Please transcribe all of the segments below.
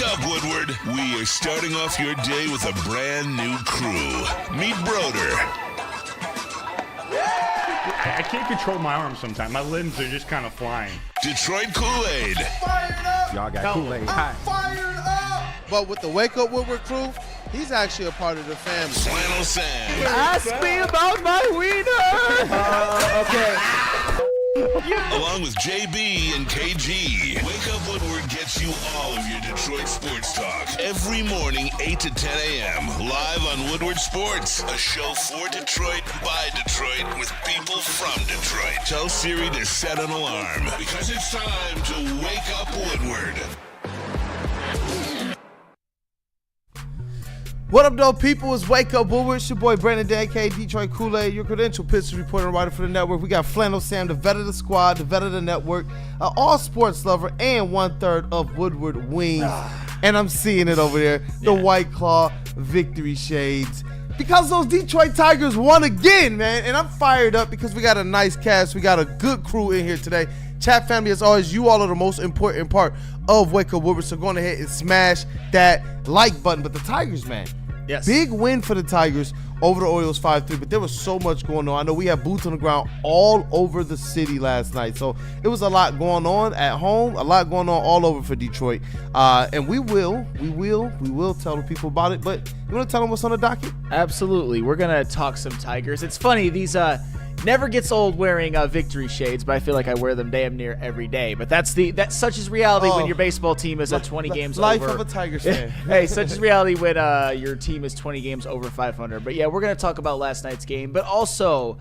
up, Woodward? We are starting off your day with a brand new crew. Meet Broder. I can't control my arms sometimes. My limbs are just kind of flying. Detroit Kool-Aid. Fired up! Y'all got Kool-Aid. I'm fired up! But with the Wake Up Woodward crew, he's actually a part of the family. Flannel Sam. Ask me about my wiener. Okay. Along with JB and KG. Wake Up Woodward gets you all of your Detroit sports talk. Every morning, 8 to 10 a.m. Live on Woodward Sports. A show for Detroit, by Detroit, with people from Detroit. Tell Siri to set an alarm. Because it's time to Wake Up Woodward. What up, though, people? It's Wake Up Woodward. It's your boy, Brandon Dan, aka Detroit Kool-Aid, your credential Pistons reporter and writer for the network. We got Flannel Sam, the vet of the squad, the vet of the network, all sports lover, and 1/3 of Woodward Wings. And I'm seeing it over there, the White Claw victory shades. Because those Detroit Tigers won again, man. And I'm fired up because we got a nice cast. We got a good crew in here today. Chat family, as always, you all are the most important part of Wake Up Woodward. So go on ahead and smash that like button. But the Tigers, man. Yes. Big win for the Tigers over the Orioles 5-3, but there was so much going on. I know we had boots on the ground all over the city last night, so it was a lot going on at home, a lot going on all over for Detroit, and we will tell the people about it. But you want to tell them what's on the docket? Absolutely. We're going to talk some Tigers. It's funny, these never gets old wearing victory shades, but I feel like I wear them damn near every day. But that's such is reality when your baseball team is at 20 games life over. Life of a Tigers fan. Hey, such is reality when your team is 20 games over 500. But yeah, we're going to talk about last night's game. But also,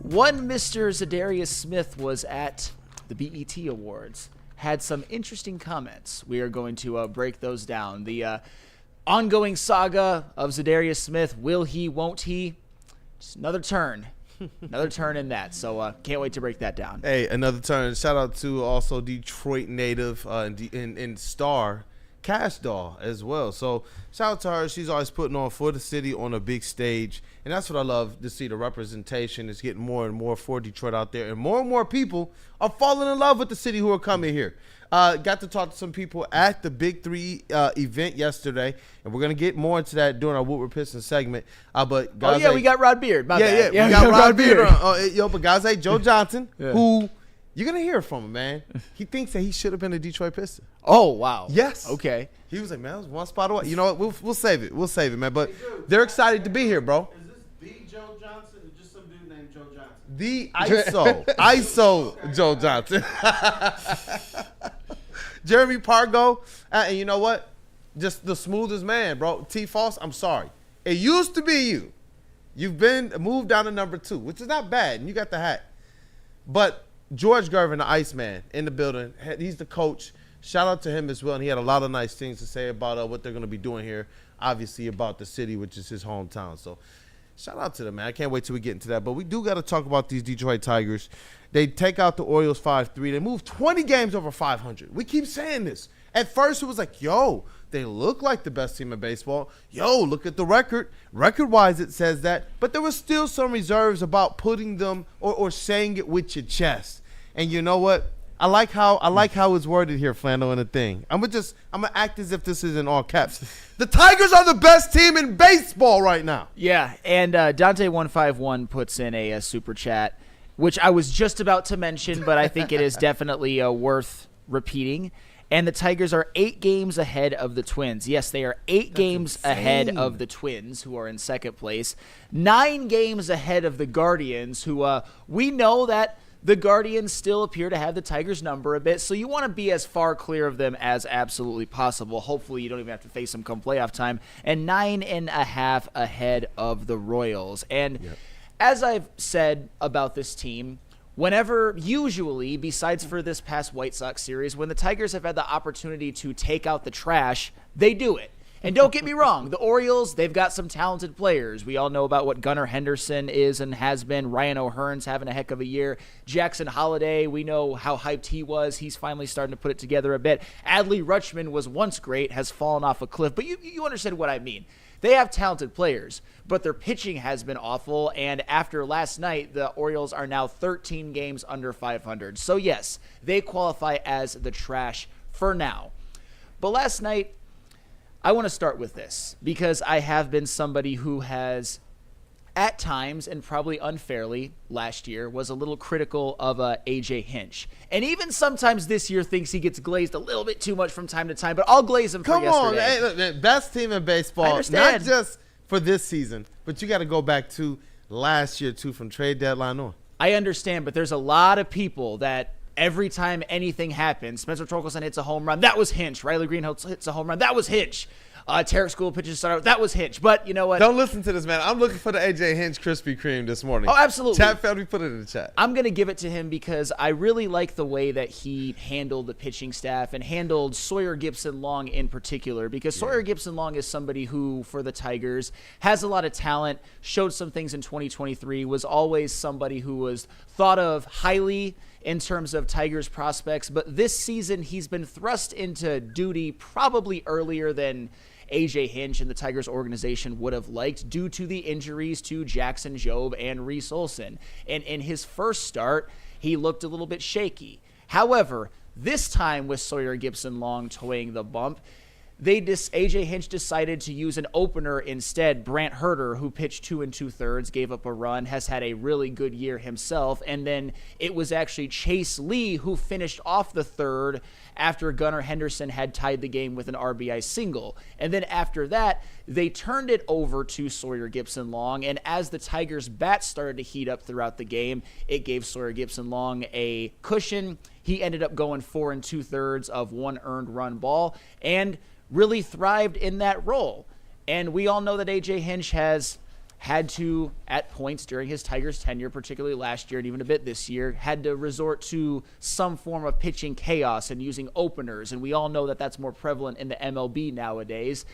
one Mr. Za'Darius Smith was at the BET Awards. Had some interesting comments. We are going to break those down. The ongoing saga of Za'Darius Smith. Will he, won't he? Just another turn. Another turn in that. So can't wait to break that down. Hey, another turn. Shout out to also Detroit native and star Cash Doll as well. So shout out to her. She's always putting on for the city on a big stage. And that's what I love to see. The representation is getting more and more for Detroit out there. And more people are falling in love with the city who are coming here. Got to talk to some people at the Big 3 event yesterday, and we're going to get more into that during our Woodward Pistons segment. But guys, we got Rod Beard. My bad. We got Rod Beard. But guys, Joe Johnson, who you're going to hear from him, man. He thinks that he should have been a Detroit Piston. Oh, wow. Yes. Okay. He was like, man, it was one spot away. You know what? We'll save it. We'll save it, man. But they're excited to be here, bro. Is this the Joe Johnson or just some dude named Joe Johnson? The ISO Joe Johnson. Jeremy Pargo, and you know what? Just the smoothest man, bro. T. Foss, I'm sorry. It used to be you. You've been moved down to number 2, which is not bad, and you got the hat. But George Gervin, the Iceman, in the building. He's the coach. Shout out to him as well, and he had a lot of nice things to say about what they're going to be doing here, obviously about the city, which is his hometown. So shout out to them, man. I can't wait till we get into that. But we do got to talk about these Detroit Tigers. They take out the Orioles 5-3. They move 20 games over 500. We keep saying this. At first, it was like, yo, they look like the best team in baseball. Yo, look at the record. Record-wise, it says that. But there was still some reserves about putting them or saying it with your chest. And you know what? I like how it's worded here, Flannel, in the thing. I'm gonna act as if this is in all caps. The Tigers are the best team in baseball right now. Yeah, and Dante151 puts in a super chat, which I was just about to mention, but I think it is definitely worth repeating. And the Tigers are 8 games ahead of the Twins. Yes, they are 8 games ahead of the Twins, who are in second place. 9 games ahead of the Guardians, who we know that the Guardians still appear to have the Tigers' number a bit, so you want to be as far clear of them as absolutely possible. Hopefully you don't even have to face them come playoff time. And 9.5 ahead of the Royals. And as I've said about this team, whenever, usually, besides for this past White Sox series, when the Tigers have had the opportunity to take out the trash, they do it. And don't get me wrong, the Orioles, they've got some talented players. We all know about what Gunnar Henderson is and has been. Ryan O'Hearn's having a heck of a year. Jackson Holliday, we know how hyped he was. He's finally starting to put it together a bit. Adley Rutschman was once great, has fallen off a cliff. But you understand what I mean. They have talented players, but their pitching has been awful. And after last night, the Orioles are now 13 games under 500. So yes, they qualify as the trash for now. But last night, I want to start with this because I have been somebody who has at times, and probably unfairly last year, was a little critical of A.J. Hinch. And even sometimes this year thinks he gets glazed a little bit too much from time to time, but I'll glaze him for yesterday. Come on, hey, look, man, best team in baseball, not just for this season, but you got to go back to last year, too, from trade deadline on. I understand, but there's a lot of people that every time anything happens, Spencer Torkelson hits a home run, that was Hinch. Riley Green hits a home run, that was Hinch. Tarek School pitches start. That was Hinch. But you know what? Don't listen to this, man. I'm looking for the A.J. Hinch Krispy Kreme this morning. Oh, absolutely. Chat family, put it in the chat. I'm going to give it to him because I really like the way that he handled the pitching staff and handled Sawyer Gipson-Long in particular, because Sawyer Gipson-Long is somebody who, for the Tigers, has a lot of talent, showed some things in 2023, was always somebody who was thought of highly in terms of Tigers prospects. But this season, he's been thrust into duty probably earlier than A.J. Hinch and the Tigers organization would have liked due to the injuries to Jackson Jobe and Reese Olson. And in his first start, he looked a little bit shaky. However, this time with Sawyer Gipson-Long toeing the bump, A.J. Hinch decided to use an opener instead. Brant Herter, who pitched 2 2/3, gave up a run, has had a really good year himself. And then it was actually Chase Lee who finished off the third after Gunnar Henderson had tied the game with an RBI single. And then after that, they turned it over to Sawyer Gipson-Long. And as the Tigers' bats started to heat up throughout the game, it gave Sawyer Gipson-Long a cushion. He ended up going 4 2/3 of 1 earned run ball and really thrived in that role. And we all know that A.J. Hinch has had to, at points during his Tigers tenure, particularly last year and even a bit this year, had to resort to some form of pitching chaos and using openers. And we all know that that's more prevalent in the MLB nowadays.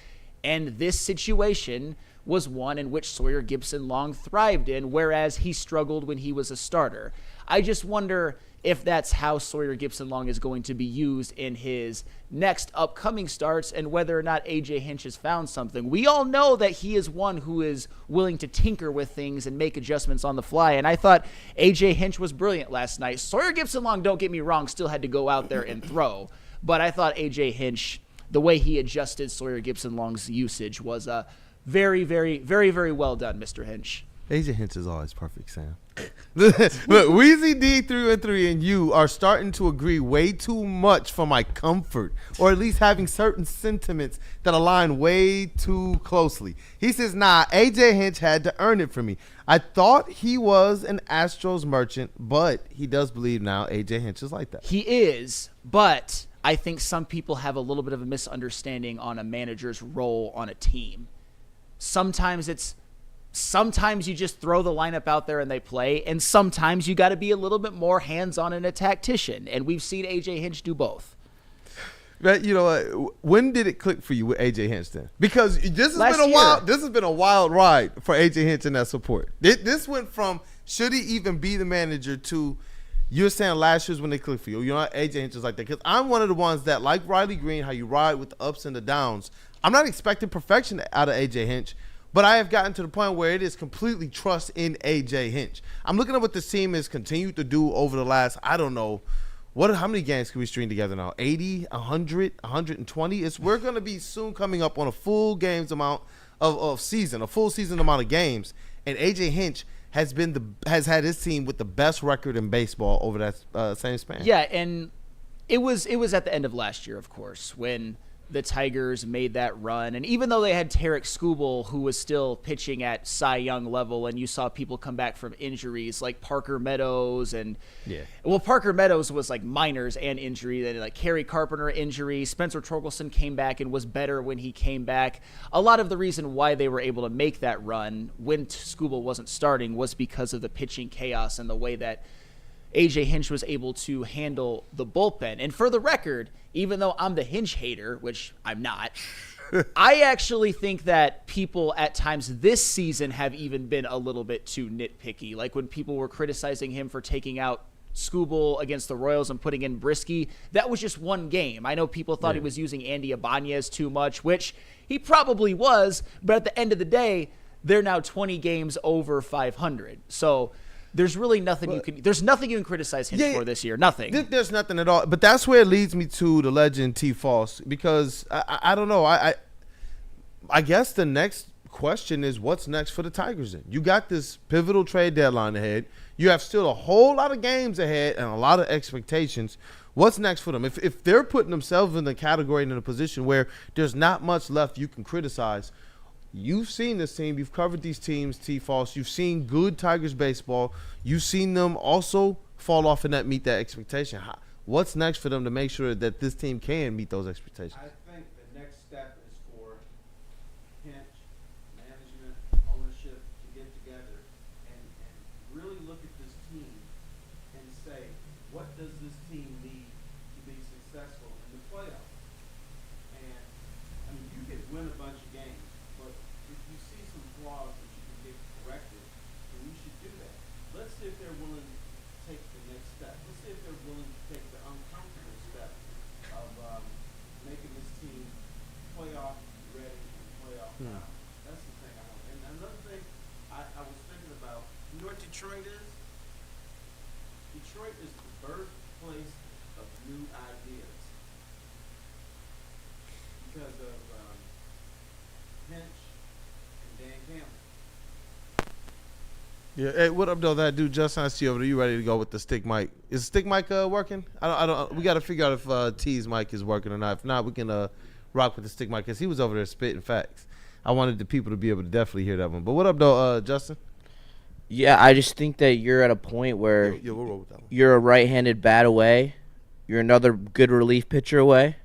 And this situation was one in which Sawyer Gipson-Long thrived in, whereas he struggled when he was a starter. I just wonder if that's how Sawyer Gipson-Long is going to be used in his next upcoming starts and whether or not A.J. Hinch has found something. We all know that he is one who is willing to tinker with things and make adjustments on the fly, and I thought A.J. Hinch was brilliant last night. Sawyer Gipson-Long, don't get me wrong, still had to go out there and throw, but I thought A.J. Hinch, the way he adjusted Sawyer Gipson-Long's usage was very, very, very, very well done, Mr. Hinch. A.J. Hinch is always perfect, Sam. Look, Weezy D 313 and you are starting to agree way too much for my comfort, or at least having certain sentiments that align way too closely. He says, nah, A.J. Hinch had to earn it for me. I thought he was an Astros merchant, but he does believe now A.J. Hinch is like that. He is, but I think some people have a little bit of a misunderstanding on a manager's role on a team. Sometimes you just throw the lineup out there and they play, and sometimes you got to be a little bit more hands-on and a tactician, and we've seen A.J. Hinch do both. But you know what? When did it click for you with A.J. Hinch then? Because this has been a wild ride for A.J. Hinch and that support. This went from should he even be the manager to you're saying last year's when they clicked for you. You know, A.J. Hinch is like that because I'm one of the ones that, like Riley Green, how you ride with the ups and the downs. I'm not expecting perfection out of A.J. Hinch. But I have gotten to the point where it is completely trust in A.J. Hinch. I'm looking at what this team has continued to do over the last, I don't know, how many games can we string together now? 80, 100, 120? We're going to be soon coming up on a full games amount of season, a full season amount of games. And A.J. Hinch has had his team with the best record in baseball over that same span. Yeah, and it was at the end of last year, of course, when the Tigers made that run. And even though they had Tarek Skubal, who was still pitching at Cy Young level, and you saw people come back from injuries like Parker Meadows Parker Meadows was like minors and injury, then like Kerry Carpenter injury. Spencer Torkelson came back and was better when he came back. A lot of the reason why they were able to make that run when Skubal wasn't starting was because of the pitching chaos and the way that A.J. Hinch was able to handle the bullpen. And for the record, even though I'm the Hinch hater, which I'm not, I actually think that people at times this season have even been a little bit too nitpicky. Like when people were criticizing him for taking out Skubal against the Royals and putting in Brisky, that was just one game. I know people thought he was using Andy Ibanez too much, which he probably was, but at the end of the day, they're now 20 games over 500. So there's really nothing you can criticize Hinch for this year. Nothing. There's nothing at all. But that's where it leads me to the legend T. Foss, because I don't know. I guess the next question is what's next for the Tigers then? You got this pivotal trade deadline ahead. You have still a whole lot of games ahead and a lot of expectations. What's next for them? If they're putting themselves in the category and in a position where there's not much left you can criticize, you've seen this team. You've covered these teams, T-False. You've seen good Tigers baseball. You've seen them also fall off and not meet that expectation. What's next for them to make sure that this team can meet those expectations? I think the next step is for Hinch, management, ownership to get together and really look at this team and say, what does this team need to be successful in the playoffs? And, I mean, you can win a bunch of games, but if you see some flaws that you can get corrected, then you should do that. Let's see if they're willing to take the next step. Let's see if they're willing to take the uncomfortable step of making this team playoff ready and playoff bound. That's the thing I want. And another thing I was thinking about, you know what Detroit is? Detroit is the birthplace of new ideas because of Hinch and Dan Campbell. Yeah. Hey, what up, though? That dude, Justin, I see you over there. You ready to go with the stick mic? Is the stick mic working? I don't. We got to figure out if T's mic is working or not. If not, we can rock with the stick mic because he was over there spitting facts. I wanted the people to be able to definitely hear that one. But what up, though, Justin? Yeah, I just think that you're at a point where Yeah, we'll roll with that one. you're a right-handed bat away. You're another good relief pitcher away.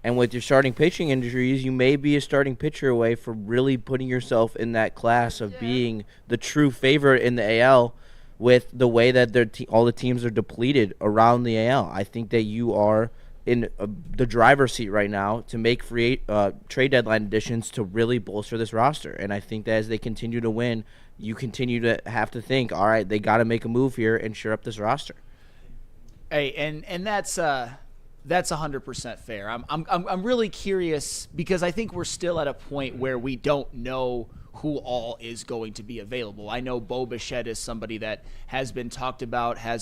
And with your starting pitching injuries, you may be a starting pitcher away from really putting yourself in that class of being the true favorite in the AL with the way that all the teams are depleted around the AL. I think that you are in the driver's seat right now to make trade deadline additions to really bolster this roster. And I think that as they continue to win, you continue to have to think, all right, they got to make a move here and shore up this roster. Hey, and that's 100% fair. I'm really curious because I think we're still at a point where we don't know who all is going to be available. I know Bo Bichette is somebody that has been talked about, I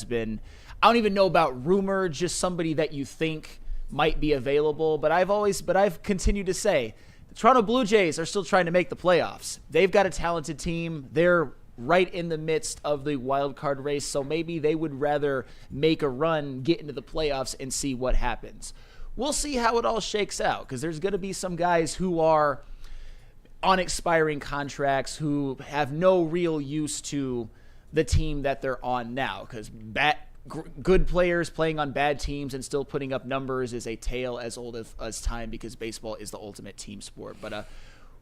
don't even know about rumored, just somebody that you think might be available. But I've continued to say the Toronto Blue Jays are still trying to make the playoffs. They've got a talented team. They're right in the midst of the wild card race, so maybe they would rather make a run, get into the playoffs, and see what happens. We'll see how it all shakes out because there's going to be some guys who are on expiring contracts who have no real use to the team that they're on now because good players playing on bad teams and still putting up numbers is a tale as old as time because baseball is the ultimate team sport. But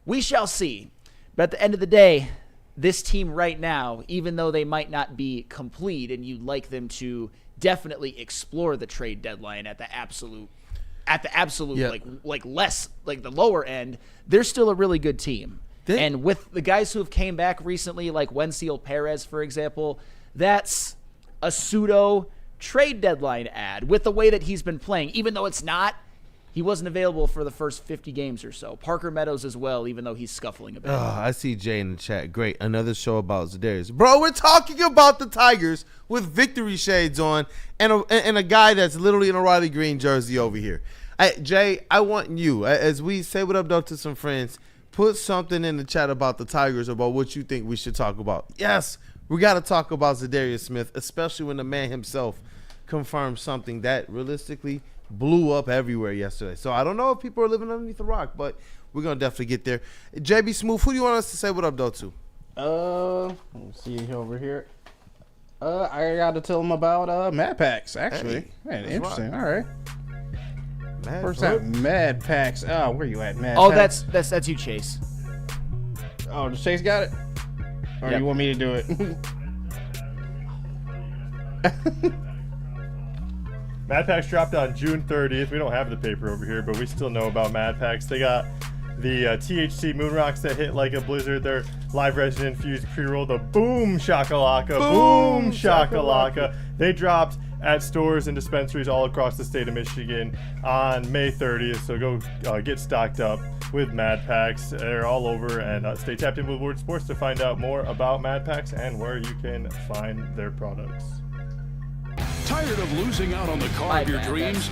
we shall see. But at the end of the day, this team right now, even though they might not be complete and you'd like them to definitely explore the trade deadline at the absolute Yeah. like less like the lower end, they're still a really good team. And with the guys who have came back recently, like Wensiel Perez, for example, that's a pseudo trade deadline ad with the way that he's been playing, even though it's not. He wasn't available for the first 50 games or so. Parker Meadows as well, even though he's scuffling a bit. I see Jay in the chat. Great. Another show about Za'Darius. Bro, we're talking about the Tigers with victory shades on and a guy that's literally in a Riley Green jersey over here. Jay, I want you, as we say what up, though, to some friends, put something in the chat about the Tigers, about what you think we should talk about. Yes, we got to talk about Za'Darius Smith, especially when the man himself confirmed something that realistically blew up everywhere yesterday. So I don't know if people are living underneath a rock, but we're going to definitely get there. JB Smooth, who do you want us to say what up, though, to? Let's see over here. I got to tell him about Mad Packs, actually. Hey, Man, interesting. All right. Mad First Fuck. time Mad Packs. Oh, where you at, Mad Oh, Packs? that's you, Chase. Oh, does Chase got it? Or Yep. you want me to do it? Mad Packs dropped on June 30th. We don't have the paper over here, but we still know about Mad Packs. They got the THC Moon Rocks that hit like a blizzard. Their live resin infused pre-roll, the Boom Shakalaka. Boom Shakalaka. They dropped at stores and dispensaries all across the state of Michigan on May 30th. So go get stocked up with Mad Packs. They're all over, and stay tapped in with Woodward Sports to find out more about Mad Packs and where you can find their products. Tired of losing out on the car My of your bad, dreams?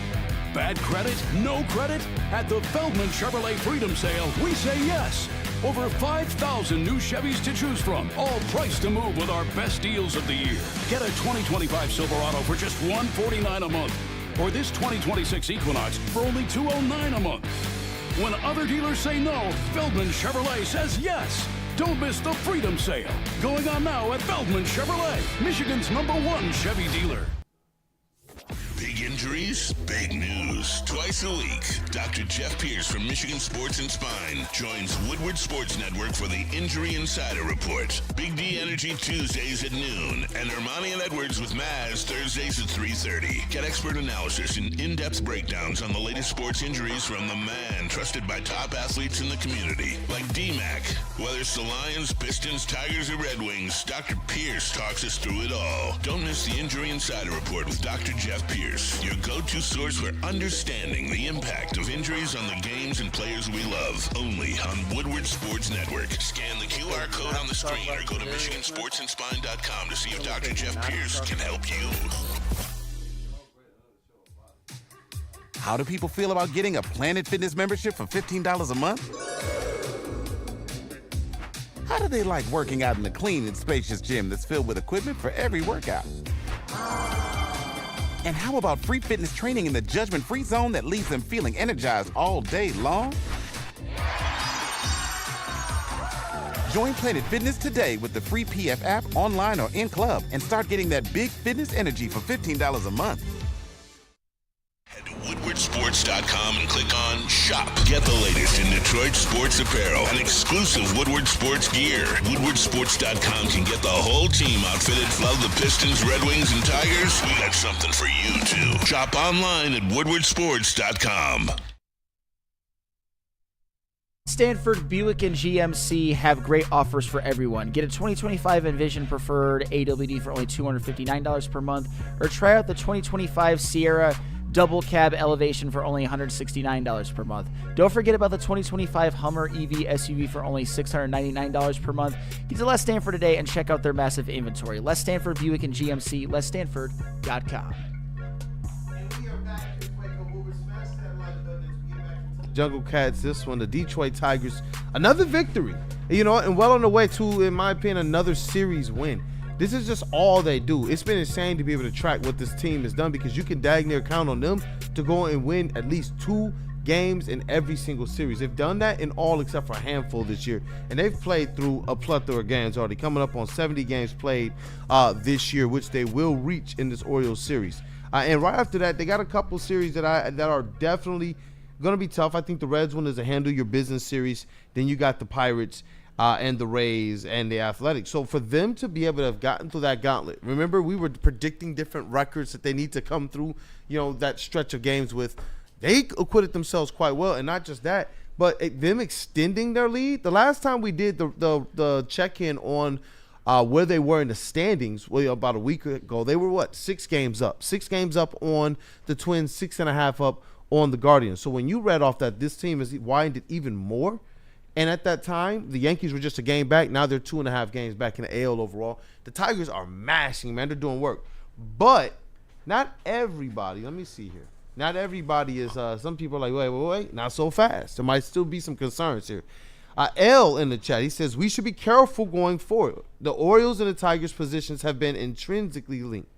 Bad credit? No credit? At the Feldman Chevrolet Freedom Sale, we say yes. Over 5,000 new Chevys to choose from, all priced to move with our best deals of the year. Get a 2025 Silverado for just $149 a month, or this 2026 Equinox for only $209 a month. When other dealers say no, Feldman Chevrolet says yes. Don't miss the Freedom Sale, going on now at Feldman Chevrolet, Michigan's #1 Chevy dealer. Big injuries, big news. Twice a week, Dr. Jeff Pierce from Michigan Sports and Spine joins Woodward Sports Network for the Injury Insider Report. Big D Energy Tuesdays at noon, and Ermanni and Edwards with Maz Thursdays at 3:30. Get expert analysis and in-depth breakdowns on the latest sports injuries from the man trusted by top athletes in the community, like D-Mac. Whether it's the Lions, Pistons, Tigers, or Red Wings, Dr. Pierce talks us through it all. Don't miss the Injury Insider Report with Dr. Jeff Pierce, your go-to source for understanding the impact of injuries on the games and players we love. Only on Woodward Sports Network. Scan the QR code on the screen or go to MichiganSportsandSpine.com to see if Dr. Jeff Pierce can help you. How do people feel about getting a Planet Fitness membership for $15 a month? How do they like working out in a clean and spacious gym that's filled with equipment for every workout? And how about free fitness training in the judgment-free zone that leaves them feeling energized all day long? Join Planet Fitness today with the free PF app, online or in club, and start getting that big fitness energy for $15 a month. Head to WoodwardSports.com and click on Shop. Get the latest in Detroit sports apparel and exclusive Woodward Sports gear. WoodwardSports.com can get the whole team outfitted. Love the Pistons, Red Wings, and Tigers? We got something for you, too. Shop online at WoodwardSports.com. Stanford, Buick, and GMC have great offers for everyone. Get a 2025 Envision Preferred AWD for only $259 per month, or try out the 2025 Sierra Double Cab Elevation for only $169 per month. Don't forget about the 2025 Hummer EV SUV for only $699 per month. Get to Les Stanford today and check out their massive inventory. Les Stanford, Buick, and GMC, lesstanford.com. Jungle Cats, this one, the Detroit Tigers, another victory, and well on the way to, in my opinion, another series win. This is just all they do. It's been insane to be able to track what this team has done, because you can dang near count on them to go and win at least 2 games in every single series. They've done that in all except for a handful this year, and they've played through a plethora of games already, coming up on 70 games played this year, which they will reach in this Orioles series. And right after that, they got a couple series that are definitely going to be tough. I think the Reds one is a handle your business series. Then you got the Pirates and the Rays and the Athletics. So for them to be able to have gotten through that gauntlet, remember we were predicting different records that they need to come through, that stretch of games with. They acquitted themselves quite well, and not just that, but them extending their lead. The last time we did the check-in on where they were in the standings, about a week ago, they were 6 games up? 6 games up on the Twins, 6.5 up on the Guardians. So when you read off that this team has widened it even more, and at that time the Yankees were just a game back, now they're 2.5 games back in the AL overall. The Tigers are mashing, man. They're doing work, but not everybody. Let me see here. Not everybody is. Some people are like, wait, not so fast. There might still be some concerns here. L in the chat, he says we should be careful going forward. The Orioles and the Tigers positions have been intrinsically linked.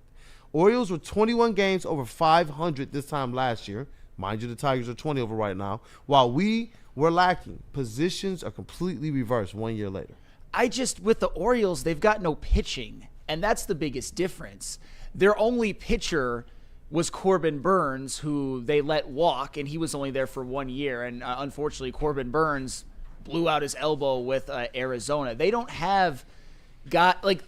Orioles were 21 games over 500 this time last year. Mind you, the Tigers are 20 over right now. While we were lacking, positions are completely reversed 1 year later. With the Orioles, they've got no pitching, and that's the biggest difference. Their only pitcher was Corbin Burns, who they let walk, and he was only there for 1 year. And unfortunately, Corbin Burns blew out his elbow with Arizona. They don't have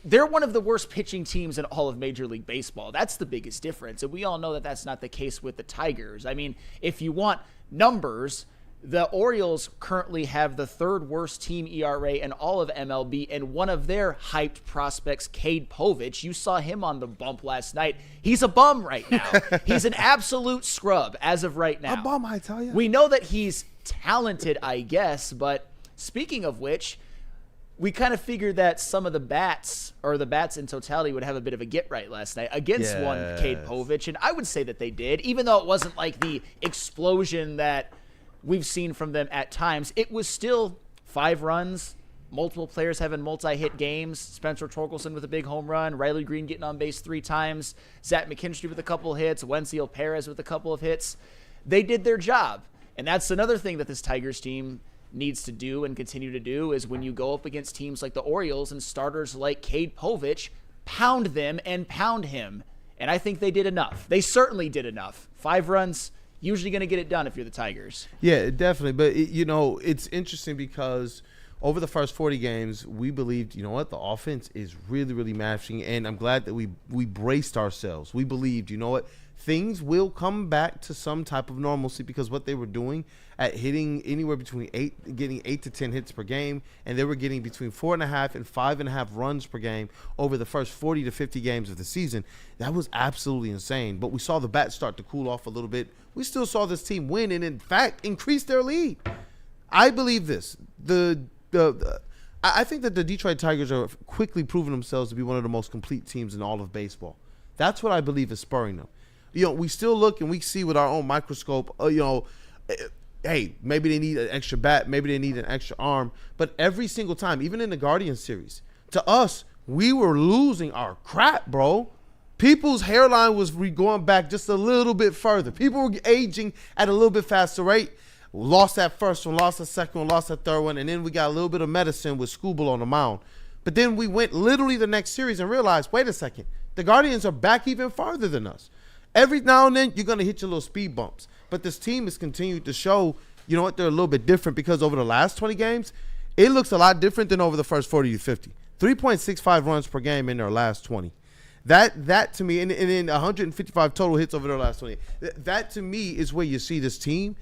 they're one of the worst pitching teams in all of Major League Baseball. That's the biggest difference. And we all know that that's not the case with the Tigers. I mean, if you want numbers, the Orioles currently have the 3rd worst team ERA in all of MLB, and one of their hyped prospects, Cade Povich, you saw him on the bump last night. He's a bum right now. He's an absolute scrub as of right now. A bum, I tell you. We know that he's talented, I guess, but speaking of which, we kind of figured that some of the bats in totality would have a bit of a get right last night against one Cade Povich, and I would say that they did, even though it wasn't like the explosion that we've seen from them at times. It was still 5 runs, multiple players having multi-hit games. Spencer Torkelson with a big home run, Riley Green getting on base 3 times, Zach McKinstry with a couple of hits, Wenzel Perez with a couple of hits. They did their job, and that's another thing that this Tigers team needs to do and continue to do is when you go up against teams like the Orioles and starters like Cade Povich, pound them and pound him. And I think they did enough. They certainly did enough. 5 runs, usually going to get it done if you're the Tigers. Yeah, definitely. But, it's interesting because over the first 40 games, we believed, you know what, the offense is really, really matching. And I'm glad that we braced ourselves. We believed, you know what, things will come back to some type of normalcy because what they were doing at hitting anywhere between getting 8 to 10 hits per game, and they were getting between 4.5 and 5.5 runs per game over the first 40 to 50 games of the season. That was absolutely insane. But we saw the bats start to cool off a little bit. We still saw this team win and, in fact, increase their lead. I believe this. I think that the Detroit Tigers are quickly proving themselves to be one of the most complete teams in all of baseball. That's what I believe is spurring them. We still look and we see with our own microscope, hey, maybe they need an extra bat, maybe they need an extra arm. But every single time, even in the Guardians series, to us, we were losing our crap, bro. People's hairline was going back just a little bit further. People were aging at a little bit faster rate. Lost that first one, lost that second one, lost that third one, and then we got a little bit of medicine with Skubal on the mound. But then we went literally the next series and realized, wait a second, the Guardians are back even farther than us. Every now and then, you're going to hit your little speed bumps. But this team has continued to show, you know what, they're a little bit different because over the last 20 games, it looks a lot different than over the first 40 to 50. 3.65 runs per game in their last 20. That to me, and in 155 total hits over their last 20, that to me is where you see this team.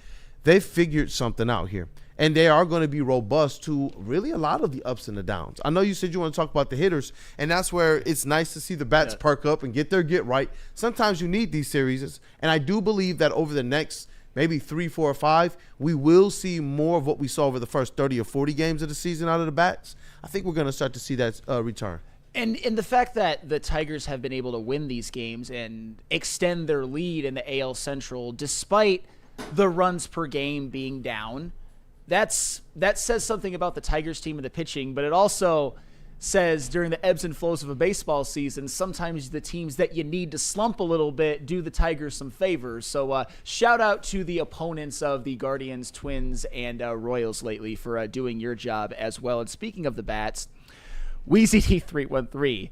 They've figured something out here. And they are going to be robust to really a lot of the ups and the downs. I know you said you want to talk about the hitters, and that's where it's nice to see the bats perk up and get right. Sometimes you need these series, and I do believe that over the next maybe 3, 4, or 5, we will see more of what we saw over the first 30 or 40 games of the season out of the bats. I think we're going to start to see that return. And the fact that the Tigers have been able to win these games and extend their lead in the AL Central despite the runs per game being down, that says something about the Tigers team and the pitching, but it also says during the ebbs and flows of a baseball season, sometimes the teams that you need to slump a little bit do the Tigers some favors. So shout out to the opponents of the Guardians, Twins, and Royals lately for doing your job as well. And speaking of the bats, WeezyD313,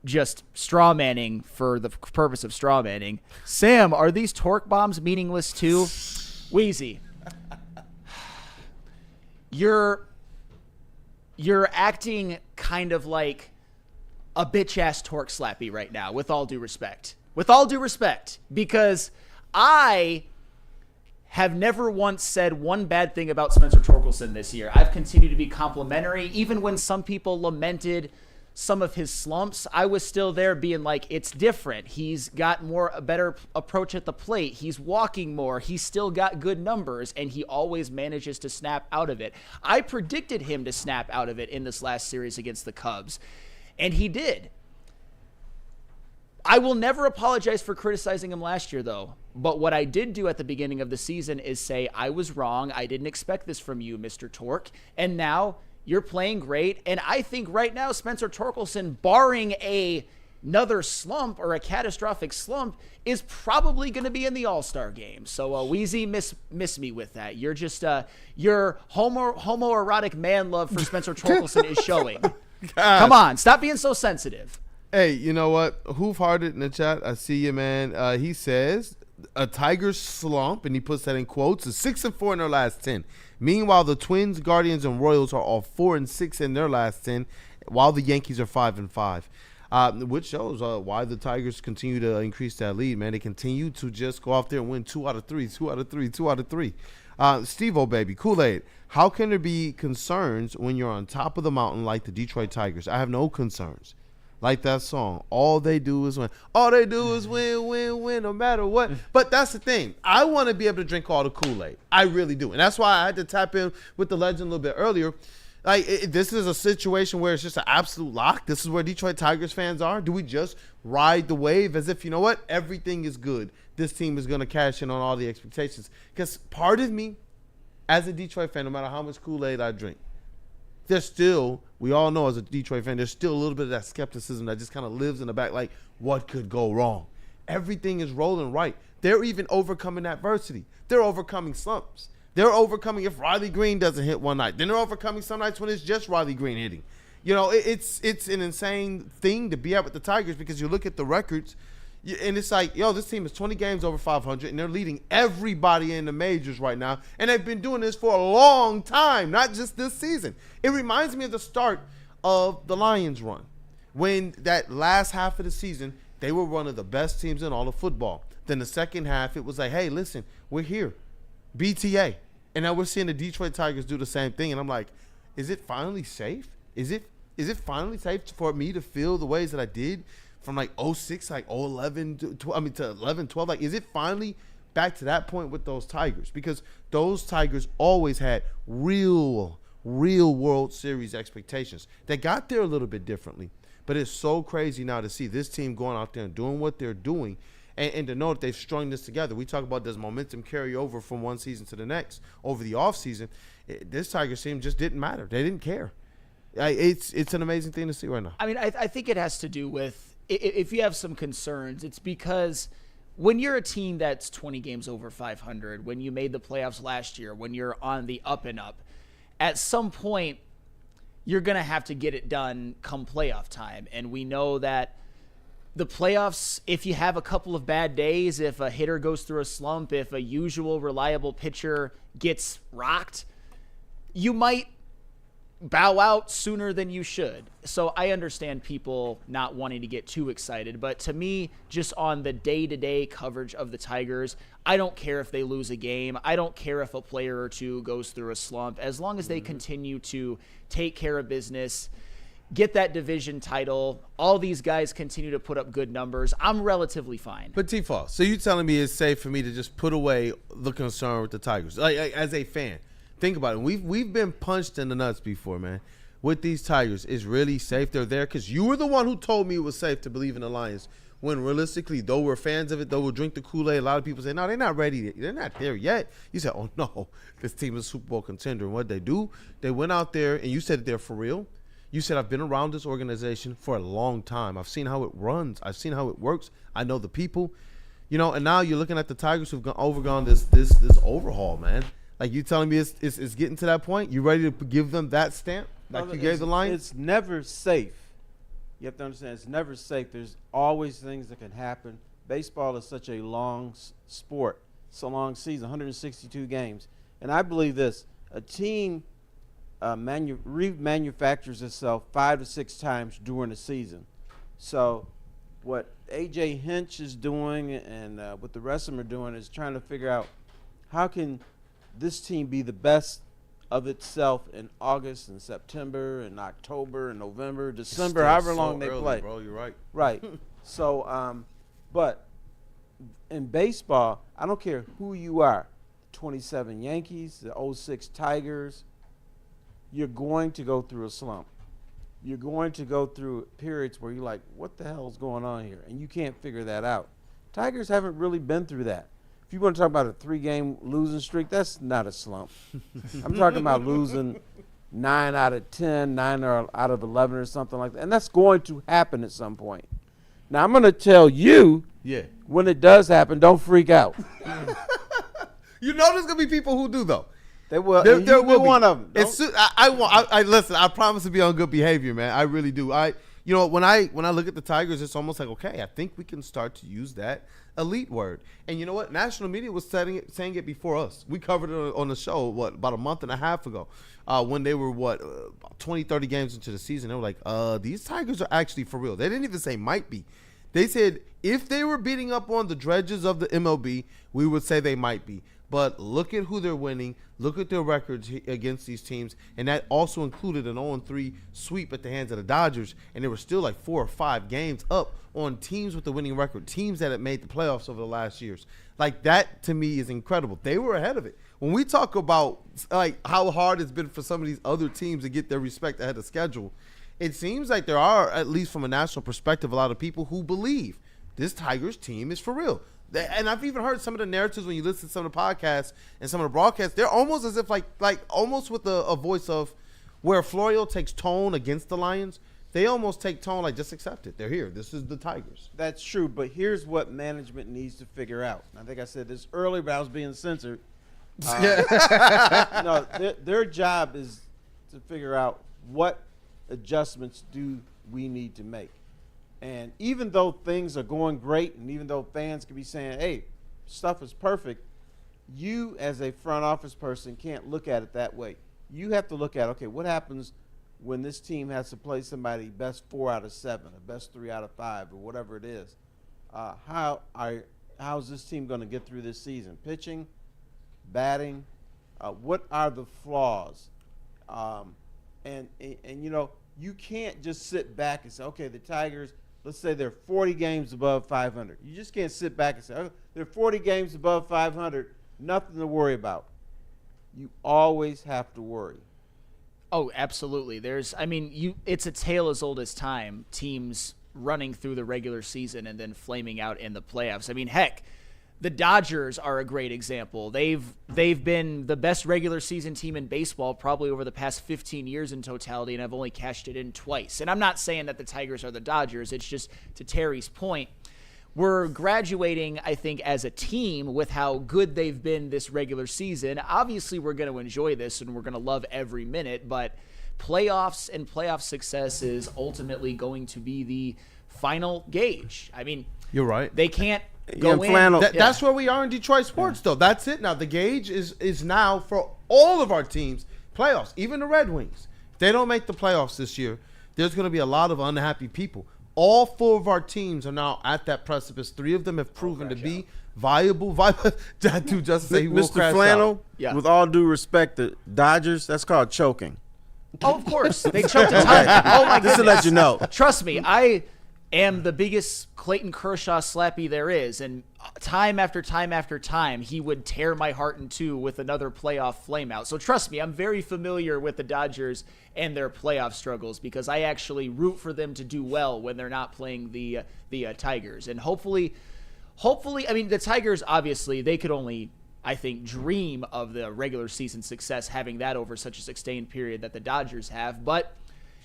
just straw manning for the purpose of straw manning. Sam, are these torque bombs meaningless too? Wheezy, you're acting kind of like a bitch-ass torque slappy right now, with all due respect. With all due respect, because I have never once said one bad thing about Spencer Torkelson this year. I've continued to be complimentary. Even when some people lamented some of his slumps, I was still there being like, it's different. He's got a better approach at the plate. He's walking more. He's still got good numbers, and he always manages to snap out of it. I predicted him to snap out of it in this last series against the Cubs, and he did. I will never apologize for criticizing him last year, though. But what I did do at the beginning of the season is say, I was wrong. I didn't expect this from you, Mr. Torque. And now you're playing great. And I think right now, Spencer Torkelson, barring another slump or a catastrophic slump, is probably going to be in the All-Star game. So, Wheezy, miss me with that. You're just, your homoerotic man love for Spencer Torkelson is showing. Come on, stop being so sensitive. Hey, you know what? Hoof-hearted in the chat. I see you, man. He says a Tigers slump, and he puts that in quotes, is 6-4 in their last 10. Meanwhile, the Twins, Guardians, and Royals are all 4-6 in their last 10, while the Yankees are 5-5. Which shows why the Tigers continue to increase that lead, man. They continue to just go out there and win 2 out of 3. Steve-O, baby, Kool-Aid. How can there be concerns when you're on top of the mountain like the Detroit Tigers? I have no concerns. Like that song, all they do is win. All they do is win, win, win, no matter what. But that's the thing. I want to be able to drink all the Kool-Aid. I really do. And that's why I had to tap in with the legend a little bit earlier. Like, this is a situation where it's just an absolute lock. This is where Detroit Tigers fans are. Do we just ride the wave as if, you know what, everything is good? This team is going to cash in on all the expectations. Because part of me, as a Detroit fan, no matter how much Kool-Aid I drink, there's still, we all know as a Detroit fan, there's still a little bit of that skepticism that just kind of lives in the back, like, what could go wrong? Everything is rolling right. They're even overcoming adversity. They're overcoming slumps. They're overcoming if Riley Green doesn't hit one night. Then they're overcoming some nights when it's just Riley Green hitting. You know, it's an insane thing to be at with the Tigers because you look at the records, and it's like, yo, this team is 20 games over 500, and they're leading everybody in the majors right now. And they've been doing this for a long time, not just this season. It reminds me of the start of the Lions run. When that last half of the season, they were one of the best teams in all of football. Then the second half, it was like, hey, listen, we're here. BTA. And now we're seeing the Detroit Tigers do the same thing. And I'm like, is it finally safe? Is it finally safe for me to feel the ways that I did from like 06, like 011 to 11, 12? Like, is it finally back to that point with those Tigers? Because those Tigers always had real World Series expectations. They got there a little bit differently. But it's so crazy now to see this team going out there and doing what they're doing. And to know that they've strung this together. We talk about does momentum carry over from one season to the next over the offseason. This Tigers team just didn't matter. They didn't care. It's an amazing thing to see right now. I mean, I think it has to do with if you have some concerns, it's because when you're a team that's 20 games over 500, when you made the playoffs last year, when you're on the up and up, at some point you're going to have to get it done come playoff time. And we know that the playoffs, if you have a couple of bad days, if a hitter goes through a slump, if a usual reliable pitcher gets rocked, you might bow out sooner than you should. So I understand people not wanting to get too excited, but to me, just on the day-to-day coverage of the Tigers, I don't care if they lose a game. I don't care if a player or two goes through a slump. As long as they continue to take care of business, get that division title, all these guys continue to put up good numbers, I'm relatively fine. But T-Fall, so you telling me it's safe for me to just put away the concern with the Tigers? Like, as a fan, think about it. We've been punched in the nuts before, man. With these Tigers, it's really safe. They're there because you were the one who told me it was safe to believe in the Lions. When realistically, though we're fans of it, though we'll drink the Kool-Aid, a lot of people say, no, they're not ready. They're not there yet. You said, oh, no, this team is a Super Bowl contender. And what they do, they went out there, and you said that they're for real. You said, I've been around this organization for a long time. I've seen how it runs. I've seen how it works. I know the people. You know, and now you're looking at the Tigers who've overgone this overhaul, man. Like, you telling me it's getting to that point? You ready to give them that stamp like you gave the Lions? It's never safe. You have to understand, it's never safe. There's always things that can happen. Baseball is such a long sport. It's a long season, 162 games. And I believe this, a team remanufactures itself 5 to 6 times during the season. So what A.J. Hinch is doing and what the rest of them are doing is trying to figure out how can this team be the best of itself in August and September and October and November, December, however long they play. Bro, you're right. Right. So, but in baseball, I don't care who you are, 27 Yankees, the 06 Tigers, you're going to go through a slump. You're going to go through periods where you're like, what the hell is going on here? And you can't figure that out. Tigers haven't really been through that. If you want to talk about a 3-game losing streak, that's not a slump. I'm talking about losing 9 out of 10, 9 out of 11 or something like that. And that's going to happen at some point. Now, I'm going to tell you, when it does happen, don't freak out. You know there's going to be people who do, though. They will. There will be one of them. I listen, I promise to be on good behavior, man. I really do. You know, when I look at the Tigers, it's almost like, okay, I think we can start to use that elite word. And you know what? National media was saying it before us. We covered it on the show, about a month and a half ago, when they were, 20, 30 games into the season. They were like, these Tigers are actually for real. They didn't even say might be. They said if they were beating up on the dredges of the MLB, we would say they might be. But look at who they're winning. Look at their records against these teams. And that also included an 0-3 sweep at the hands of the Dodgers. And there were still like 4 or 5 games up on teams with the winning record, teams that had made the playoffs over the last years. Like, that, to me, is incredible. They were ahead of it. When we talk about, like, how hard it's been for some of these other teams to get their respect ahead of schedule, it seems like there are, at least from a national perspective, a lot of people who believe this Tigers team is for real. And I've even heard some of the narratives when you listen to some of the podcasts and some of the broadcasts. They're almost as if like almost with a voice of where Florio takes tone against the Lions. They almost take tone like, just accept it. They're here. This is the Tigers. That's true, but here's what management needs to figure out. I think I said this earlier, but I was being censored. No, their job is to figure out what adjustments do we need to make. And even though things are going great, and even though fans can be saying, hey, stuff is perfect, you as a front office person can't look at it that way. You have to look at, okay, what happens when this team has to play somebody best 4 out of 7, or best 3 out of 5, or whatever it is? How's this team going to get through this season? Pitching, batting, what are the flaws? And you know, you can't just sit back and say, okay, the Tigers, let's say they're 40 games above 500. You just can't sit back and say, oh, they're 40 games above 500, nothing to worry about. You always have to worry. Oh, absolutely. It's a tale as old as time, teams running through the regular season and then flaming out in the playoffs. I mean, heck, the Dodgers are a great example. They've been the best regular season team in baseball probably over the past 15 years in totality, and I've only cashed it in twice. And I'm not saying that the Tigers are the Dodgers. It's just, to Terry's point, we're graduating, I think, as a team with how good they've been this regular season. Obviously, we're going to enjoy this and we're going to love every minute, but playoffs and playoff success is ultimately going to be the final gauge. I mean, you're right. They can't go in. That's where we are in Detroit sports, though. That's it now. The gauge is now for all of our teams, playoffs, even the Red Wings. If they don't make the playoffs this year, there's going to be a lot of unhappy people. All 4 of our teams are now at that precipice. 3 of them have proven to be viable. That dude just say he will Mr. crash Flannel, out. Yeah. with all due respect, the Dodgers, that's called choking. Oh, of course. They choked a ton. Oh, my goodness. Just to let you know. Trust me, I am the biggest Clayton Kershaw slappy there is, and time after time after time, he would tear my heart in two with another playoff flameout. So trust me, I'm very familiar with the Dodgers and their playoff struggles because I actually root for them to do well when they're not playing the Tigers. And hopefully, I mean, the Tigers, obviously, they could only, I think, dream of the regular season success having that over such a sustained period that the Dodgers have. But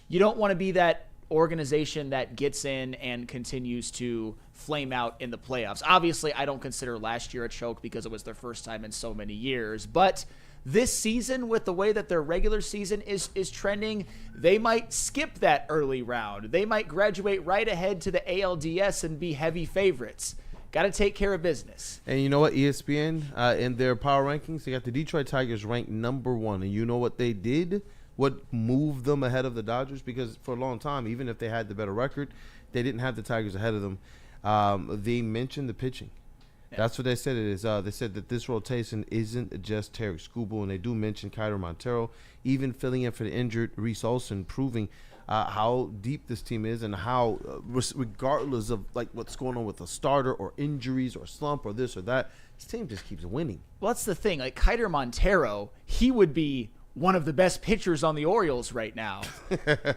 you don't want to be that organization that gets in and continues to flame out in the playoffs. Obviously, I don't consider last year a choke because it was their first time in so many years. But this season, with the way that their regular season is trending, they might skip that early round. They might graduate right ahead to the ALDS and be heavy favorites. Got to take care of business. And you know what? ESPN, in their power rankings, they got the Detroit Tigers ranked number 1. And you know what they did? What moved them ahead of the Dodgers? Because for a long time, even if they had the better record, they didn't have the Tigers ahead of them. They mentioned the pitching. Yeah. That's what they said it is. They said that this rotation isn't just Terry Skubal, and they do mention Kaiser Montero, even filling in for the injured Reese Olson, proving how deep this team is and how, regardless of like what's going on with a starter or injuries or slump or this or that, this team just keeps winning. Well, that's the thing. Like Kaiser Montero, he would be one of the best pitchers on the Orioles right now.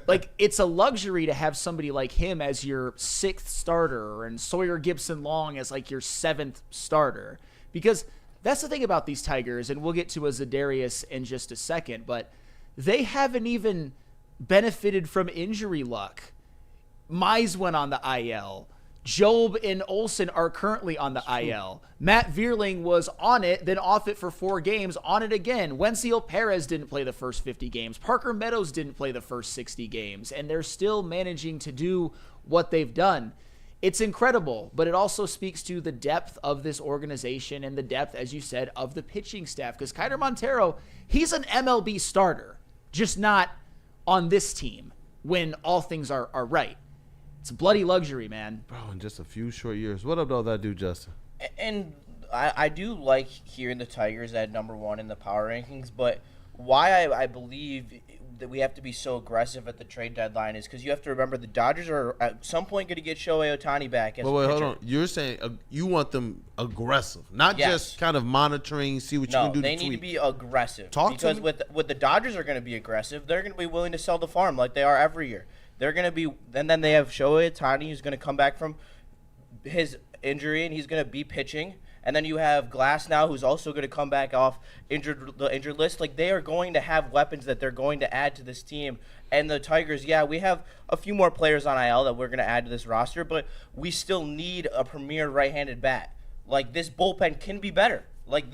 Like, it's a luxury to have somebody like him as your 6th starter and Sawyer Gibson-Long as like your 7th starter. Because that's the thing about these Tigers, and we'll get to a Za'Darius in just a second, but they haven't even benefited from injury luck. Mize went on the IL. Job and Olsen are currently on the IL. Matt Vierling was on it, then off it for 4 games, on it again. Wensiel Perez didn't play the first 50 games. Parker Meadows didn't play the first 60 games. And they're still managing to do what they've done. It's incredible, but it also speaks to the depth of this organization and the depth, as you said, of the pitching staff. Because Kaiser Montero, he's an MLB starter, just not on this team when all things are right. It's a bloody luxury, man. Bro, in just a few short years. What up, though, that dude, Justin? And I do like hearing the Tigers at number 1 in the power rankings, but why I believe that we have to be so aggressive at the trade deadline is because you have to remember the Dodgers are at some point going to get Shohei Ohtani back as Wait, a pitcher. hold on. You're saying you want them aggressive, not just kind of monitoring, see what you can do. They need to be aggressive. Talk because to me. with the Dodgers are going to be aggressive. They're going to be willing to sell the farm like they are every year. They're going to be, and then they have Shohei Ohtani who's going to come back from his injury and he's going to be pitching. And then you have Glass now, who's also going to come back off the injured list. Like, they are going to have weapons that they're going to add to this team. And the Tigers, yeah, we have a few more players on IL that we're going to add to this roster, but we still need a premier right-handed bat. Like, this bullpen can be better. Like,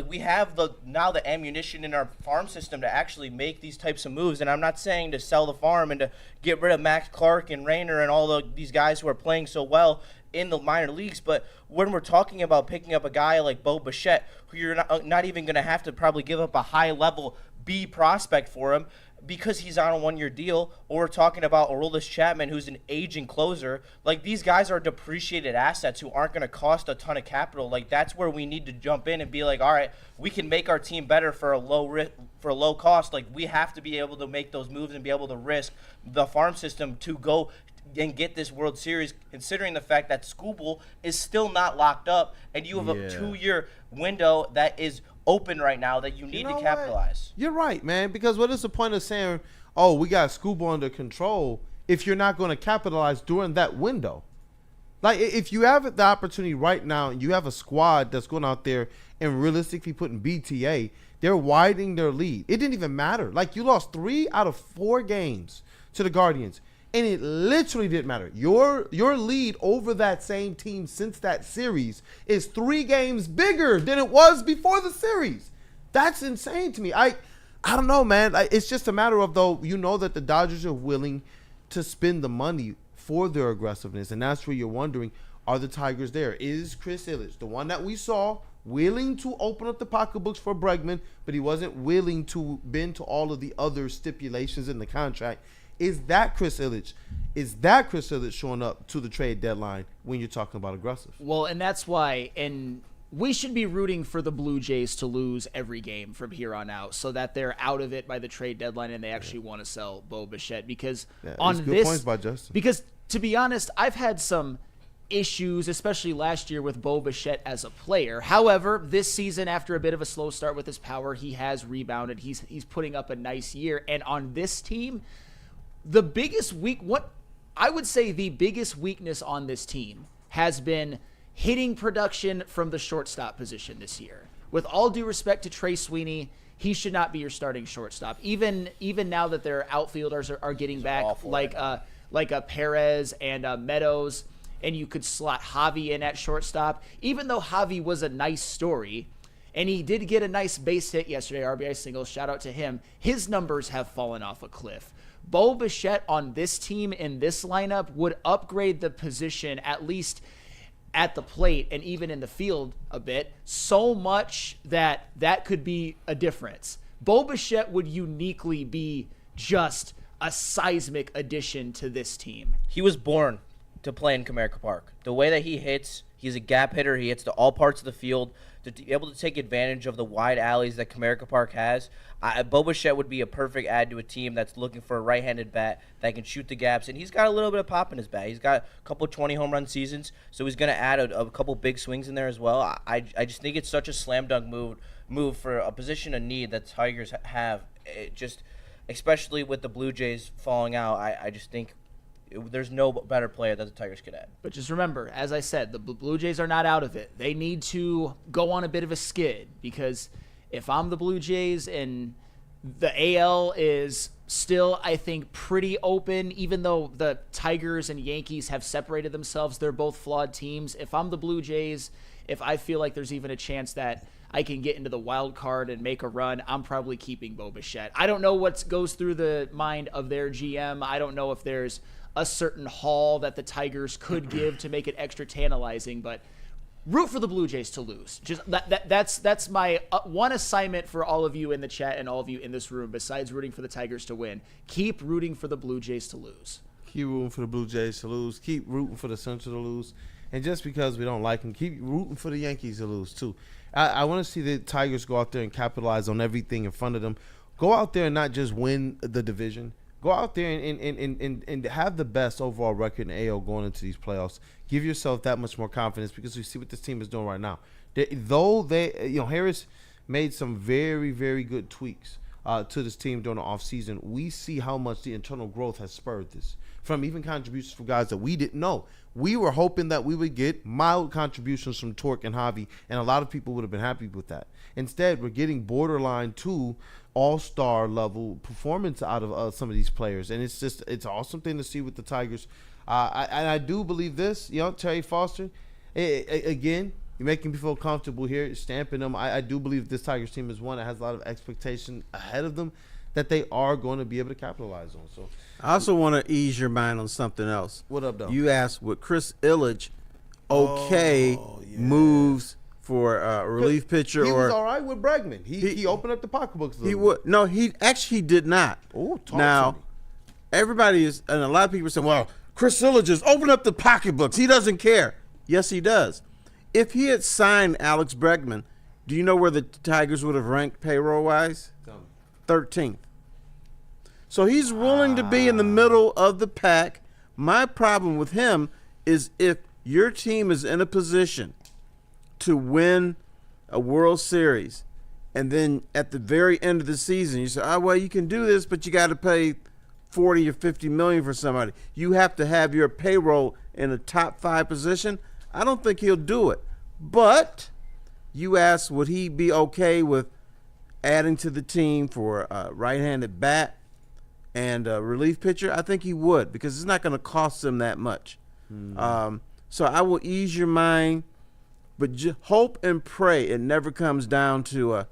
we have the ammunition in our farm system to actually make these types of moves. And I'm not saying to sell the farm and to get rid of Max Clark and Rayner and all these guys who are playing so well in the minor leagues, but when we're talking about picking up a guy like Bo Bichette, who you're not even going to have to probably give up a high-level B prospect for him because he's on a 1-year deal, or we're talking about Aroldis Chapman, who's an aging closer, like, these guys are depreciated assets who aren't going to cost a ton of capital. Like, that's where we need to jump in and be like, all right, we can make our team better for a low cost. Like, we have to be able to make those moves and be able to risk the farm system to go and get this World Series, considering the fact that Skubal is still not locked up, and you have a 2-year window that is open right now that you need to capitalize. You're right, man, because what is the point of saying, oh, we got Skubal under control if you're not going to capitalize during that window? Like, if you have the opportunity right now and you have a squad that's going out there and realistically putting BTA, they're widening their lead. It didn't even matter. Like, you lost 3 out of 4 games to the Guardians. And it literally didn't matter. Your lead over that same team since that series is 3 games bigger than it was before the series. That's insane to me. I don't know, man. It's just a matter of, though, you know that the Dodgers are willing to spend the money for their aggressiveness. And that's where you're wondering, are the Tigers there? Is Chris Ilitch, the one that we saw, willing to open up the pocketbooks for Bregman, but he wasn't willing to bend to all of the other stipulations in the contract? Is that Chris Ilitch? Is that Chris Ilitch showing up to the trade deadline when you're talking about aggressive? Well, and that's why, and we should be rooting for the Blue Jays to lose every game from here on out so that they're out of it by the trade deadline and they actually want to sell Bo Bichette. Because on good this, points by Justin. Because to be honest, I've had some issues, especially last year, with Bo Bichette as a player. However, this season, after a bit of a slow start with his power, he has rebounded. He's putting up a nice year. And on this team, the biggest weakness on this team has been hitting production from the shortstop position this year. With all due respect to Trey Sweeney, he should not be your starting shortstop. Even now that their outfielders are getting back, like Perez and Meadows, and you could slot Javi in at shortstop. Even though Javi was a nice story, and he did get a nice base hit yesterday, RBI single, shout out to him, his numbers have fallen off a cliff. Bo Bichette on this team in this lineup would upgrade the position, at least at the plate and even in the field a bit, so much that could be a difference. Bo Bichette would uniquely be just a seismic addition to this team. He was born to play in Comerica Park. The way that he hits, he's a gap hitter. He hits to all parts of the field. To be able to take advantage of the wide alleys that Comerica Park has, Bo Bichette would be a perfect add to a team that's looking for a right-handed bat that can shoot the gaps. And he's got a little bit of pop in his bat. He's got a couple 20 home run seasons, so he's going to add a couple big swings in there as well. I just think it's such a slam dunk move for a position of need that Tigers have. It just, especially with the Blue Jays falling out, I just think there's no better player that the Tigers could add. But just remember, as I said, the Blue Jays are not out of it. They need to go on a bit of a skid, because if I'm the Blue Jays and the AL is still, I think, pretty open, even though the Tigers and Yankees have separated themselves, they're both flawed teams. If I'm the Blue Jays, if I feel like there's even a chance that I can get into the wild card and make a run, I'm probably keeping Bo Bichette. I don't know what goes through the mind of their GM. I don't know if there's a certain haul that the Tigers could give to make it extra tantalizing, but root for the Blue Jays to lose. Just that's my one assignment for all of you in the chat and all of you in this room, besides rooting for the Tigers to win. Keep rooting for the Blue Jays to lose. Keep rooting for the Blue Jays to lose. Keep rooting for the Central to lose. And just because we don't like them, keep rooting for the Yankees to lose too. I want to see the Tigers go out there and capitalize on everything in front of them. Go out there and not just win the division. Go out there and have the best overall record in AL going into these playoffs. Give yourself that much more confidence because we see what this team is doing right now. Harris made some very, very good tweaks to this team during the offseason. We see how much the internal growth has spurred this. From even contributions from guys that we didn't know. We were hoping that we would get mild contributions from Torque and Javi, and a lot of people would have been happy with that. Instead, we're getting borderline to all-star level performance out of some of these players, and it's an awesome thing to see with the Tigers. I do believe this, Terry Foster, again, you're making me feel comfortable here, stamping them. I do believe this Tigers team is one that has a lot of expectation ahead of them that they are going to be able to capitalize on. So, I also want to ease your mind on something else. What up, though? You asked, would Chris Illich moves for a relief pitcher? He was all right with Bregman. He opened up the pocketbooks a little bit. No, he actually did not. Oh, talk now, to me. everybody is, and a lot of people say, well, Chris Illich just opened up the pocketbooks. He doesn't care. Yes, he does. If he had signed Alex Bregman, do you know where the Tigers would have ranked payroll-wise? 13th. So he's willing to be in the middle of the pack. My problem with him is if your team is in a position to win a World Series, and then at the very end of the season you say, well, you can do this, but you got to pay 40 or 50 million for somebody. You have to have your payroll in a top 5 position. I don't think he'll do it. But you ask, would he be okay with adding to the team for a right-handed bat and a relief pitcher? I think he would, because it's not going to cost him that much. So I will ease your mind, but hope and pray it never comes down to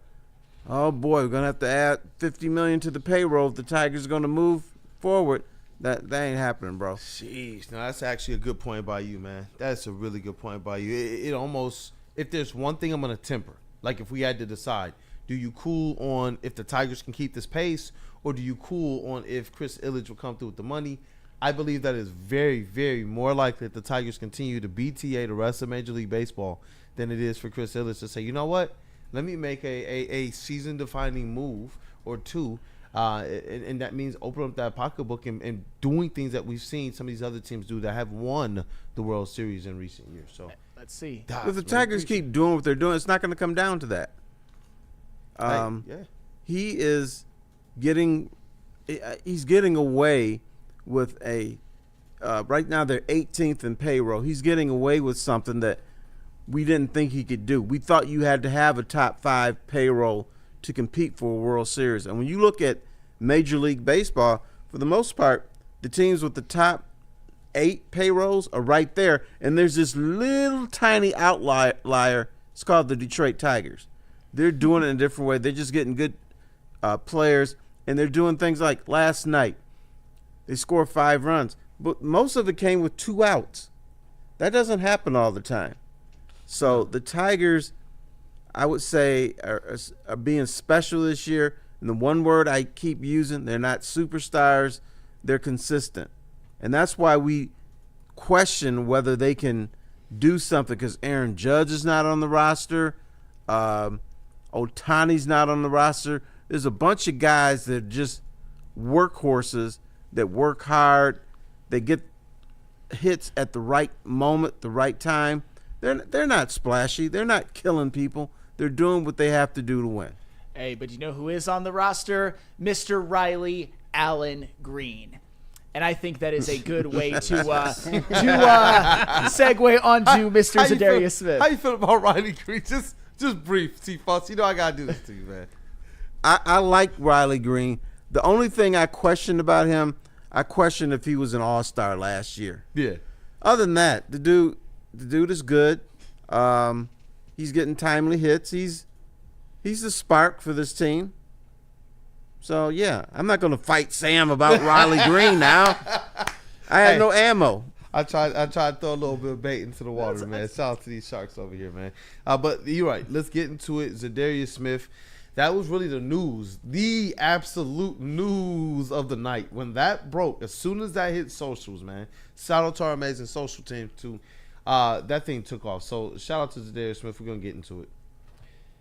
oh boy, we're going to have to add 50 million to the payroll if the Tigers are going to move forward. That ain't happening, bro. Jeez, no, that's actually a good point by you, man. That's a really good point by you. It almost, if there's one thing I'm going to temper, like if we had to decide, do you cool on if the Tigers can keep this pace, or do you cool on if Chris Illich will come through with the money? I believe that is very, very more likely that the Tigers continue to BTA the rest of Major League Baseball than it is for Chris Illich to say, you know what, let me make a season-defining move or two, and that means open up that pocketbook and doing things that we've seen some of these other teams do that have won the World Series in recent years. So let's see. If the Tigers keep doing what they're doing, it's not going to come down to that. He is getting away with right now they're 18th in payroll. He's getting away with something that we didn't think he could do. We thought you had to have a top 5 payroll to compete for a World Series. And when you look at Major League Baseball, for the most part, the teams with the top 8 payrolls are right there. And there's this little tiny outlier. It's called the Detroit Tigers. They're doing it in a different way. They're just getting good players, and they're doing things like last night. They scored 5 runs, but most of it came with 2 outs. That doesn't happen all the time. So the Tigers, I would say, are being special this year. And the one word I keep using, they're not superstars. They're consistent. And that's why we question whether they can do something, because Aaron Judge is not on the roster. Ohtani's not on the roster. There's a bunch of guys that are just workhorses that work hard. They get hits at the right moment, the right time. They're not splashy. They're not killing people. They're doing what they have to do to win. Hey, but you know who is on the roster? Mr. Riley Allen Green. And I think that is a good way to segue onto Mr. Za'Darius Smith. How you feel about Riley Green? Just brief, T-Foss. You know I got to do this to you, man. I like Riley Green. The only thing I questioned about him, I questioned if he was an all-star last year. Yeah. Other than that, the dude is good. He's getting timely hits. He's the spark for this team. So, yeah, I'm not going to fight Sam about Riley Green now. I have no ammo. I tried to throw a little bit of bait into the water, man. Shout out to these sharks over here, man. But you're right. Let's get into it. Za'Darius Smith. That was really the news, the absolute news of the night. When that broke, as soon as that hit socials, man, shout out to our amazing social team, too. That thing took off. So shout out to Za'Darius Smith. We're gonna get into it.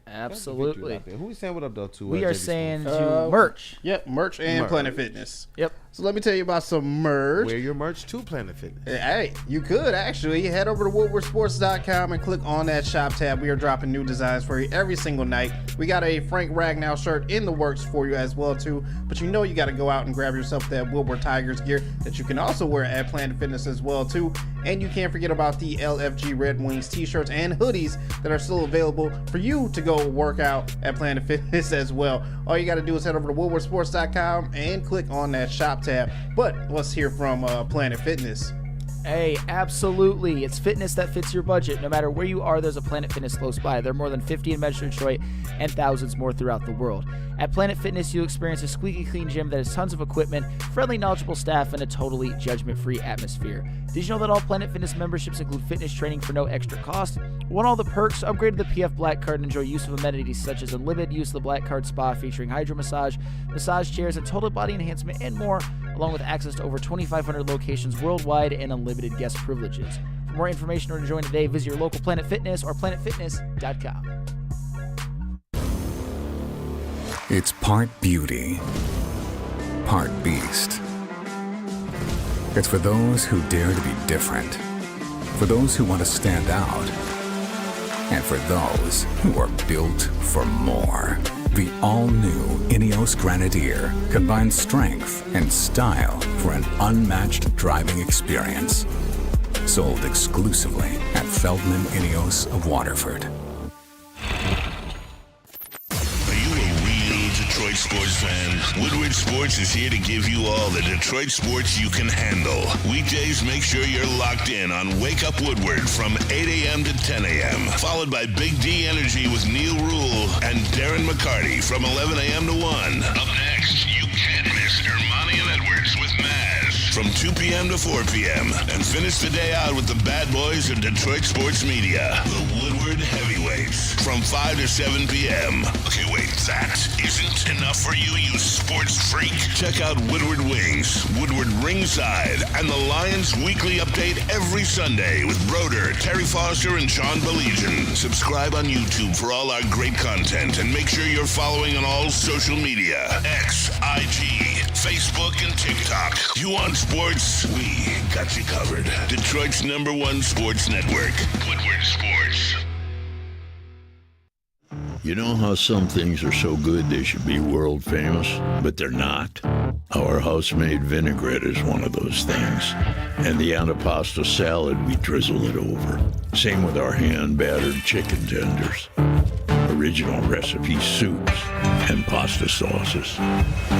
Absolutely. Who we saying what up though to? We are JB saying Smith? to merch. Yep, merch and Merch. Planet Fitness. Yep. So let me tell you about some merch. Wear your merch to Planet Fitness. Hey, you could actually head over to woodwardsports.com and click on that shop tab. We are dropping new designs for you every single night. We got a Frank Ragnow shirt in the works for you as well too. But you know you got to go out and grab yourself that Woodward Tigers gear that you can also wear at Planet Fitness as well too. And you can't forget about the LFG Red Wings t-shirts and hoodies that are still available for you to go work out at Planet Fitness as well. All you got to do is head over to woodwardsports.com and click on that shop tab. But let's hear from Planet Fitness. Hey, absolutely. It's fitness that fits your budget. No matter where you are, there's a Planet Fitness close by. There are more than 50 in Metro Detroit and thousands more throughout the world. At Planet Fitness, you'll experience a squeaky clean gym that has tons of equipment, friendly, knowledgeable staff, and a totally judgment-free atmosphere. Did you know that all Planet Fitness memberships include fitness training for no extra cost? Want all the perks? Upgrade to the PF Black Card and enjoy use of amenities such as unlimited use of the Black Card Spa featuring hydro massage, massage chairs, and total body enhancement, and more, along with access to over 2,500 locations worldwide and unlimited guest privileges. For more information or to join today, visit your local Planet Fitness or planetfitness.com. It's part beauty, part beast. It's for those who dare to be different, for those who want to stand out, and for those who are built for more. The all-new Ineos Grenadier combines strength and style for an unmatched driving experience. Sold exclusively at Feldman Ineos of Waterford. Detroit sports fan, Woodward Sports is here to give you all the Detroit sports you can handle. Weekdays, make sure you're locked in on Wake Up Woodward from 8 a.m. to 10 a.m., followed by Big D Energy with Neil Rule and Darren McCarty from 11 a.m. to 1. Up next, you can't miss Ermanni and Edwards with Maz from 2 p.m. to 4 p.m. And finish the day out with the bad boys of Detroit sports media, the Woodward Heavyweights, from 5 to 7 p.m. Okay, wait, that isn't enough for you, you sports freak? Check out Woodward Wings, Woodward Ringside, and the Lions Weekly Update every Sunday with Broder, Terry Foster, and Sean Baligian. Subscribe on YouTube for all our great content, and make sure you're following on all social media, X, IG, Facebook, and TikTok. You want sports? We got you covered. Detroit's #1 sports network, Woodward Sports. You know how some things are so good they should be world famous, but they're not? Our house-made vinaigrette is one of those things. And the antipasto salad, we drizzle it over. Same with our hand-battered chicken tenders. Original recipe soups and pasta sauces.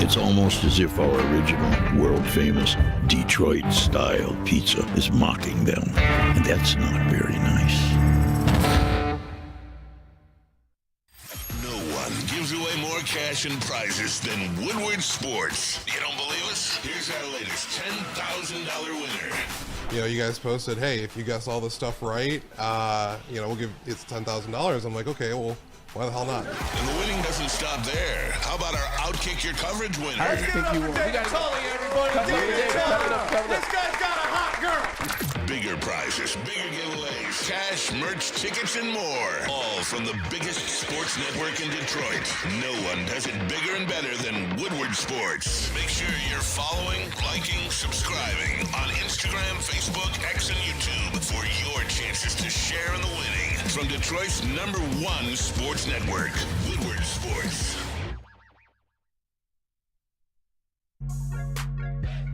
It's almost as if our original, world-famous Detroit-style pizza is mocking them. And that's not very nice. Gives away more cash and prizes than Woodward Sports. You don't believe us? Here's our latest $10,000 winner. You know, you guys posted, hey, if you guess all this stuff right, we'll give it's $10,000. I'm like, okay, well, why the hell not? And the winning doesn't stop there. How about our Outkick Your Coverage winner? I think you won. This guy's got a hot girl. Bigger prizes, bigger giveaways, cash, merch, tickets, and more. All from the biggest sports network in Detroit. No one does it bigger and better than Woodward Sports. Make sure you're following, liking, subscribing on Instagram, Facebook, X, and YouTube for your chances to share in the winning. From Detroit's #1 sports network, Woodward Sports.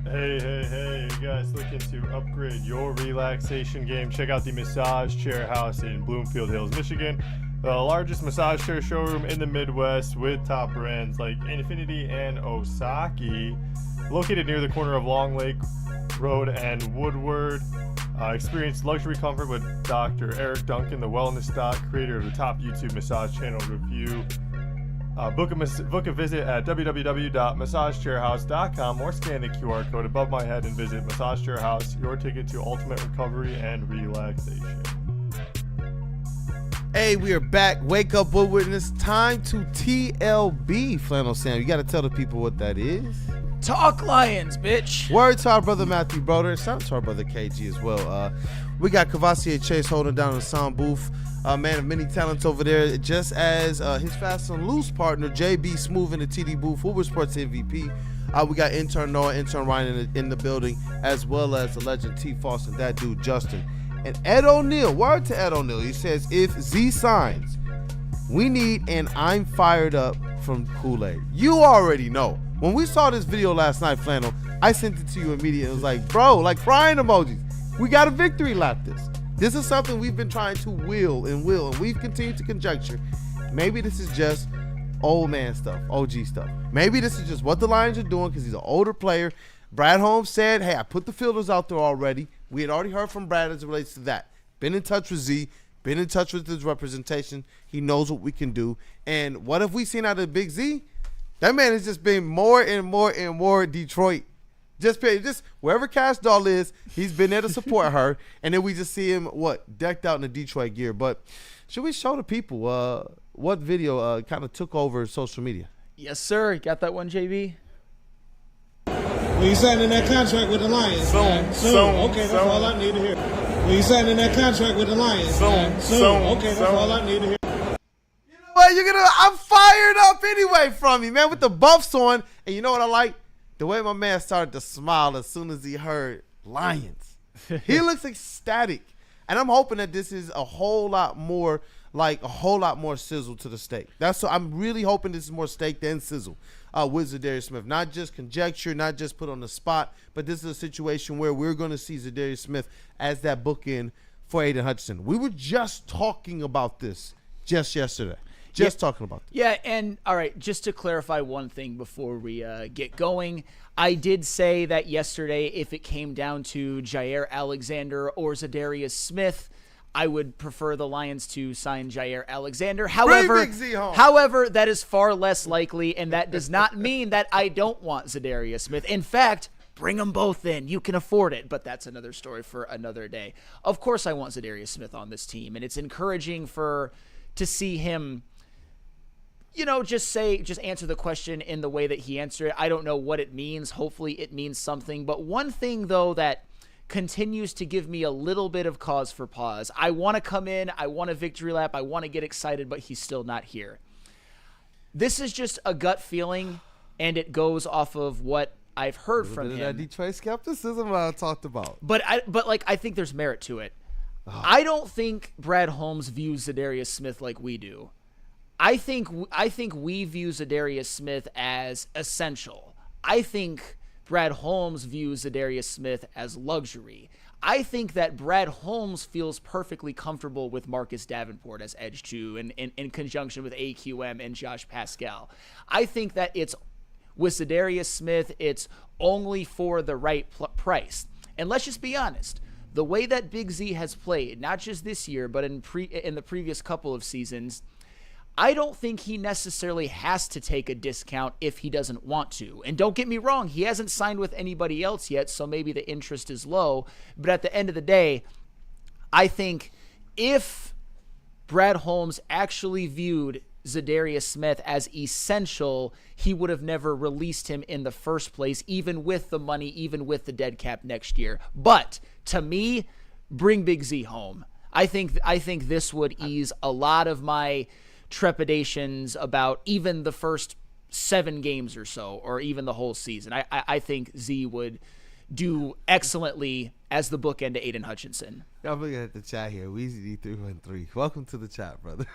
Hey, you guys looking to upgrade your relaxation game? Check out the Massage Chair House in Bloomfield Hills, Michigan. The largest massage chair showroom in the Midwest with top brands like Infinity and Osaki. Located near the corner of Long Lake Road and Woodward. Experience luxury comfort with Dr. Eric Duncan, the wellness doc, creator of the top YouTube massage channel review. Book a visit at www.massagechairhouse.com or scan the QR code above my head and visit Massage Chair House, your ticket to ultimate recovery and relaxation. Hey, we are back. Wake Up Woodward, and it's time to TLB, Flannel Sam. You got to tell the people what that is. Talk Lions, bitch. Word to our brother Matthew Broder. Shout out to our brother KG as well. We got Cavassier Chase holding down the sound booth. Man of many talents over there, just as his Fast and Loose partner, JB Smooth in the TD booth, Woodward Sports MVP. We got intern Noah, intern Ryan in the building, as well as the legend T. Foss and that dude Justin. And Ed O'Neill, word to Ed O'Neill, he says, if Z signs, we need an I'm fired up from Kool-Aid. You already know. When we saw this video last night, Flannel, I sent it to you immediately. It was like, bro, like crying emojis. We got a victory lap this. This is something we've been trying to will, and we've continued to conjecture. Maybe this is just old man stuff, OG stuff. Maybe this is just what the Lions are doing because he's an older player. Brad Holmes said, hey, I put the fielders out there already. We had already heard from Brad as it relates to that. Been in touch with Z, been in touch with his representation. He knows what we can do. And what have we seen out of Big Z? That man has just been more and more and more Detroit. Just wherever Cash Doll is, he's been there to support her. And then we just see him, decked out in the Detroit gear. But should we show the people what video kind of took over social media? Yes, sir. You got that one, JB? When you signing that contract with the Lions, soon. Okay, that's all I need to hear. When you signing that contract with the Lions, soon. Okay, that's all I need to hear. You know what? I'm fired up anyway from you, man, with the buffs on. And you know what I like? The way my man started to smile as soon as he heard Lions. He looks ecstatic. And I'm hoping that this is a whole lot more sizzle to the steak. I'm really hoping this is more steak than sizzle with Za'Darius Smith. Not just conjecture, not just put on the spot, but this is a situation where we're going to see Za'Darius Smith as that bookend for Aiden Hutchinson. We were just talking about this just yesterday. Talking about this. Yeah, and all right, just to clarify one thing before we get going, I did say that yesterday if it came down to Jair Alexander or Za'Darius Smith, I would prefer the Lions to sign Jair Alexander. However, that is far less likely, and that does not mean that I don't want Za'Darius Smith. In fact, bring them both in. You can afford it, but that's another story for another day. Of course I want Za'Darius Smith on this team, and it's encouraging to see him just answer the question in the way that he answered it. I don't know what it means. Hopefully it means something. But one thing, though, that continues to give me a little bit of cause for pause. I want to come in. I want a victory lap. I want to get excited, but he's still not here. This is just a gut feeling, and it goes off of what I've heard from him. That Detroit skepticism I talked about. But I think there's merit to it. Oh. I don't think Brad Holmes views Za'Darius Smith like we do. I think we view Za'Darius Smith as essential. I think Brad Holmes views Za'Darius Smith as luxury. I think that Brad Holmes feels perfectly comfortable with Marcus Davenport as edge 2 in conjunction with AQM and Josh Pascal. I think that with Za'Darius Smith, it's only for the right price. And let's just be honest. The way that Big Z has played, not just this year, but in the previous couple of seasons, I don't think he necessarily has to take a discount if he doesn't want to. And don't get me wrong, he hasn't signed with anybody else yet, so maybe the interest is low. But at the end of the day, I think if Brad Holmes actually viewed Za'Darius Smith as essential, he would have never released him in the first place, even with the money, even with the dead cap next year. But to me, bring Big Z home. I think this would ease a lot of my trepidations about even the first 7 games or so, or even the whole season. I think Z would do excellently as the bookend to Aiden Hutchinson. I'm looking at the chat here. Weezy D313. Welcome to the chat, brother.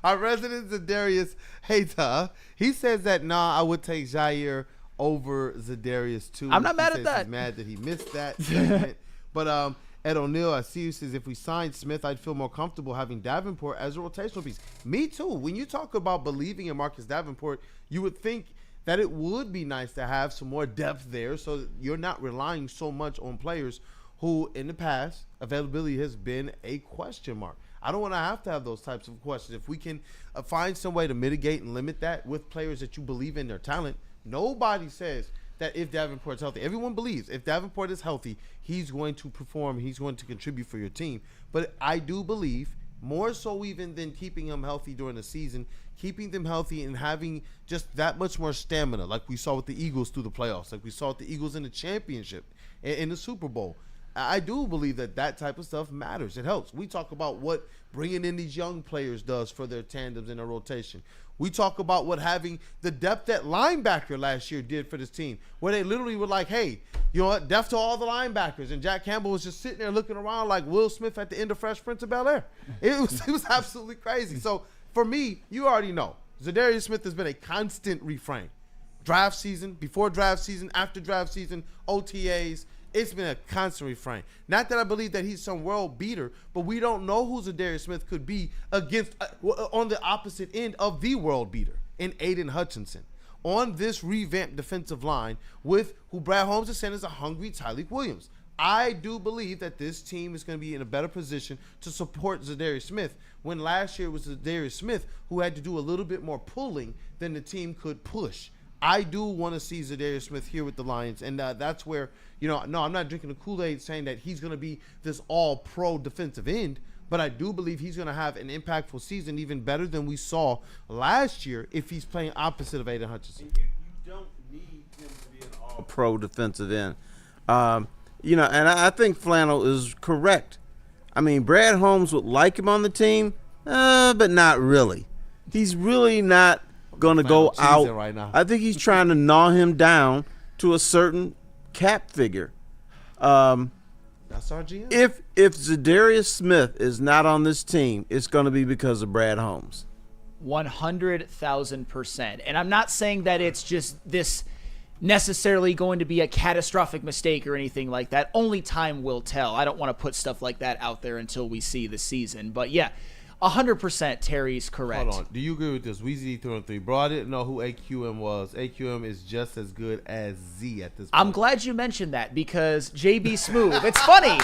Our resident Za'Darius hater. He says that I would take Jair over Za'Darius too. I'm not mad at that. He's mad that he missed that segment. But Ed O'Neill, I see you, says if we signed Smith, I'd feel more comfortable having Davenport as a rotational piece. Me too. When you talk about believing in Marcus Davenport, you would think that it would be nice to have some more depth there so that you're not relying so much on players who, in the past, availability has been a question mark. I don't want to have those types of questions. If we can find some way to mitigate and limit that with players that you believe in their talent, nobody says that if Davenport's healthy. Everyone believes if Davenport is healthy, he's going to perform, he's going to contribute for your team. But I do believe, more so even than keeping him healthy during the season, keeping them healthy and having just that much more stamina, like we saw with the Eagles through the playoffs, like we saw with the Eagles in the championship, in the Super Bowl. I do believe that type of stuff matters. It helps. We talk about what bringing in these young players does for their tandems in their rotation. We talk about what having the depth at linebacker last year did for this team, where they literally were like, hey, you know what, depth to all the linebackers. And Jack Campbell was just sitting there looking around like Will Smith at the end of Fresh Prince of Bel-Air. It was absolutely crazy. So for me, you already know, Za'Darius Smith has been a constant refrain. Draft season, before draft season, after draft season, OTAs, it's been a constant refrain. Not that I believe that he's some world beater, but we don't know who Za'Darius Smith could be against on the opposite end of the world beater in Aiden Hutchinson. On this revamped defensive line with who Brad Holmes is saying is a hungry Tyreek Williams. I do believe that this team is going to be in a better position to support Za'Darius Smith when last year it was Za'Darius Smith who had to do a little bit more pulling than the team could push. I do want to see Za'Darius Smith here with the Lions, and that's where, no, I'm not drinking the Kool-Aid saying that he's going to be this all-pro defensive end, but I do believe he's going to have an impactful season even better than we saw last year if he's playing opposite of Aiden Hutchinson. You don't need him to be an all-pro defensive end. And I think Flannel is correct. I mean, Brad Holmes would like him on the team, but not really. He's really not going to go out right now. I think he's trying to gnaw him down to a certain cap figure. That's our GM. If Za'Darius Smith is not on this team, it's going to be because of Brad Holmes. 100,000%. And I'm not saying that it's just this necessarily going to be a catastrophic mistake or anything like that. Only time will tell. I don't want to put stuff like that out there until we see the season. But yeah, 100% Terry's correct. Hold on. Do you agree with this? Weezy 3 Bro, I didn't know who AQM was. AQM is just as good as Z at this point. I'm glad you mentioned that because JB Smooth. It's funny.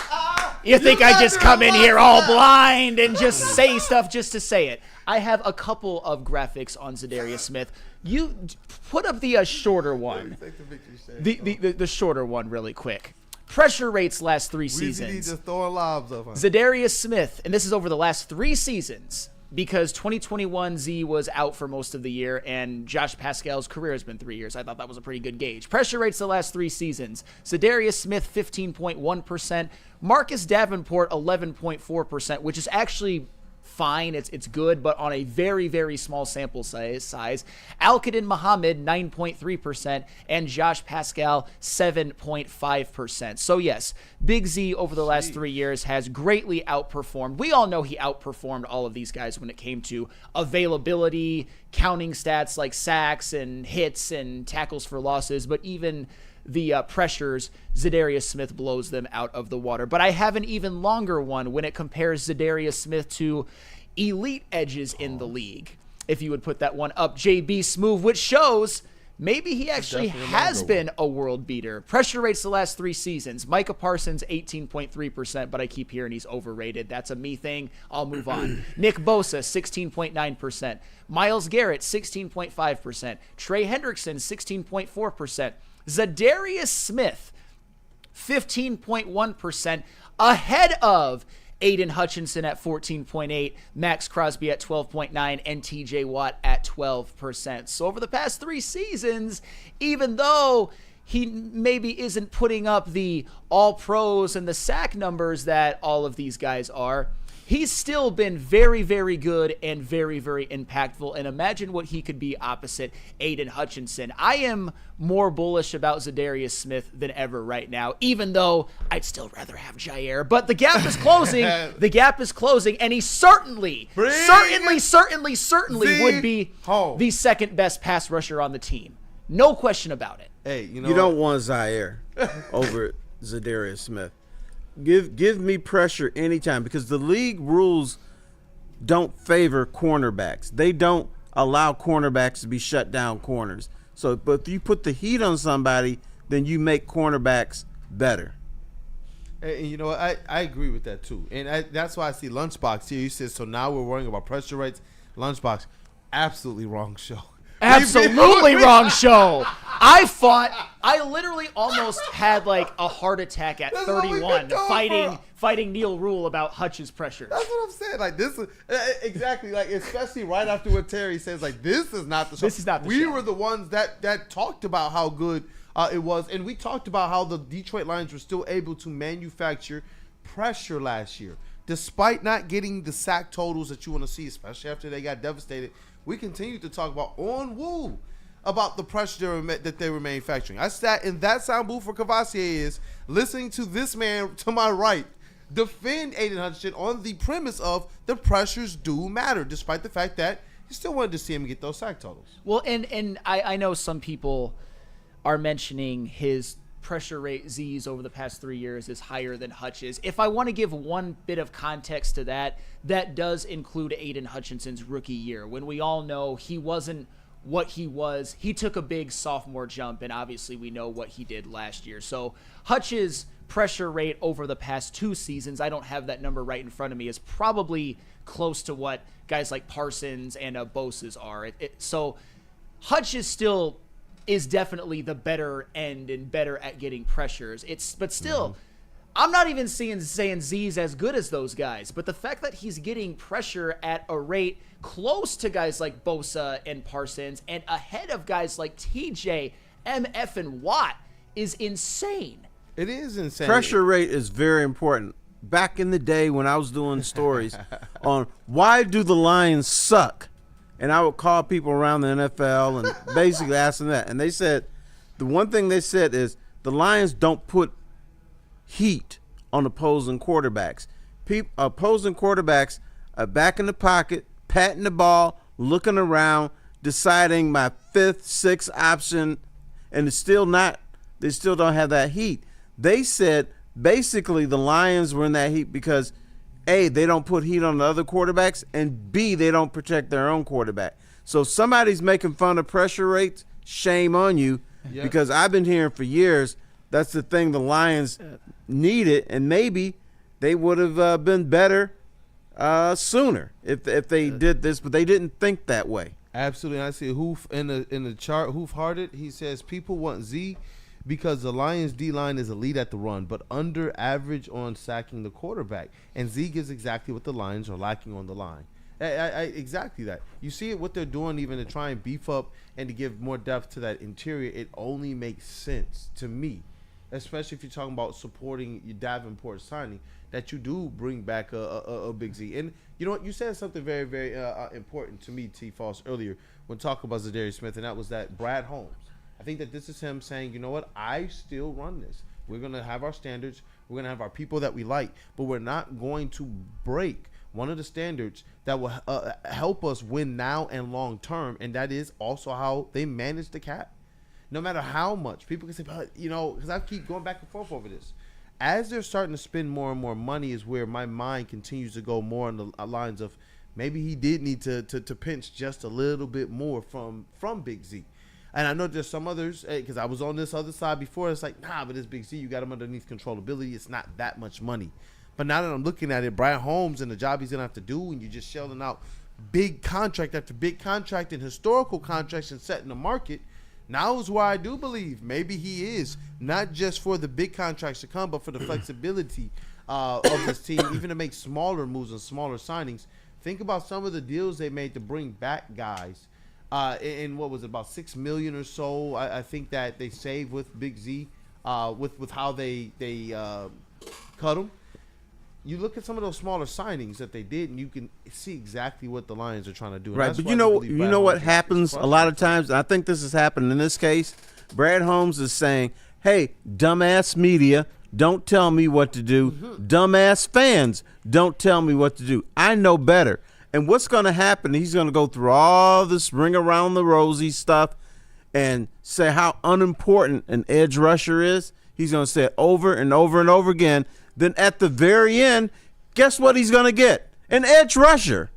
You think I just come in here all blind and just say stuff just to say it. I have a couple of graphics on Za'Darius Smith. You put up the shorter one. The shorter one really quick. Pressure rates last 3 seasons. Just throwing lobs up. Za'Darius Smith, and this is over the last 3 seasons because 2021 Z was out for most of the year and Josh Pascal's career has been 3 years. I thought that was a pretty good gauge. Pressure rates the last 3 seasons. Za'Darius Smith 15.1%, Marcus Davenport 11.4%, which is actually fine. It's good, but on a very, very small sample size. Al-Qadim Muhammad, 9.3%, and Josh Pascal, 7.5%. So, yes, Big Z over the last 3 years has greatly outperformed. We all know he outperformed all of these guys when it came to availability, counting stats like sacks and hits and tackles for losses, but even the pressures, Za'Darius Smith blows them out of the water. But I have an even longer one when it compares Za'Darius Smith to elite edges in the league. If you would put that one up, JB Smooth, which shows maybe he actually has been a world beater. Pressure rates the last 3 seasons. Micah Parsons, 18.3%, but I keep hearing he's overrated. That's a me thing. I'll move on. Nick Bosa, 16.9%. Myles Garrett, 16.5%. Trey Hendrickson, 16.4%. Za'Darius Smith, 15.1%, ahead of Aiden Hutchinson at 14.8%, Max Crosby at 12.9%, and TJ Watt at 12%. So over the past 3 seasons, even though he maybe isn't putting up the all-pros and the sack numbers that all of these guys are, he's still been very, very good and very, very impactful. And imagine what he could be opposite Aiden Hutchinson. I am more bullish about Za'Darius Smith than ever right now, even though I'd still rather have Jair. But the gap is closing. The gap is closing. And he certainly would be the second best pass rusher on the team. No question about it. Hey, you don't want Jair over Za'Darius Smith. Give me pressure anytime because the league rules don't favor cornerbacks. They don't allow cornerbacks to be shut down corners. So, but if you put the heat on somebody, then you make cornerbacks better. And you know what? I agree with that too. And that's why I see Lunchbox here. He says, so now we're worrying about pressure rates. Lunchbox, absolutely wrong show. Absolutely wrong show. I literally almost had like a heart attack at 31 fighting Neil Rule about Hutch's pressure. That's what I'm saying. Like this is exactly like, especially right after what Terry says, like this is not the show. This is not the show. We were the ones that talked about how good it was. And we talked about how the Detroit Lions were still able to manufacture pressure last year. Despite not getting the sack totals that you want to see, especially after they got devastated, we continued to talk about on Woo about the pressure that they were manufacturing. I sat in that sound booth for Cavassier is listening to this man to my right defend Aiden Hutchinson on the premise of the pressures do matter, despite the fact that you still wanted to see him get those sack totals. Well, and I know some people are mentioning his pressure rate Z's over the past 3 years is higher than Hutch's. If I want to give one bit of context to that, that does include Aiden Hutchinson's rookie year, when we all know he wasn't what he was. He took a big sophomore jump, and obviously we know what he did last year. So Hutch's pressure rate over the past 2 seasons, I don't have that number right in front of me, is probably close to what guys like Parsons and Bosa's are. So Hutch is definitely the better end and better at getting pressures. But still, I'm not even saying Z's as good as those guys, but the fact that he's getting pressure at a rate close to guys like Bosa and Parsons and ahead of guys like TJ, MF, and Watt is insane. It is insane. Pressure rate is very important. Back in the day when I was doing stories on why do the Lions suck, and I would call people around the NFL and basically ask them that. And they said, the one thing they said is the Lions don't put heat on opposing quarterbacks. Opposing quarterbacks are back in the pocket, patting the ball, looking around, deciding my 5th, 6th option, and they still don't have that heat. They said basically the Lions were in that heat because A, they don't put heat on the other quarterbacks, and B, they don't protect their own quarterback. So if somebody's making fun of pressure rates, shame on you, because I've been hearing for years that's the thing the Lions needed, and maybe they would have been better sooner if they did this, but they didn't think that way. Absolutely. I see Hoof in the chart, Hoof-Hearted, he says people want Z because the Lions D-line is elite at the run, but under average on sacking the quarterback. And Z gives exactly what the Lions are lacking on the line. Exactly that. You see it, what they're doing even to try and beef up and to give more depth to that interior. It only makes sense to me, especially if you're talking about supporting your Davenport signing, that you do bring back a Big Z. And you know what? You said something very, very important to me, T. Foss, earlier when talking about Za'Darius Smith, and that was that Brad Holmes. I think that this is him saying, you know what? I still run this. We're going to have our standards. We're going to have our people that we like, but we're not going to break one of the standards that will help us win now and long term, and that is also how they manage the cap. No matter how much people can say, but, you know, because I keep going back and forth over this. As they're starting to spend more and more money is where my mind continues to go more on the lines of maybe he did need to pinch just a little bit more from Big Z. And I know there's some others, because I was on this other side before. It's like, nah, but it's Big Z. You got him underneath controllability. It's not that much money. But now that I'm looking at it, Brian Holmes and the job he's going to have to do, and you're just shelling out big contract after big contract and historical contracts and setting the market, now is where I do believe maybe he is, not just for the big contracts to come, but for the flexibility of this team, even to make smaller moves and smaller signings. Think about some of the deals they made to bring back guys. In what was it, about $6 million or so? I think that they saved with Big Z, with how they cut him. You look at some of those smaller signings that they did, and you can see exactly what the Lions are trying to do. Right, but you know what happens a lot of times. And I think this has happened in this case. Brad Holmes is saying, "Hey, dumbass media, don't tell me what to do. Dumbass fans, don't tell me what to do. I know better." And what's going to happen, he's going to go through all this ring around the rosy stuff and say how unimportant an edge rusher is. He's going to say it over and over and over again. Then at the very end, guess what he's going to get? An edge rusher.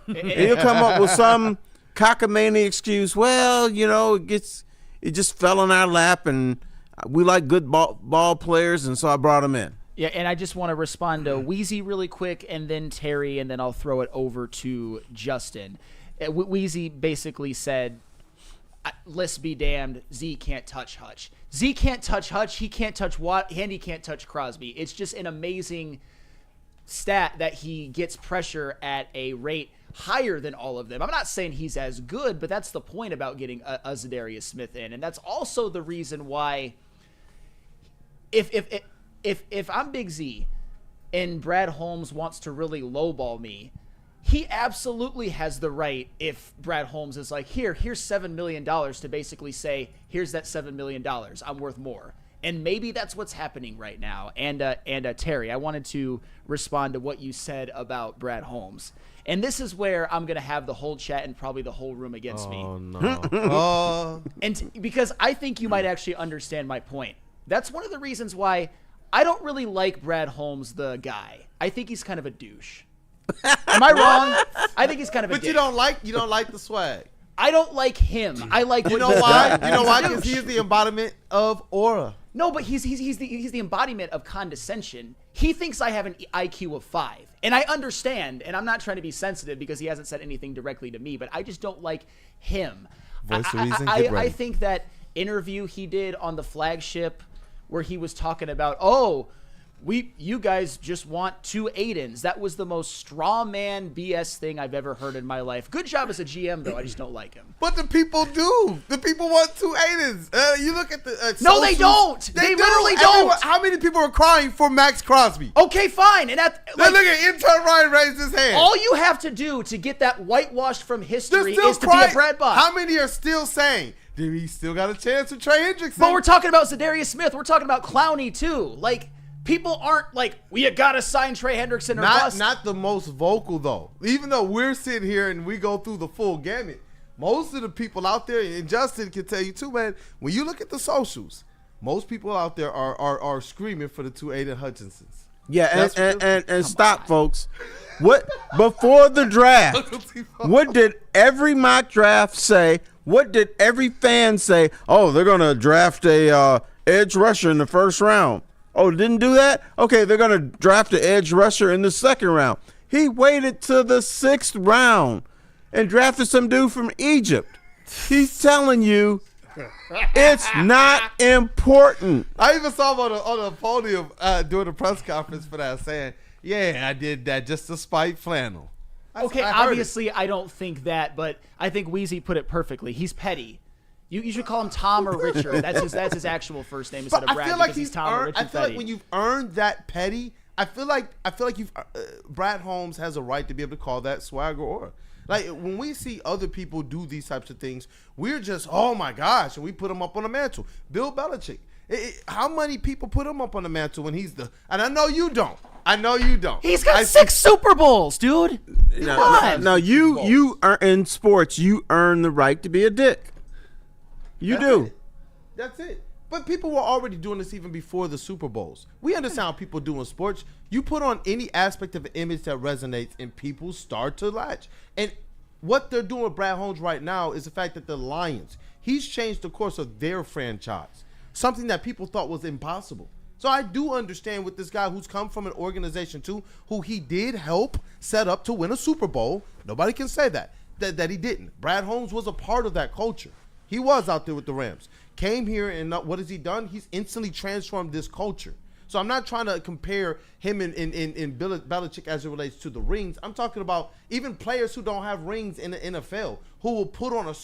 And he'll come up with some cockamamie excuse. Well, you know, it just fell in our lap, and we like good ball players, and so I brought him in. Yeah, and I just want to respond to Wheezy really quick, and then Terry, and then I'll throw it over to Justin. Wheezy basically said, let's be damned, Z can't touch Hutch. Z can't touch Hutch, he can't touch Watt, and he can't touch Crosby. It's just an amazing stat that he gets pressure at a rate higher than all of them. I'm not saying he's as good, but that's the point about getting a Za'Darius Smith in. And that's also the reason why if I'm Big Z and Brad Holmes wants to really lowball me, he absolutely has the right, if Brad Holmes is like, here's $7 million, to basically say, here's that $7 million. I'm worth more. And maybe that's what's happening right now. And Terry, I wanted to respond to what you said about Brad Holmes. And this is where I'm going to have the whole chat and probably the whole room against me. Oh, no. Because I think you might actually understand my point. That's one of the reasons why I don't really like Brad Holmes, the guy. I think he's kind of a douche. Am I wrong? I think he's kind of a But dick. you don't like the swag. I don't like him. I like You what know he's why? done. You know why? He's a Because douche. he's the embodiment of aura. No, but he's the embodiment of condescension. He thinks I have an IQ of 5. And I understand, and I'm not trying to be sensitive because he hasn't said anything directly to me, but I just don't like him. Voice of reason, get ready. I think that interview he did on the flagship where he was talking about, you guys just want 2 Aidens. That was the most straw man BS thing I've ever heard in my life. Good job as a GM, though. I just don't like him. But the people do. The people want 2 Aidens. You look at the No, they socials. don't. They literally don't. Everyone, how many people are crying for Max Crosby? Okay, fine. And Look at intern Ryan raised his hand. all you have to do to get that whitewashed from They're history still is to crying. be a Brad Box. How many are still saying, dude, he still got a chance with Trey Hendrickson? But we're talking about Za'Darius Smith. We're talking about Clowney, too. Like, people aren't like, you got to sign Trey Hendrickson or bust. Not the most vocal, though. Even though we're sitting here and we go through the full gamut, most of the people out there, and Justin can tell you too, man, when you look at the socials, most people out there are screaming for the 2 Aiden Hutchinsons. Yeah, and stop, folks. What before the draft? What did every mock draft say? What did every fan say? Oh, they're gonna draft a edge rusher in the first round. Oh, didn't do that? Okay, they're gonna draft an edge rusher in the second round. He waited to the 6th round and drafted some dude from Egypt. He's telling you it's not important. I even saw him on the podium during the press conference for that, saying, "Yeah, I did that just to spite Flannel." Okay, I heard obviously I don't think that, but I think Wheezy put it perfectly. He's petty. You should call him Tom or Richard. That's his actual first name instead But of Brad. I feel like because he's Tom or Richard I feel Petty. like when you've earned that petty, I feel like you've Brad Holmes has a right to be able to call that swag or aura. Like when we see other people do these types of things, we're just, oh my gosh, and we put him up on the mantle. Bill Belichick. How many people put him up on the mantle when he's the? And I know you don't. He's got 6 Super Bowls, dude. Come on. Now you are in sports. You earn the right to be a dick. That's it. But people were already doing this even before the Super Bowls. We understand how people do in sports. You put on any aspect of an image that resonates, and people start to latch. And what they're doing with Brad Holmes right now is the fact that the Lions, he's changed the course of their franchise, something that people thought was impossible. So I do understand with this guy who's come from an organization too, who he did help set up to win a Super Bowl. Nobody can say that he didn't. Brad Holmes was a part of that culture. He was out there with the Rams. Came here, and what has he done? He's instantly transformed this culture. So I'm not trying to compare him and Bill Belichick as it relates to the rings. I'm talking about even players who don't have rings in the NFL who will put on a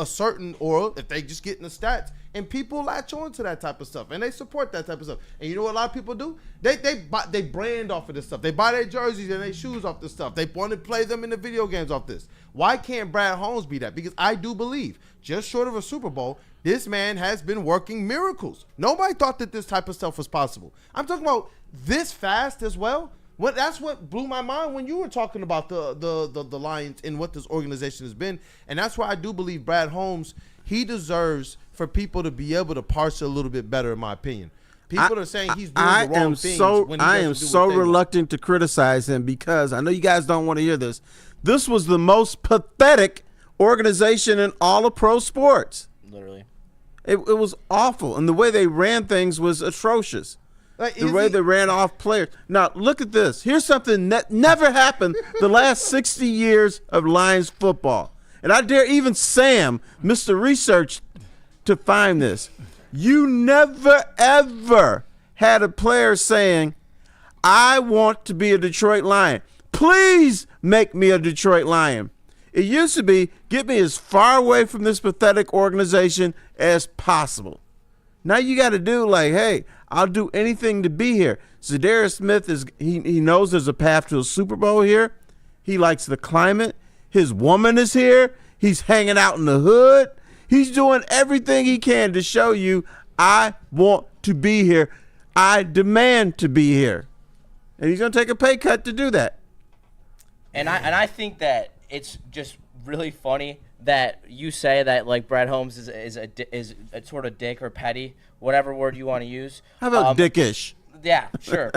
certain aura if they just get in the stats, and people latch on to that type of stuff, and they support that type of stuff. And you know what a lot of people do? They brand off of this stuff. They buy their jerseys and their shoes off this stuff. They want to play them in the video games off this. Why can't Brad Holmes be that? Because I do believe, just short of a Super Bowl, this man has been working miracles. Nobody thought that this type of stuff was possible. I'm talking about this fast as well. That's what blew my mind when you were talking about the Lions and what this organization has been. And that's why I do believe Brad Holmes, he deserves for people to be able to parse it a little bit better, in my opinion. People are saying he's doing the wrong things. I am so reluctant to criticize him because I know you guys don't want to hear this. This was the most pathetic organization in all of pro sports. Literally. It was awful, and the way they ran things was atrocious. The way they ran off players. Now, look at this. Here's something that never happened the last 60 years of Lions football. And I dare even Sam, Mr. Research, to find this. You never, ever had a player saying, I want to be a Detroit Lion. Please make me a Detroit Lion. It used to be, get me as far away from this pathetic organization as possible. Now you got to do like, hey, I'll do anything to be here. Za'Darius Smith, he knows there's a path to a Super Bowl here. He likes the climate. His woman is here. He's hanging out in the hood. He's doing everything he can to show you, I want to be here. I demand to be here. And he's going to take a pay cut to do that. And I think that it's just really funny that you say that like Brad Holmes is a sort of dick or petty, whatever word you want to use. How about dickish? Yeah, sure.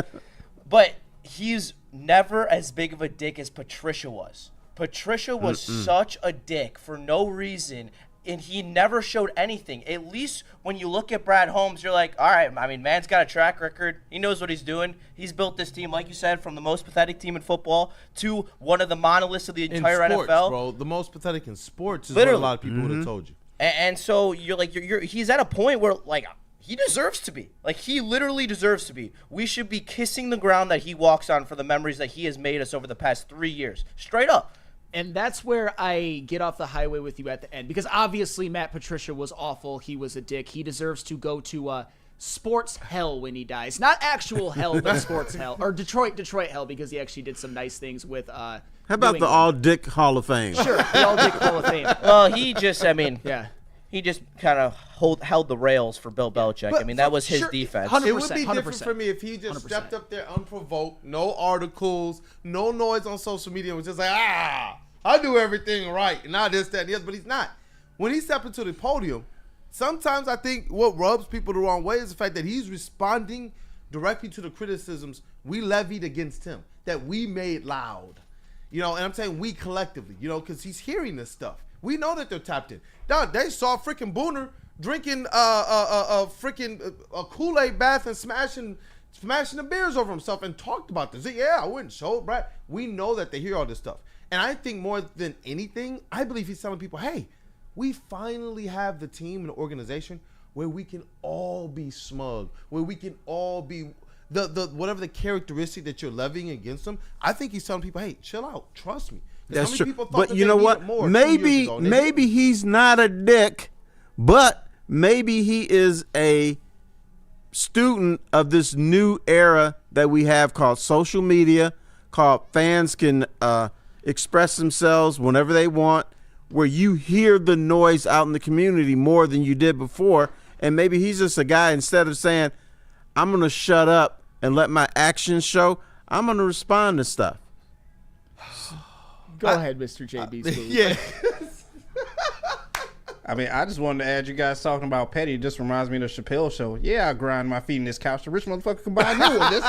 But he's never as big of a dick as Patricia was. Patricia was such a dick for no reason, and he never showed anything. At least when you look at Brad Holmes, you're like, all right, I mean, man's got a track record. He knows what he's doing. He's built this team, like you said, from the most pathetic team in football to one of the monoliths of the entire in sports, NFL. Bro, the most pathetic in sports is Literally. what a lot of people would have told you. And so you're like, he's at a point where, like, he deserves to be. Like, he literally deserves to be. We should be kissing the ground that he walks on for the memories that he has made us over the past 3 years. Straight up. And that's where I get off the highway with you at the end. Because obviously Matt Patricia was awful. He was a dick. He deserves to go to sports hell when he dies. Not actual hell, but sports hell. Or Detroit hell, because he actually did some nice things with How about the All-Dick Hall of Fame? Sure, the All-Dick Hall of Fame. Well, he just, I mean, yeah. He just kind of held the rails for Bill Belichick. But I mean, that was his sure, defense. It would be different 100%. for me if he just stepped up there unprovoked, no articles, no noise on social media, and was just like, I do everything right, and not this, that, and the other. But he's not. When he stepped into the podium, sometimes I think what rubs people the wrong way is the fact that he's responding directly to the criticisms we levied against him, that we made loud. You know, and I'm saying we collectively, you know, because he's hearing this stuff. We know that they're tapped in. Dog, they saw freaking Booner drinking a Kool-Aid bath and smashing the beers over himself and talked about this. Yeah, I wouldn't show it, Brad. We know that they hear all this stuff. And I think more than anything, I believe he's telling people, hey, we finally have the team and the organization where we can all be smug, where we can all be the whatever the characteristic that you're levying against them. I think he's telling people, hey, chill out, trust me. That's true. But you know what? Maybe he's not a dick, but maybe he is a student of this new era that we have called social media, called fans can express themselves whenever they want, where you hear the noise out in the community more than you did before. And maybe he's just a guy, instead of saying, I'm going to shut up and let my actions show, I'm going to respond to stuff. Go ahead, Mr. JB Smooth. Yeah. I mean, I just wanted to add, you guys talking about petty. It just reminds me of the Chappelle show. Yeah, I grind my feet in this couch. The rich motherfucker can buy a new one.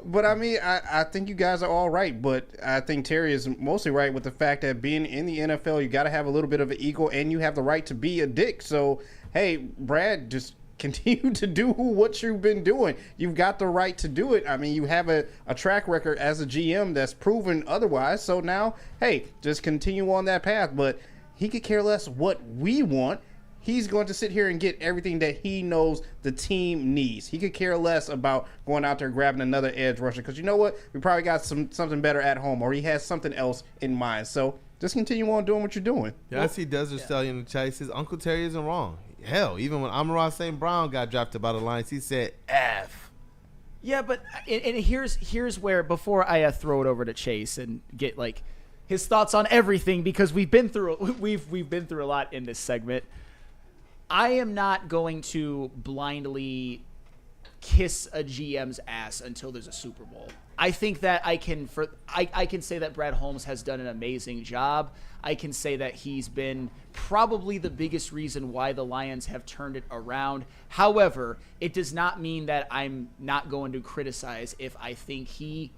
But I mean, I think you guys are all right. But I think Terry is mostly right with the fact that being in the NFL, you got to have a little bit of an ego, and you have the right to be a dick. So, hey, Brad, just continue to do what you've been doing. You've got the right to do it. I mean, you have a track record as a GM that's proven otherwise. So now, hey, just continue on that path. But he could care less what we want. He's going to sit here and get everything that he knows the team needs. He could care less about going out there grabbing another edge rusher, because you know what? We probably got something better at home, or he has something else in mind. So just continue on doing what you're doing. Yeah, I see Desert Stallion in the chat. He says Uncle Terry isn't wrong. Hell, even when Amon-Ra St. Brown got drafted by the Lions, he said F. Yeah, but and here's where, before I throw it over to Chase and get like his thoughts on everything, because we've been through a lot in this segment. I am not going to blindly kiss a GM's ass until there's a Super Bowl. I think that I can say that Brad Holmes has done an amazing job. I can say that he's been probably the biggest reason why the Lions have turned it around. However, it does not mean that I'm not going to criticize if I think he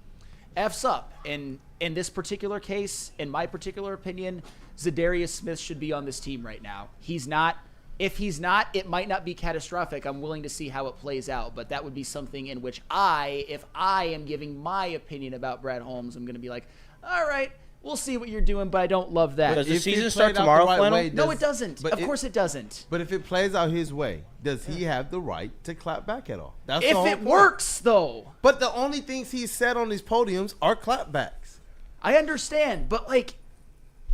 F's up. And in this particular case, in my particular opinion, Za'Darius Smith should be on this team right now. He's not. If he's not, it might not be catastrophic. I'm willing to see how it plays out, but that would be something in which if I am giving my opinion about Brad Holmes, I'm going to be like, all right, we'll see what you're doing, but I don't love that. Does the If it season played start out the tomorrow, right Flannel? way, No, it doesn't. but Of course it doesn't. But if it plays out his way, does he have the right to clap back at all? That's the If whole it point. works, though. But the only things he's said on these podiums are clapbacks. I understand, but like,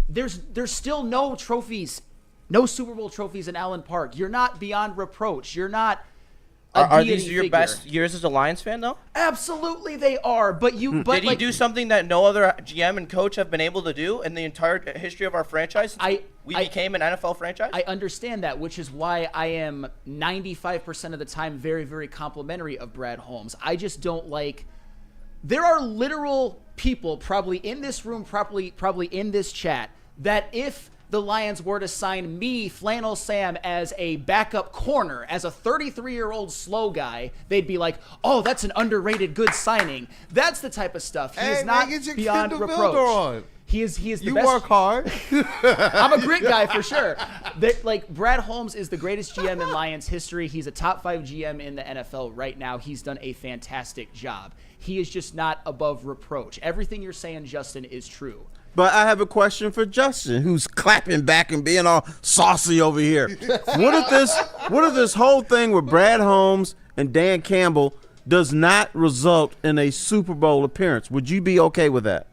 there's still no trophies, no Super Bowl trophies in Allen Park. You're not beyond reproach. You're not. Are these your best years as a Lions fan, though? Absolutely, they are. But you, but Did he do something that no other GM and coach have been able to do in the entire history of our franchise? We became an NFL franchise. I understand that, which is why I am 95% of the time very, very complimentary of Brad Holmes. I just don't like. There are literal people probably in this room, probably in this chat, that if the Lions were to sign me, Flannel Sam, as a backup corner, as a 33-year-old slow guy, they'd be like, oh, that's an underrated good signing. That's the type of stuff. He is not beyond reproach. He is the You best. work hard. I'm a grit guy for sure. Like, Brad Holmes is the greatest GM in Lions history. He's a top 5 GM in the NFL right now. He's done a fantastic job. He is just not above reproach. Everything you're saying, Justin, is true. But I have a question for Justin, who's clapping back and being all saucy over here. What if this whole thing with Brad Holmes and Dan Campbell does not result in a Super Bowl appearance? Would you be okay with that?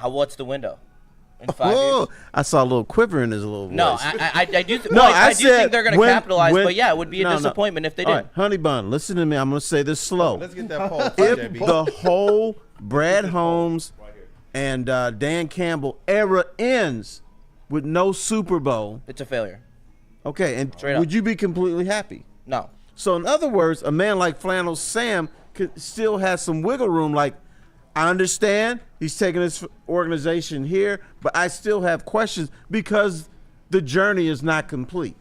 What's the window? In 5 years? I saw a little quiver in his little voice. No, I do. I do think they're going to capitalize, but yeah, it would be a disappointment if they All didn't. right, Honey Bun, listen to me. I'm going to say this slow. Let's get that poll. If the whole Brad Holmes and Dan Campbell era ends with no Super Bowl, it's a failure. Okay, and Straight would up. you be completely happy? No. So in other words, a man like Flannel Sam could still have some wiggle room. Like, I understand he's taking his organization here, but I still have questions because the journey is not complete.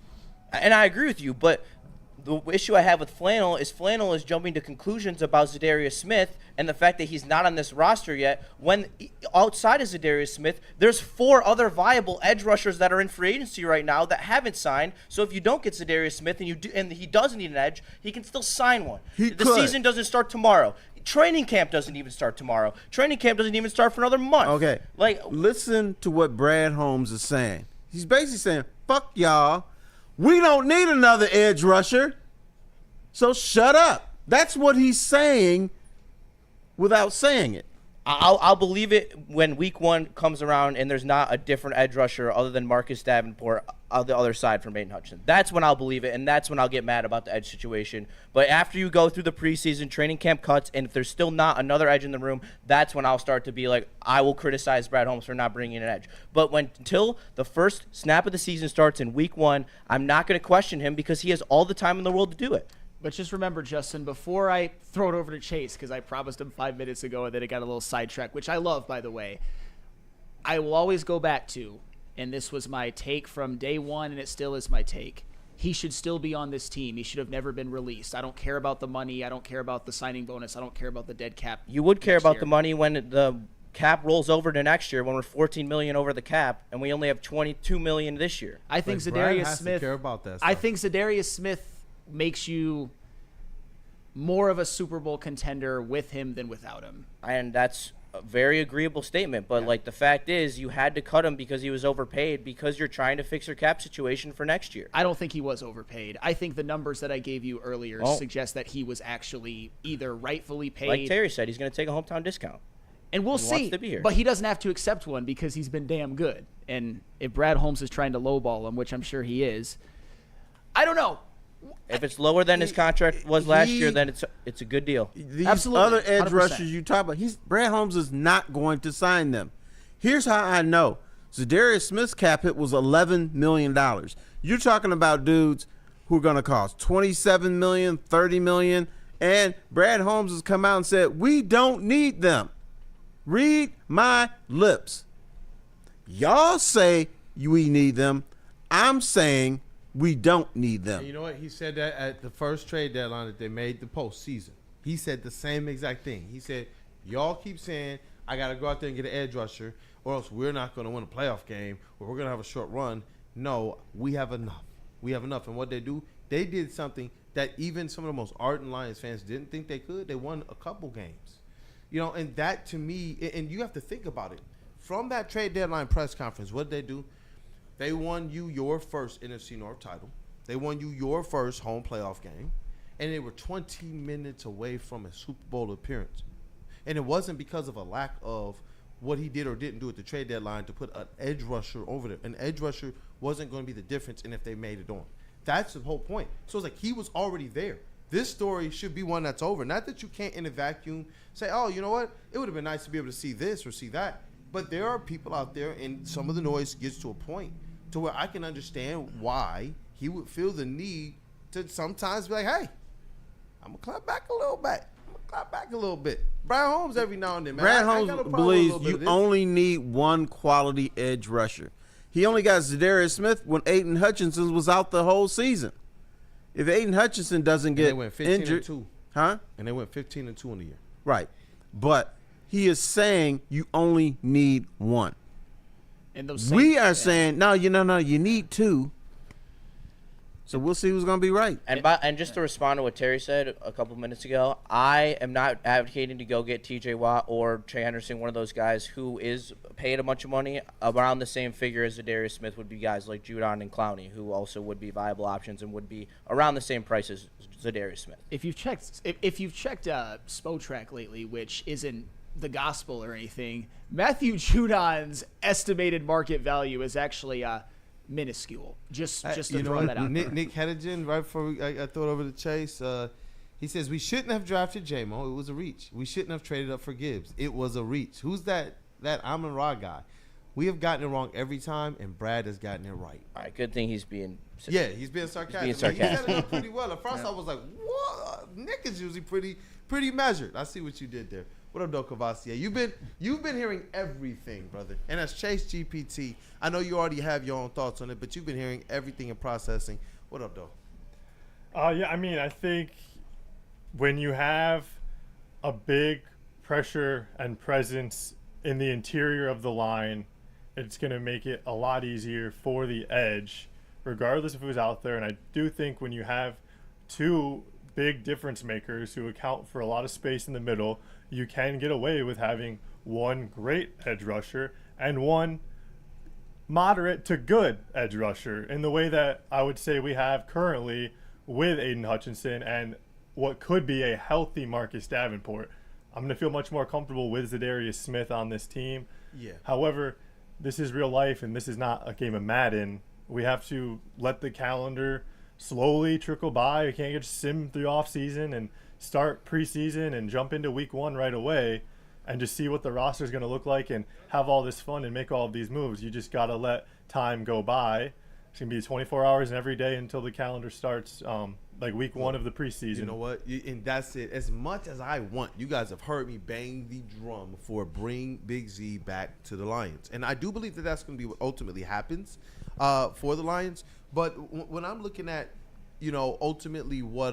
And I agree with you, but the issue I have with Flannel is jumping to conclusions about Za'Darius Smith and the fact that he's not on this roster yet, when outside of Za'Darius Smith, there's 4 other viable edge rushers that are in free agency right now that haven't signed. So if you don't get Za'Darius Smith and he does need an edge, he can still sign one. The season doesn't start tomorrow. Training camp doesn't even start tomorrow. Training camp doesn't even start for another month. Okay. Like, listen to what Brad Holmes is saying. He's basically saying, fuck y'all. We don't need another edge rusher. So shut up. That's what he's saying without saying it. I'll believe it when week 1 comes around and there's not a different edge rusher other than Marcus Davenport on the other side from Aiden Hutchinson. That's when I'll believe it, and that's when I'll get mad about the edge situation. But after you go through the preseason training camp cuts, and if there's still not another edge in the room, that's when I'll start to be like, I will criticize Brad Holmes for not bringing in an edge. But until the first snap of the season starts in week 1, I'm not going to question him because he has all the time in the world to do it. But just remember, Justin, before I throw it over to Chase, because I promised him 5 minutes ago and then it got a little sidetracked, which I love, by the way, I will always go back to, and this was my take from day one, and it still is my take, he should still be on this team. He should have never been released. I don't care about the money. I don't care about the signing bonus. I don't care about the dead cap. You would care about the money when the cap rolls over to next year, when we're $14 million over the cap, and we only have $22 million this year. I think Za'Darius Smith. Care about that I stuff. think Za'Darius Smith makes you more of a Super Bowl contender with him than without him. And that's a very agreeable statement. But, like, the fact is you had to cut him because he was overpaid because you're trying to fix your cap situation for next year. I don't think he was overpaid. I think the numbers that I gave you earlier suggest that he was actually either rightfully paid. Like Terry said, he's going to take a hometown discount. And we'll He see. wants to be here. But he doesn't have to accept one because he's been damn good. And if Brad Holmes is trying to lowball him, which I'm sure he is, I don't know. If it's lower than his contract was last year, then it's a good deal. These Absolutely, other edge 100%. rushers you talk about, Brad Holmes is not going to sign them. Here's how I know. Za'Darius Smith's cap hit was $11 million. You're talking about dudes who are going to cost $27 million, $30 million, and Brad Holmes has come out and said, we don't need them. Read my lips. Y'all say we need them. I'm saying we don't need them. And you know what? He said that at the first trade deadline that they made the postseason. He said the same exact thing. He said, y'all keep saying I got to go out there and get an edge rusher or else we're not going to win a playoff game or we're going to have a short run. No, we have enough. We have enough. And what they do, they did something that even some of the most ardent Lions fans didn't think they could. They won a couple games. You know, and that to me, and you have to think about it. From that trade deadline press conference, what did they do? They won you your first NFC North title. They won you your first home playoff game. And they were 20 minutes away from a Super Bowl appearance. And it wasn't because of a lack of what he did or didn't do at the trade deadline to put an edge rusher over there. An edge rusher wasn't going to be the difference in if they made it on. That's the whole point. So it's like he was already there. This story should be one that's over. Not that you can't, in a vacuum, say, oh, you know what? It would have been nice to be able to see this or see that. But there are people out there, and some of the noise gets to a point to where I can understand why he would feel the need to sometimes be like, hey, I'm going to clap back a little bit. Brad Holmes every now and then, man. Brad Holmes believes you only need one quality edge rusher. He only got Za'Darius Smith when Aiden Hutchinson was out the whole season. If Aiden Hutchinson doesn't get injured, 15-2. Huh? And they went 15-2 in the year. Right. But he is saying you only need one. And those we are saying, no, you need two. So we'll see who's going to be right. And just to respond to what Terry said a couple minutes ago, I am not advocating to go get T.J. Watt or Trey Henderson, one of those guys who is paid a bunch of money, around the same figure as Za'Darius Smith would be guys like Judon and Clowney, who also would be viable options and would be around the same price as Za'Darius Smith. If you've checked Spotrac lately, which isn't the gospel or anything, Matthew Judon's estimated market value is actually minuscule. Just to throw that out there. Nick Hedigan, right before I throw it over to Chase, he says, we shouldn't have drafted J-Mo. It was a reach. We shouldn't have traded up for Gibbs. It was a reach. Who's that Amon-Ra guy? We have gotten it wrong every time, and Brad has gotten it right. All right, good thing he's being he's being sarcastic. He set it up pretty well. At first, I was like, what? Nick is usually pretty measured. I see what you did there. What up, Doe Cavassier? You've been hearing everything, brother. And as Chase GPT, I know you already have your own thoughts on it, but you've been hearing everything and processing. What up, Doe? Yeah, I mean, I think when you have a big pressure and presence in the interior of the line, it's going to make it a lot easier for the edge, regardless of who's out there. And I do think when you have two big difference makers who account for a lot of space in the middle, you can get away with having one great edge rusher and one moderate to good edge rusher in the way that I would say we have currently with Aiden Hutchinson and what could be a healthy Marcus Davenport. I'm going to feel much more comfortable with Za'Darius Smith on this team. Yeah. However, this is real life and this is not a game of Madden. We have to let the calendar slowly trickle by. We can't just sim through off season and start preseason and jump into week one right away and just see what the roster is going to look like and have all this fun and make all of these moves. You just got to let time go by. It's going to be 24 hours and every day until the calendar starts, like week one of the preseason. You know what? And that's it. As much as I want, you guys have heard me bang the drum for bring Big Z back to the Lions. And I do believe that that's going to be what ultimately happens for the Lions. But when I'm looking at, ultimately what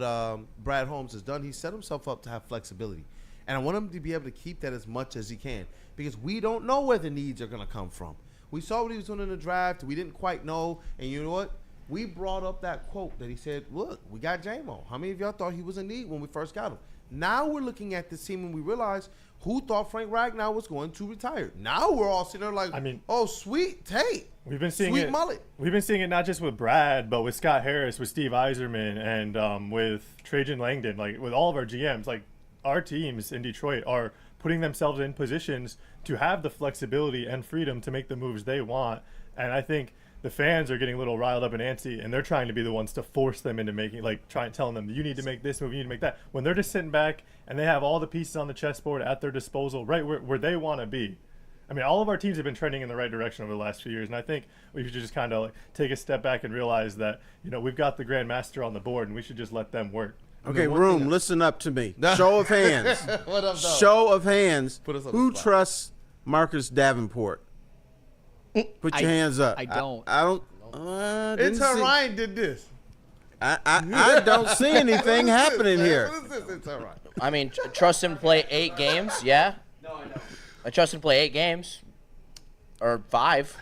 Brad Holmes has done, he set himself up to have flexibility. And I want him to be able to keep that as much as he can because we don't know where the needs are going to come from. We saw what he was doing in the draft. We didn't quite know. And you know what? We brought up that quote that he said, look, we got J-Mo. How many of y'all thought he was in need when we first got him? Now we're looking at this team and we realize who thought Frank Ragnow was going to retire. Now we're all sitting there like, oh, sweet Tate. We've been seeing sweet it. Mullet. We've been seeing it not just with Brad, but with Scott Harris, with Steve Yzerman, and with Trajan Langdon, like with all of our GMs. Like our teams in Detroit are putting themselves in positions to have the flexibility and freedom to make the moves they want. And I think the fans are getting a little riled up and antsy, and they're trying to be the ones to force them into making, telling them, you need to make this move, you need to make that. When they're just sitting back and they have all the pieces on the chessboard at their disposal, right where they want to be. I mean, all of our teams have been trending in the right direction over the last few years, and I think we should just kind of take a step back and realize that, we've got the Grandmaster on the board, and we should just let them work. Okay, room, listen up to me. Show of hands. What up, dog? Show of hands. Who spot. trusts Marcus Davenport? Put your hands up. I don't. I don't. It's Ryan did this. I don't see anything happening here. What is this? It's all right. I mean, trust him to play 8 games, yeah? No, I know. I trust him to play 8 games. Or 5.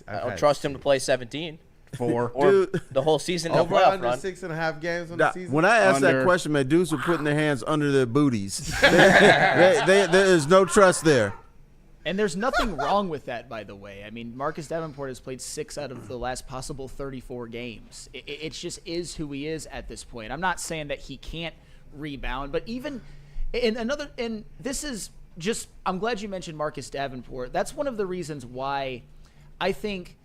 I don't trust him to play 17. 4. Or Dude. the whole season in a Over playoff under run. 6.5 games on the season. When I asked that Under. question, man, dudes were putting their hands under their booties. There is no trust there. And there's nothing wrong with that, by the way. I mean, Marcus Davenport has played 6 out of the last possible 34 games. It just is who he is at this point. I'm not saying that he can't rebound, but even and this is just, I'm glad you mentioned Marcus Davenport. That's one of the reasons why I think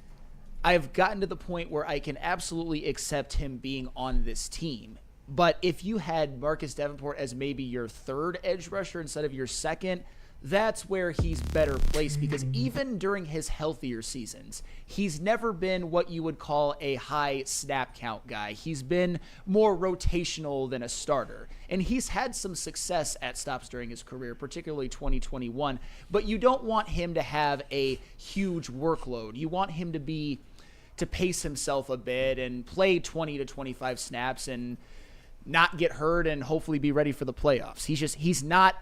I've gotten to the point where I can absolutely accept him being on this team. But if you had Marcus Davenport as maybe your third edge rusher instead of your second, that's where he's better placed, because even during his healthier seasons, he's never been what you would call a high snap count guy. He's been more rotational than a starter. And he's had some success at stops during his career, particularly 2021. But you don't want him to have a huge workload. You want him to pace himself a bit and play 20 to 25 snaps and not get hurt and hopefully be ready for the playoffs. He's not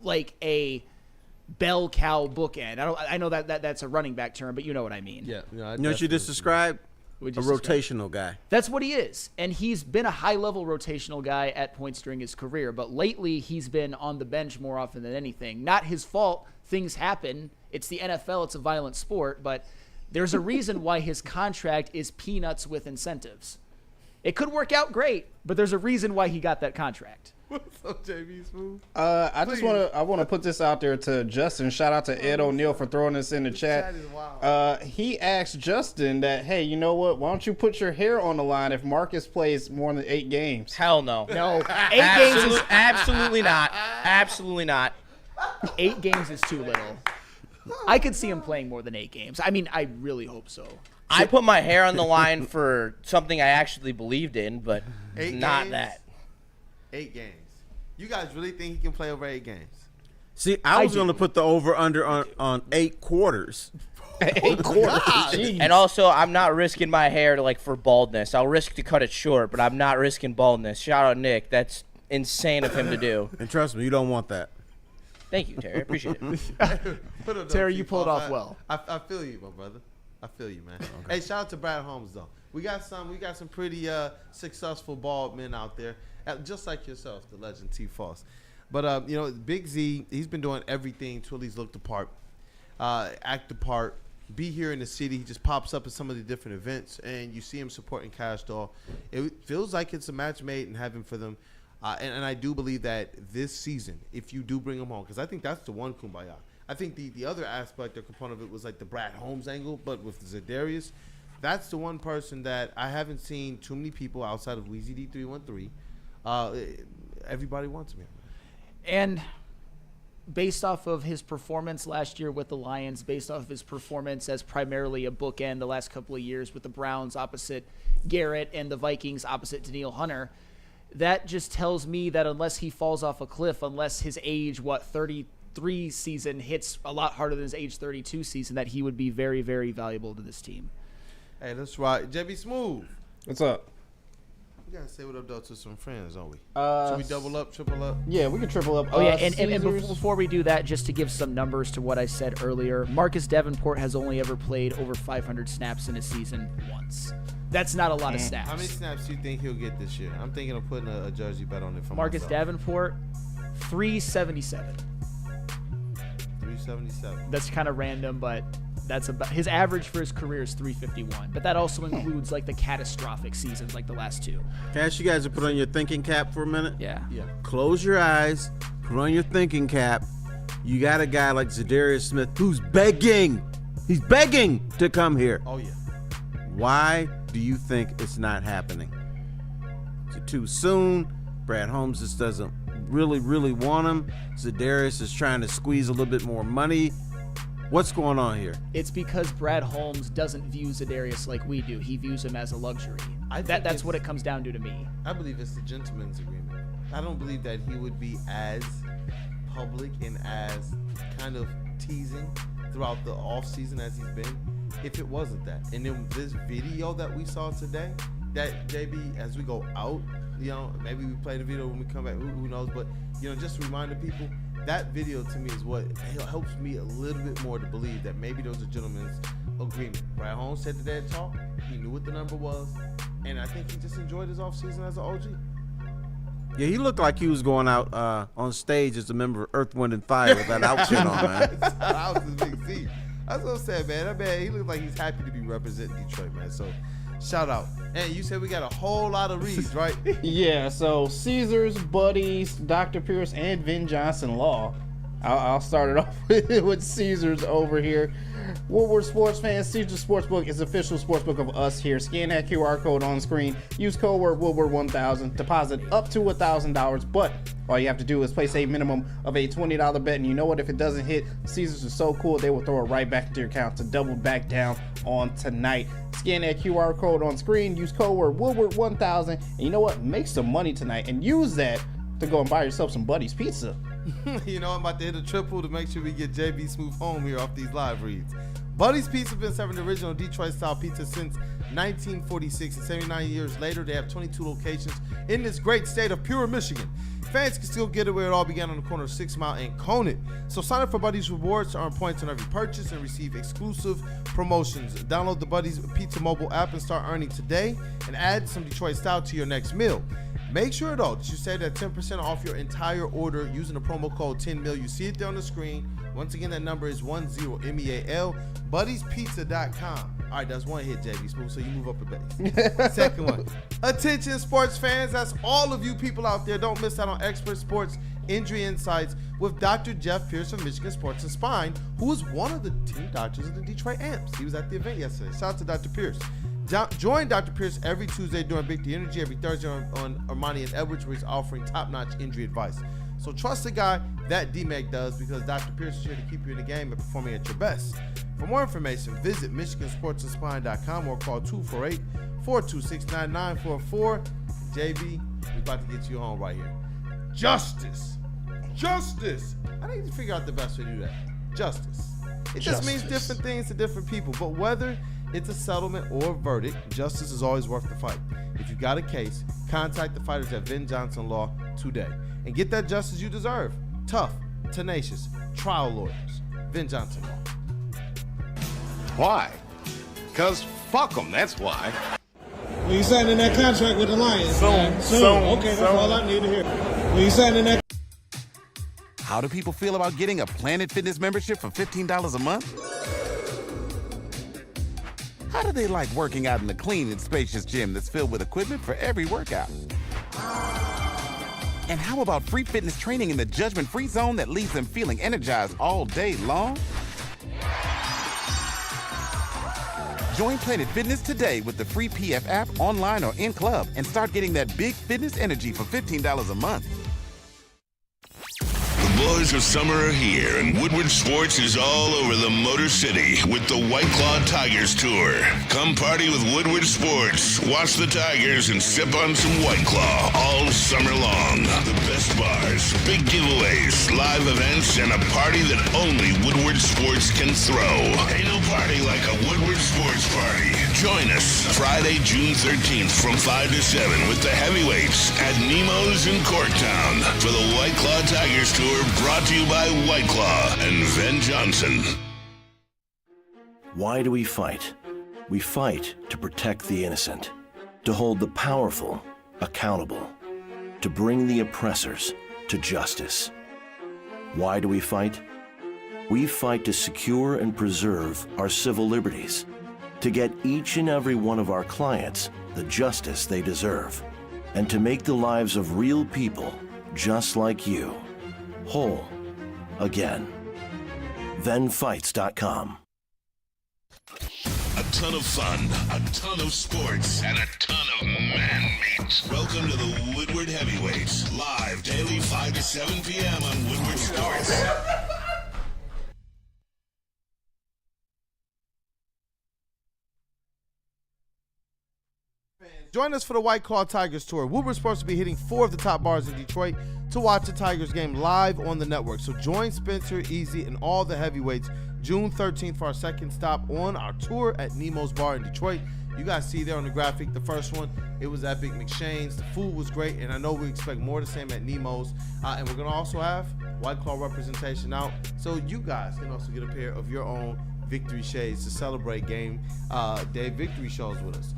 like a bell cow bookend. I know that's a running back term, but you know what I mean. Yeah. You know what you just described? A rotational guy. That's what he is. And he's been a high-level rotational guy at points during his career, but lately he's been on the bench more often than anything. Not his fault. Things happen. It's the NFL. It's a violent sport, but there's a reason why his contract is peanuts with incentives. It could work out great, but there's a reason why he got that contract. What's up, JB Smooth? I want to put this out there to Justin. Shout out to Ed O'Neill for throwing this in the chat. He asked Justin that, hey, you know what? Why don't you put your hair on the line if Marcus plays more than 8 games? Hell no. No. 8 games is absolutely not. Absolutely not. 8 games is too little. I could see him playing more than 8 games. I mean, I really hope so. I put my hair on the line for something I actually believed in, but 8 not games? that. 8 games. You guys really think he can play over 8 games? See, I was going to put the over-under on 8 quarters. 8 quarters. And also, I'm not risking my hair for baldness. I'll risk to cut it short, but I'm not risking baldness. Shout out Nick. That's insane of him to do. And trust me, you don't want that. Thank you, Terry. I appreciate it. Terry, you pulled off well. I feel you, my brother. I feel you, man. Okay. Hey, shout out to Brad Holmes though. We got some pretty successful bald men out there, just like yourself, the legend T. Foss. But Big Z, he's been doing everything to at least look the part, act the part, be here in the city. He just pops up at some of the different events, and you see him supporting Cash Doll. It feels like it's a match made in heaven for them. And I do believe that this season, if you do bring him home, because I think that's the one kumbaya. I think the other aspect or component of it was like the Brad Holmes angle, but with Za'Darius, that's the one person that I haven't seen too many people outside of Weezy D313. Everybody wants me. And based off of his performance last year with the Lions, based off of his performance as primarily a bookend the last couple of years with the Browns opposite Garrett and the Vikings opposite Daniil Hunter, that just tells me that unless he falls off a cliff, unless his age, 33 season hits a lot harder than his age 32 season, that he would be very, very valuable to this team. Hey, that's right. JB Smooth. What's up? We got to say what up, though, to some friends, don't we? Should we double up, triple up? Yeah, we can triple up. Oh, yeah, and before we do that, just to give some numbers to what I said earlier, Marcus Davenport has only ever played over 500 snaps in a season once. That's not a lot of snaps. How many snaps do you think he'll get this year? I'm thinking of putting a jersey bet on it for Marcus myself. Davenport, 377. 377. That's kind of random, but that's about his average for his career is 351. But that also includes the catastrophic seasons like the last 2. Can I ask you guys to put on your thinking cap for a minute? Yeah. Close your eyes, put on your thinking cap. You got a guy like Za'Darius Smith who's begging. He's begging to come here. Oh, yeah. Why do you think it's not happening? Is it too soon? Brad Holmes just doesn't really want him. Za'Darius is trying to squeeze a little bit more money. What's going on here? It's because Brad Holmes doesn't view Za'Darius like we do. He views him as a luxury. That's what it comes down to me. I believe it's the gentleman's agreement. I don't believe that he would be as public and as kind of teasing throughout the offseason as he's been if it wasn't that. And then this video that we saw today, that JB, as we go out, maybe we play the video when we come back, who knows, but just to remind the people, that video to me is what helps me a little bit more to believe that maybe there was a gentleman's agreement. Brad Holmes said to that talk, He knew what the number was, and I think he just enjoyed his offseason as an OG. Yeah, he looked like he was going out on stage as a member of Earth, Wind, and Fire with that outfit on, man. Shout out to Big C. That's what I'm saying, man. That man, he looks like he's happy to be representing Detroit, man. So, shout out. And you said we got a whole lot of reads, right? Yeah, so Caesars, Buddies, Dr. Pierce, and Vin Johnson Law. I'll start it off with Caesars over here. Woodward sports fans, Caesars Sportsbook is the official sportsbook of us here. Scan that QR code on screen. Use code word Woodward1000. Deposit up to $1,000, but all you have to do is place a minimum of a $20 bet. And you know what? If it doesn't hit, Caesars is so cool, they will throw it right back into your account to double back down on tonight. Scan that QR code on screen. Use code word Woodward1000. And you know what? Make some money tonight and use that to go and buy yourself some Buddy's Pizza. You know, I'm about to hit a triple to make sure we get JB Smooth home here off these live reads. Buddy's Pizza has been serving the original Detroit-style pizza since 1946, and 79 years later, they have 22 locations in this great state of pure Michigan. Fans can still get it where it all began on the corner of 6 Mile and Conant. So sign up for Buddy's Rewards to earn points on every purchase and receive exclusive promotions. Download the Buddy's Pizza mobile app and start earning today, and add some Detroit style to your next meal. Make sure, though, that you save that 10% off your entire order using the promo code 10MIL. You see it there on the screen. Once again, that number is 10 MEAL. Buddy'sPizza.com. All right, that's one hit, JB Smooth, so you move up a base. Second one. Attention, sports fans. That's all of you people out there. Don't miss out on expert sports injury insights with Dr. Jeff Pierce of Michigan Sports and Spine, who is one of the team doctors of the Detroit Amps. He was at the event yesterday. Shout out to Dr. Pierce. Join Dr. Pierce every Tuesday during Big D Energy, every Thursday on Ermanni and Edwards, where he's offering top-notch injury advice. So trust the guy that D-Meg does, because Dr. Pierce is here to keep you in the game and performing at your best. For more information, visit MichiganSportsAndSpine.com or call 248-426-9944. JB, we about to get you home right here. Justice. I need to figure out the best way to do that. Justice. It just means different things to different people, but whether it's a settlement or a verdict, justice is always worth the fight. If you got a case, contact the fighters at Vin Johnson Law today and get that justice you deserve. Tough, tenacious, trial lawyers. Vin Johnson Law. Why? Because fuck them, that's why. When you signing that contract with the Lions, man. Soon. Okay, that's all I need to hear. When you signing that. How do people feel about getting a Planet Fitness membership for $15 a month? How do they like working out in a clean and spacious gym that's filled with equipment for every workout? And how about free fitness training in the judgment-free zone that leaves them feeling energized all day long? Join Planet Fitness today with the free PF app, online or in club, and start getting that big fitness energy for $15 a month. The boys of summer are here, and Woodward Sports is all over the Motor City with the White Claw Tigers Tour. Come party with Woodward Sports, watch the Tigers, and sip on some White Claw all summer long. The best bars, big giveaways, live events, and a party that only Woodward Sports can throw. Ain't no party like a Woodward Sports party. Join us Friday, June 13th from 5 to 7 with the heavyweights at Nemo's in Corktown for the White Claw Tigers Tour, brought to you by White Claw and Vin Johnson. Why do we fight? We fight to protect the innocent, to hold the powerful accountable, to bring the oppressors to justice. Why do we fight? We fight to secure and preserve our civil liberties, to get each and every one of our clients the justice they deserve, and to make the lives of real people just like you whole again. ThenFights.com. A ton of fun, a ton of sports, and a ton of man-meat. Welcome to the Woodward Heavyweights, live daily 5 to 7 p.m. on Woodward Sports. Join us for the White Claw Tigers Tour. Woodward Sports will be hitting 4 of the top bars in Detroit to watch the Tigers game live on the network. So join Spencer, Easy, and all the heavyweights June 13th for our second stop on our tour at Nemo's Bar in Detroit. You guys see there on the graphic, the first one, it was at Big McShane's. The food was great, and I know we expect more of the same at Nemo's. And we're going to also have White Claw representation out, so you guys can also get a pair of your own victory shades to celebrate game day victory shows with us.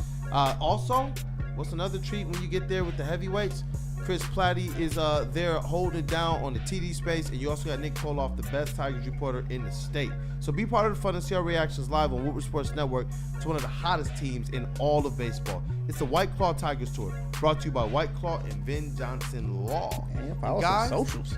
Also, what's another treat when you get there with the heavyweights? Chris Platty is there holding it down on the TD space, and you also got Nick Koloff, the best Tigers reporter in the state. So be part of the fun and see our reactions live on Woodward Sports Network to one of the hottest teams in all of baseball. It's the White Claw Tigers Tour, brought to you by White Claw and Vin Johnson Law. Man, follow some socials.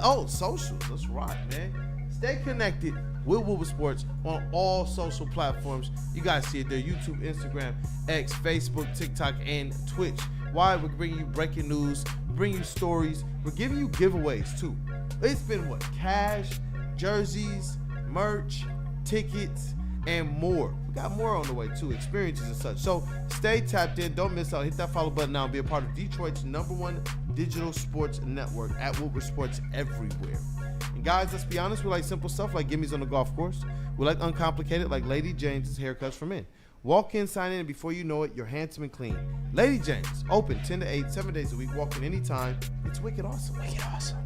Oh, socials. That's right, man. Stay connected with Woodward Sports on all social platforms. You guys see it there: YouTube, Instagram, X, Facebook, TikTok, and Twitch. Why? We're bringing you breaking news, bringing you stories. We're giving you giveaways too. It's been what? Cash, jerseys, merch, tickets, and more. We got more on the way too, experiences and such. So stay tapped in. Don't miss out. Hit that follow button now and be a part of Detroit's #1 digital sports network at Woodward Sports everywhere. And guys, let's be honest, we like simple stuff like gimmies on the golf course. We like uncomplicated like Lady James's haircuts for men. Walk in, sign in, and before you know it, you're handsome and clean. Lady James, open 10 to 8, 7 days a week. Walk in anytime. It's wicked awesome. Wicked awesome.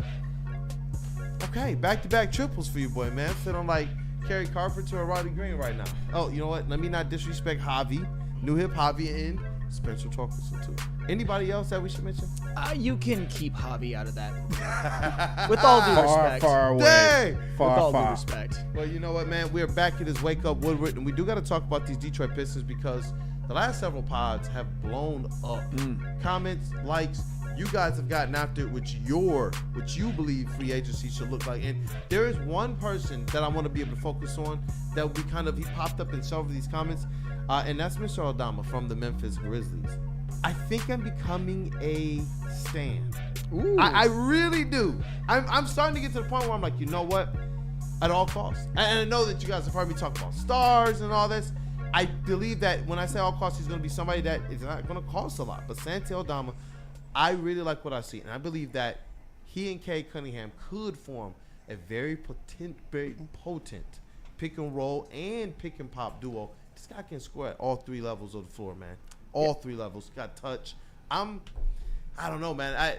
Okay, back-to-back triples for you, boy, man. Feeling like Kerry Carpenter or Roddy Green right now. Oh, you know what? Let me not disrespect Javi, New Hip Javi, and Spencer Torkelson, too. Anybody else that we should mention? You can keep Javi out of that. With all due respect. Far away. Dang! With all due respect. Well, you know what, man? We're back at his Wake Up Woodward, and we do got to talk about these Detroit Pistons because the last several pods have blown up. Comments, likes, you guys have gotten after it with what you believe free agency should look like. And there is one person that I want to be able to focus on that will be he popped up in several of these comments, and that's Mr. Aldama from the Memphis Grizzlies. I think I'm becoming a stan. I really do. I'm starting to get to the point where I'm like, you know what? At all costs. And I know that you guys have heard me talk about stars and all this. I believe that when I say all costs, he's going to be somebody that is not going to cost a lot. But Santi Aldama, I really like what I see. And I believe that he and Cade Cunningham could form a very potent pick and roll and pick and pop duo. This guy can score at all three levels of the floor, man. All three levels. Got touch. I don't know, man.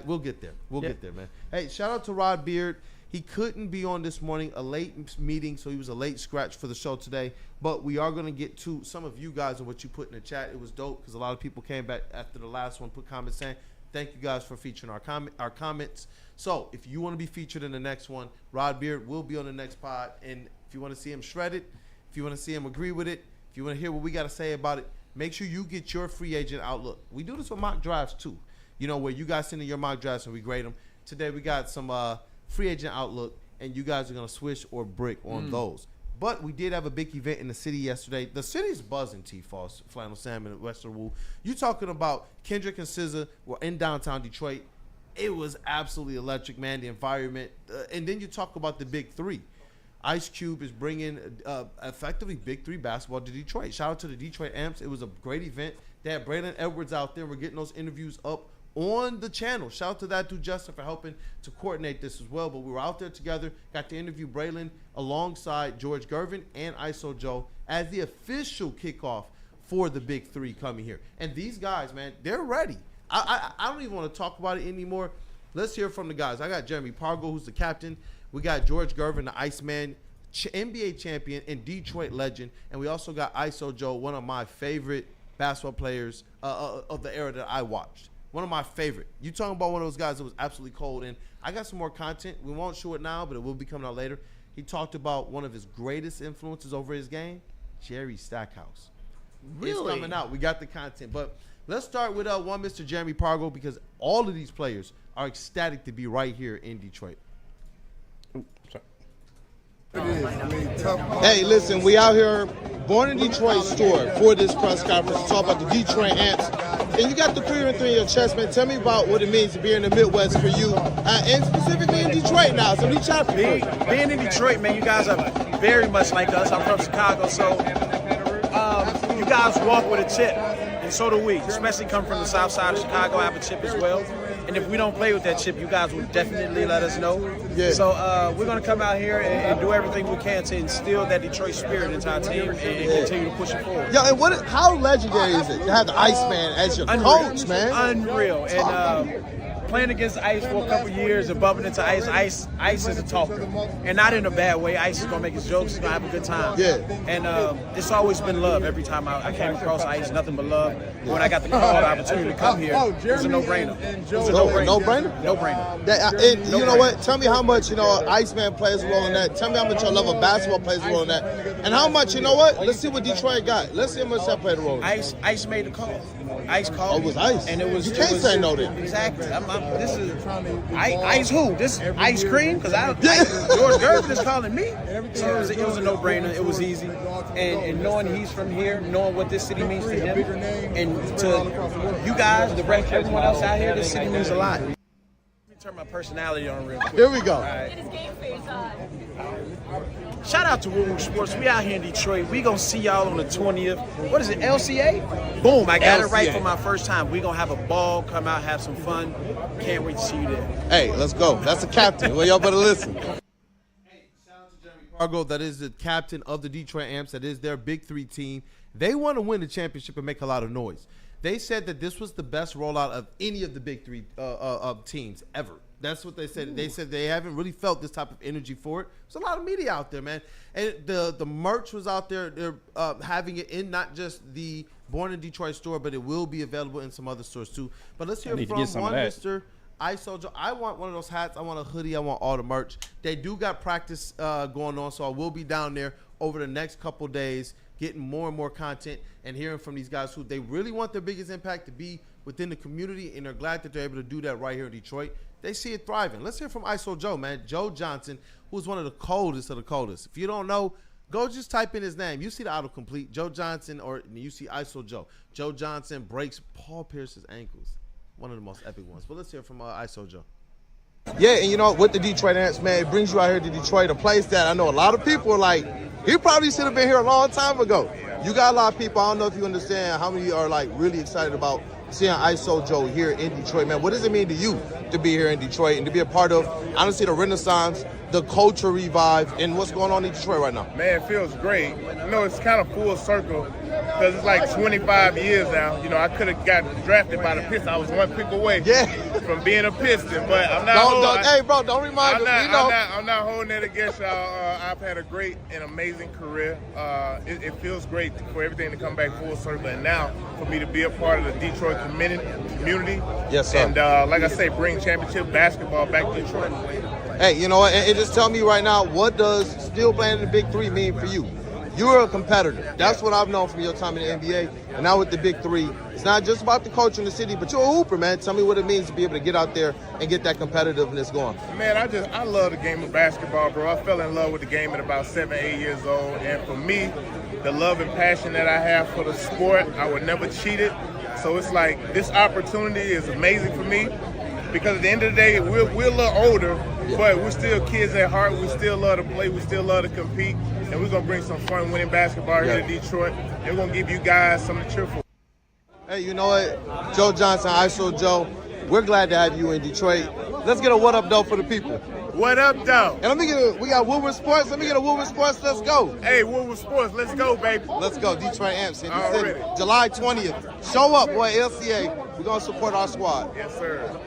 We'll get there. We'll get there, man. Hey, shout out to Rod Beard. He couldn't be on this morning, a late meeting, so he was a late scratch for the show today. But we are going to get to some of you guys and what you put in the chat. It was dope because a lot of people came back after the last one, put comments saying, thank you guys for featuring our comments. So if you want to be featured in the next one, Rod Beard will be on the next pod. And if you want to see him shred it, if you want to see him agree with it, if you want to hear what we got to say about it, make sure you get your free agent outlook. We do this with mock drafts too, where you guys send in your mock drafts and we grade them. Today we got some free agent outlook, and you guys are going to swish or brick on those. But we did have a big event in the city yesterday. The city's buzzing, T-Falls, Flannel Salmon, and Western Woo. You talking about Kendrick and SZA were in downtown Detroit. It was absolutely electric, man, the environment. And then you talk about the big three. Ice Cube is bringing effectively Big Three basketball to Detroit. Shout out to the Detroit Amps. It was a great event. They had Braylon Edwards out there. We're getting those interviews up on the channel. Shout out to that dude Justin for helping to coordinate this as well. But we were out there together, got to interview Braylon alongside George Gervin and ISO Joe as the official kickoff for the Big Three coming here. And these guys, man, they're ready. I don't even want to talk about it anymore. Let's hear from the guys. I got Jeremy Pargo, who's the captain. We got George Gervin, the Iceman, NBA champion and Detroit legend. And we also got ISO Joe, one of my favorite basketball players of the era that I watched. One of my favorite. You talking about one of those guys that was absolutely cold. And I got some more content. We won't show it now, but it will be coming out later. He talked about one of his greatest influences over his game, Jerry Stackhouse. Really? It's coming out. We got the content. But let's start with one Mr. Jeremy Pargo, because all of these players are ecstatic to be right here in Detroit. Hey, listen, we out here, Born in Detroit store for this press conference to talk about the Detroit Amps. And you got the 3-3 in your chest, man. Tell me about what it means to be in the Midwest for you, and specifically in Detroit now. So we chat for you. Being in Detroit, man, you guys are very much like us. I'm from Chicago, so you guys walk with a chip, and so do we. Especially come from the south side of Chicago, I have a chip as well. And if we don't play with that chip, you guys will definitely let us know. Yeah. So we're going to come out here and do everything we can to instill that Detroit spirit into our team and continue to push it forward. Yeah, and how legendary is it to have the Iceman as your coach, man? Unreal. And playing against Ice for a couple years and bumping into Ice. Ice is a talker, and not in a bad way. Ice is gonna make his jokes. He's gonna have a good time. Yeah. And it's always been love. Every time I came across Ice, nothing but love. When I got the call, the opportunity to come here, it was a no-brainer. It was a no-brainer. No-brainer? No-brainer. You know what? Tell me how much, Iceman plays a role in that. Tell me how much your love of basketball plays a role in that. And how much, let's see what Detroit got. Let's see how much that played a role. Ice made the call. Ice called. It was Ice. And it was. You can't say no then. Exactly. This is Ice who? This ice cream? Because George Gervin is calling me. So it was a no-brainer. It was easy. And knowing he's from here, knowing what this city means to him, and to you guys, the rest, everyone else out here, this city means a lot. Let me turn my personality on real quick. Here we go. All right. Shout out to Woodward Sports. We out here in Detroit. We gonna see y'all on the 20th. What is it, LCA? Boom, I got it right for my first time. We gonna have a ball, come out, have some fun. Can't wait to see you there. Hey, let's go. That's the captain. Well, y'all better listen. Cargo, that is the captain of the Detroit Amps. That is their Big Three team. They want to win the championship and make a lot of noise. They said that this was the best rollout of any of the Big Three teams ever. That's what they said. They said they haven't really felt this type of energy for it. There's a lot of media out there, man. And the merch was out there. They're having it in not just the Born in Detroit store, but it will be available in some other stores too. But let's hear from one Mr. Iso. I want one of those hats. I want a hoodie. I want all the merch. They do got practice going on, so I will be down there over the next couple days getting more and more content and hearing from these guys who they really want their biggest impact to be within the community, and they're glad that they're able to do that right here in Detroit. They see it thriving. Let's hear from ISO Joe, man. Joe Johnson, who's one of the coldest of the coldest. If you don't know, go just type in his name. You see the autocomplete, Joe Johnson, or you see ISO Joe. Joe Johnson breaks Paul Pierce's ankles. One of the most epic ones. But let's hear from ISO Joe. Yeah, and with the Detroit Amps, man, it brings you out here to Detroit, a place that I know a lot of people are like, he probably should have been here a long time ago. You got a lot of people, I don't know if you understand how many are like really excited about seeing ISO Joe here in Detroit, man. What does it mean to you to be here in Detroit and to be a part of, honestly, the Renaissance, the culture revive, and what's going on in Detroit right now? Man, it feels great. It's kind of full circle because it's like 25 years now. I could have got drafted by the Pistons. I was one pick away from being a Piston, but I'm not. Hey, bro, don't remind me. I'm not holding it against y'all. I've had a great and amazing career. It feels great for everything to come back full circle, and now for me to be a part of the Detroit community. Yes, sir. And like I say, bring championship basketball back to Detroit. Hey, and just tell me right now, what does still playing in the Big Three mean for you? You're a competitor. That's what I've known from your time in the NBA. And now with the Big Three, it's not just about the culture in the city, but you're a hooper, man. Tell me what it means to be able to get out there and get that competitiveness going. Man, I love the game of basketball, bro. I fell in love with the game at about 7, 8 years old. And for me, the love and passion that I have for the sport, I would never cheat it. So it's like this opportunity is amazing for me because at the end of the day, we're a little older, but we're still kids at heart. We still love to play. We still love to compete. And we're going to bring some fun winning basketball here to Detroit. And we're going to give you guys something to cheer for. Hey, you know what? Joe Johnson, ISO Joe, we're glad to have you in Detroit. Let's get a what up, though, for the people. What up, though? And we got Woodward Sports. Let me get a Woodward Sports. Let's go. Hey, Woodward Sports. Let's go, baby. Let's go. Detroit Amps in the city. July 20th. Show up, boy, LCA. We're going to support our squad. Yes, sir.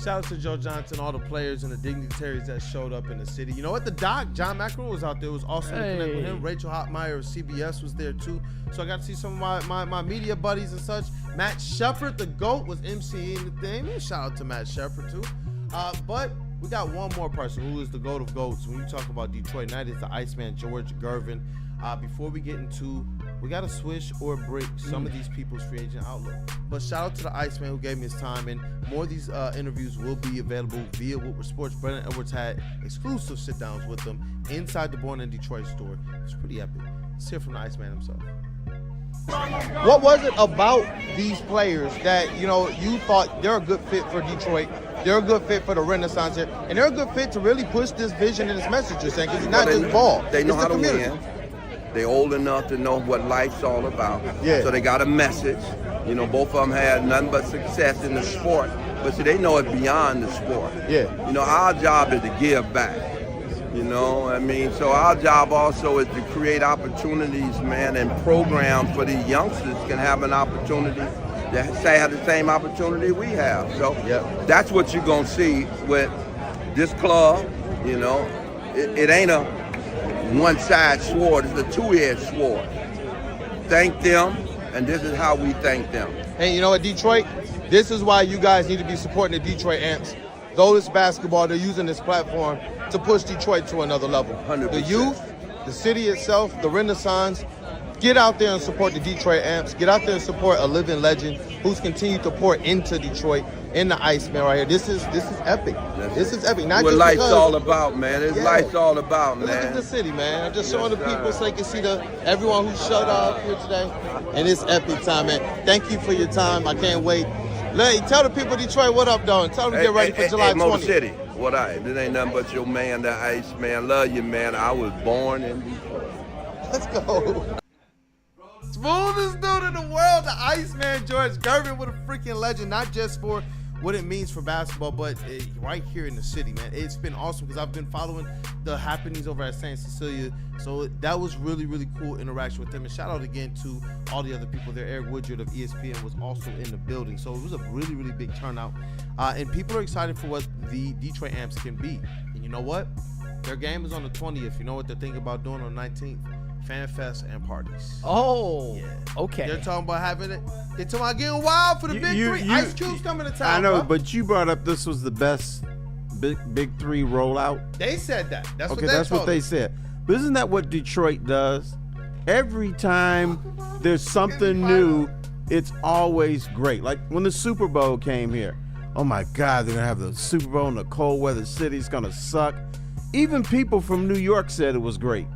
Shout out to Joe Johnson, all the players and the dignitaries that showed up in the city. You know what? The doc, John McEnroe, was out there. It was awesome to connect with him. Rachel Hotmeyer of CBS was there too. So I got to see some of my media buddies and such. Matt Shepard, the GOAT, was emceeing the thing. Shout out to Matt Shepard too. But we got one more person who is the GOAT of GOATs. When you talk about Detroit United, it's the Iceman, George Gervin. Before we get into, we got to swish or break some of these people's free agent outlook. But shout out to the Iceman who gave me his time, and more of these interviews will be available via Woodward Sports. Brendan Edwards had exclusive sit-downs with them inside the Born in Detroit store. It's pretty epic. Let's hear from the Iceman himself. What was it about these players that, you thought they're a good fit for Detroit, they're a good fit for the Renaissance here, and they're a good fit to really push this vision and this message you're saying, because it's not just ball. They know it's how the to community. win. They're old enough to know what life's all about. Yeah. So they got a message. Both of them had nothing but success in the sport. But see, they know it beyond the sport. Yeah. Our job is to give back. So our job also is to create opportunities, man, and programs for the youngsters can have an opportunity that have the same opportunity we have. So that's what you're going to see with this club. You know, it ain't a one-side sword. It's a two-edged sword. Thank them, and this is how we thank them. Hey, you know what, Detroit? This is why you guys need to be supporting the Detroit Amps. Though it's basketball, they're using this platform to push Detroit to another level. 100%. The youth, the city itself, the Renaissance, get out there and support the Detroit Amps. Get out there and support a living legend who's continued to pour into Detroit in the Iceman right here. This is epic. This is epic. Not what just life's because, all about, man. It's life's all about, man. Look at the city, man. I'm just showing the people so they can see everyone who showed up here today. And it's epic time, man. Thank you for your time. I can't wait. Tell the people of Detroit what up, though, and tell them to get ready for July 20th. Motor City, what I? This ain't nothing but your man, the Ice Man. Love you, man. I was born in Detroit. Let's go. Smoothest dude in the world, the Iceman, George Gervin, what a freaking legend, not just for what it means for basketball, but right here in the city, man. It's been awesome because I've been following the happenings over at St. Cecilia, so that was really, really cool interaction with them. And shout out again to all the other people there. Eric Woodward of ESPN was also in the building, so it was a really, really big turnout. And people are excited for what the Detroit Amps can be. And you know what? Their game is on the 20th. You know what they're thinking about doing on the 19th? Fan fest and parties. Oh, yeah. Okay. They're talking about having it. They're talking about getting wild for the big three. Ice Cube's coming to town. I know, bro. but you brought up this was the best big three rollout. They said that. That's okay, what they that's told what they us. said. But isn't that what Detroit does? Every time there's something new, it's always great. Like when the Super Bowl came here. Oh my God, they're gonna have the Super Bowl in the cold weather city. It's gonna suck. Even people from New York said it was great.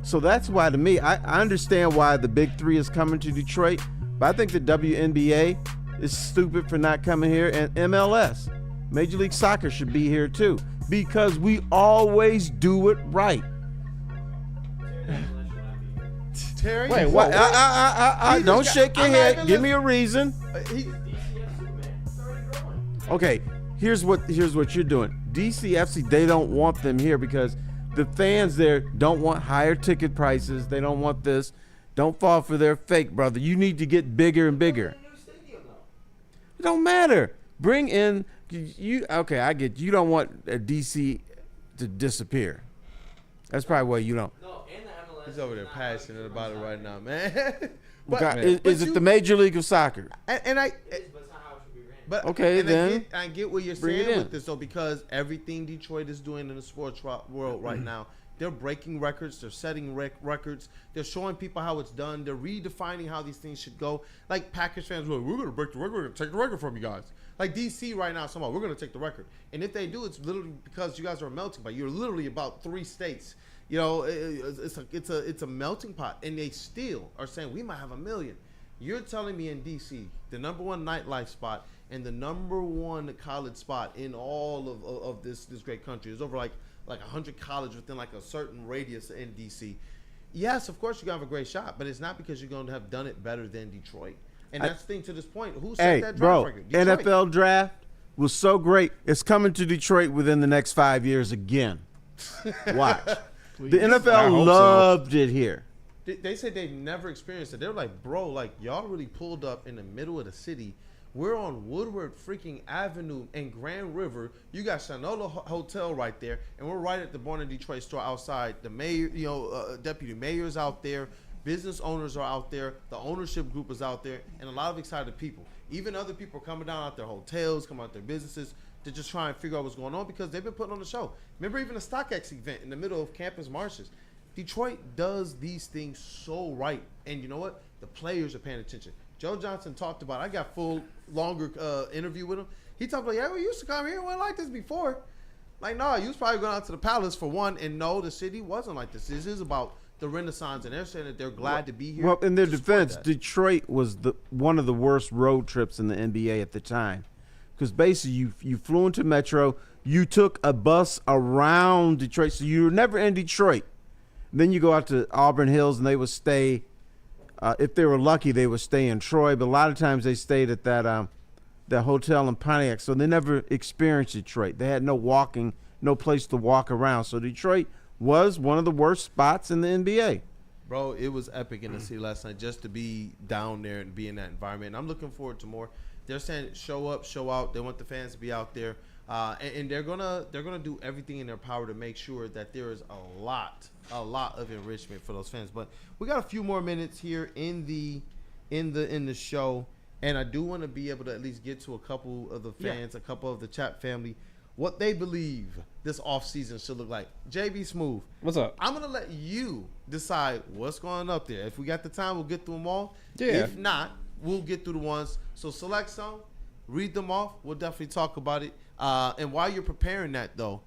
So that's why, to me, I understand why the big three is coming to Detroit, but I think the WNBA is stupid for not coming here, and MLS, Major League Soccer, should be here too, because we always do it right. Terry, wait, what? Don't shake your head. Give me a reason. Okay, here's what you're doing. DCFC, they don't want them here because the fans there don't want higher ticket prices. They don't want this. Don't fall for their fake, brother. You need to get bigger and bigger. It don't matter. Bring in you. Okay, I get you don't want a DC to disappear. That's probably why you don't. He's over there passionate about it right now, man. Is it the Major League of Soccer? But okay, then I get what you're saying with this, though, because everything Detroit is doing in the sports world right now, they're breaking records, they're setting records, they're showing people how it's done, they're redefining how these things should go. Like Packers fans were like, we're going to break the record, we're going to take the record from you guys. Like DC right now, somehow, we're going to take the record. And if they do, it's literally because you guys are a melting pot. You're literally about 3 states. You know, it's a melting pot, and they still are saying we might have 1 million. You're telling me in DC, the number 1 nightlife spot and the number 1 college spot in all of this great country. There's over like 100 colleges within like a certain radius in DC. Yes, of course you're going to have a great shot, but it's not because you're going to have done it better than Detroit. And that's the thing to this point. Who set that draft record? Detroit. NFL draft was so great. It's coming to Detroit within the next 5 years again. Watch. The NFL loved it here. They said they've never experienced it. They're like, bro, like y'all really pulled up in the middle of the city. We're on Woodward freaking Avenue and Grand River. You got Shinola Hotel right there, and we're right at the Born in Detroit store outside. The mayor, deputy mayor's out there. Business owners are out there. The ownership group is out there, and a lot of excited people. Even other people are coming down out their hotels, coming out their businesses to just try and figure out what's going on because they've been putting on the show. Remember even a StockX event in the middle of campus marshes. Detroit does these things so right, and you know what? The players are paying attention. Joe Johnson talked about, I got longer interview with him. He talked about, yeah, we used to come here. It wasn't like this before. Like, no, you was probably going out to the Palace for one, and no, the city wasn't like this. This is about the Renaissance, and they're saying that they're glad to be here. Well, in their defense, Detroit was one of the worst road trips in the NBA at the time. Because basically you flew into Metro, you took a bus around Detroit, so you were never in Detroit. Then you go out to Auburn Hills, and they would stay, if they were lucky, they would stay in Troy. But a lot of times they stayed at that hotel in Pontiac, so they never experienced Detroit. They had no place to walk around. So Detroit was one of the worst spots in the NBA. Bro, it was epic in the city last night just to be down there and be in that environment. And I'm looking forward to more. They're saying show up, show out. They want the fans to be out there, and they're gonna do everything in their power to make sure that there is a lot of enrichment for those fans. But we got a few more minutes here in the show, and I do want to be able to at least get to a couple of the fans, a couple of the chat family, what they believe this offseason should look like. JB Smooth, what's up? I'm going to let you decide what's going up there. If we got the time, we'll get through them all. Yeah. If not, we'll get through the ones. So select some, read them off. We'll definitely talk about it. And while you're preparing that, though,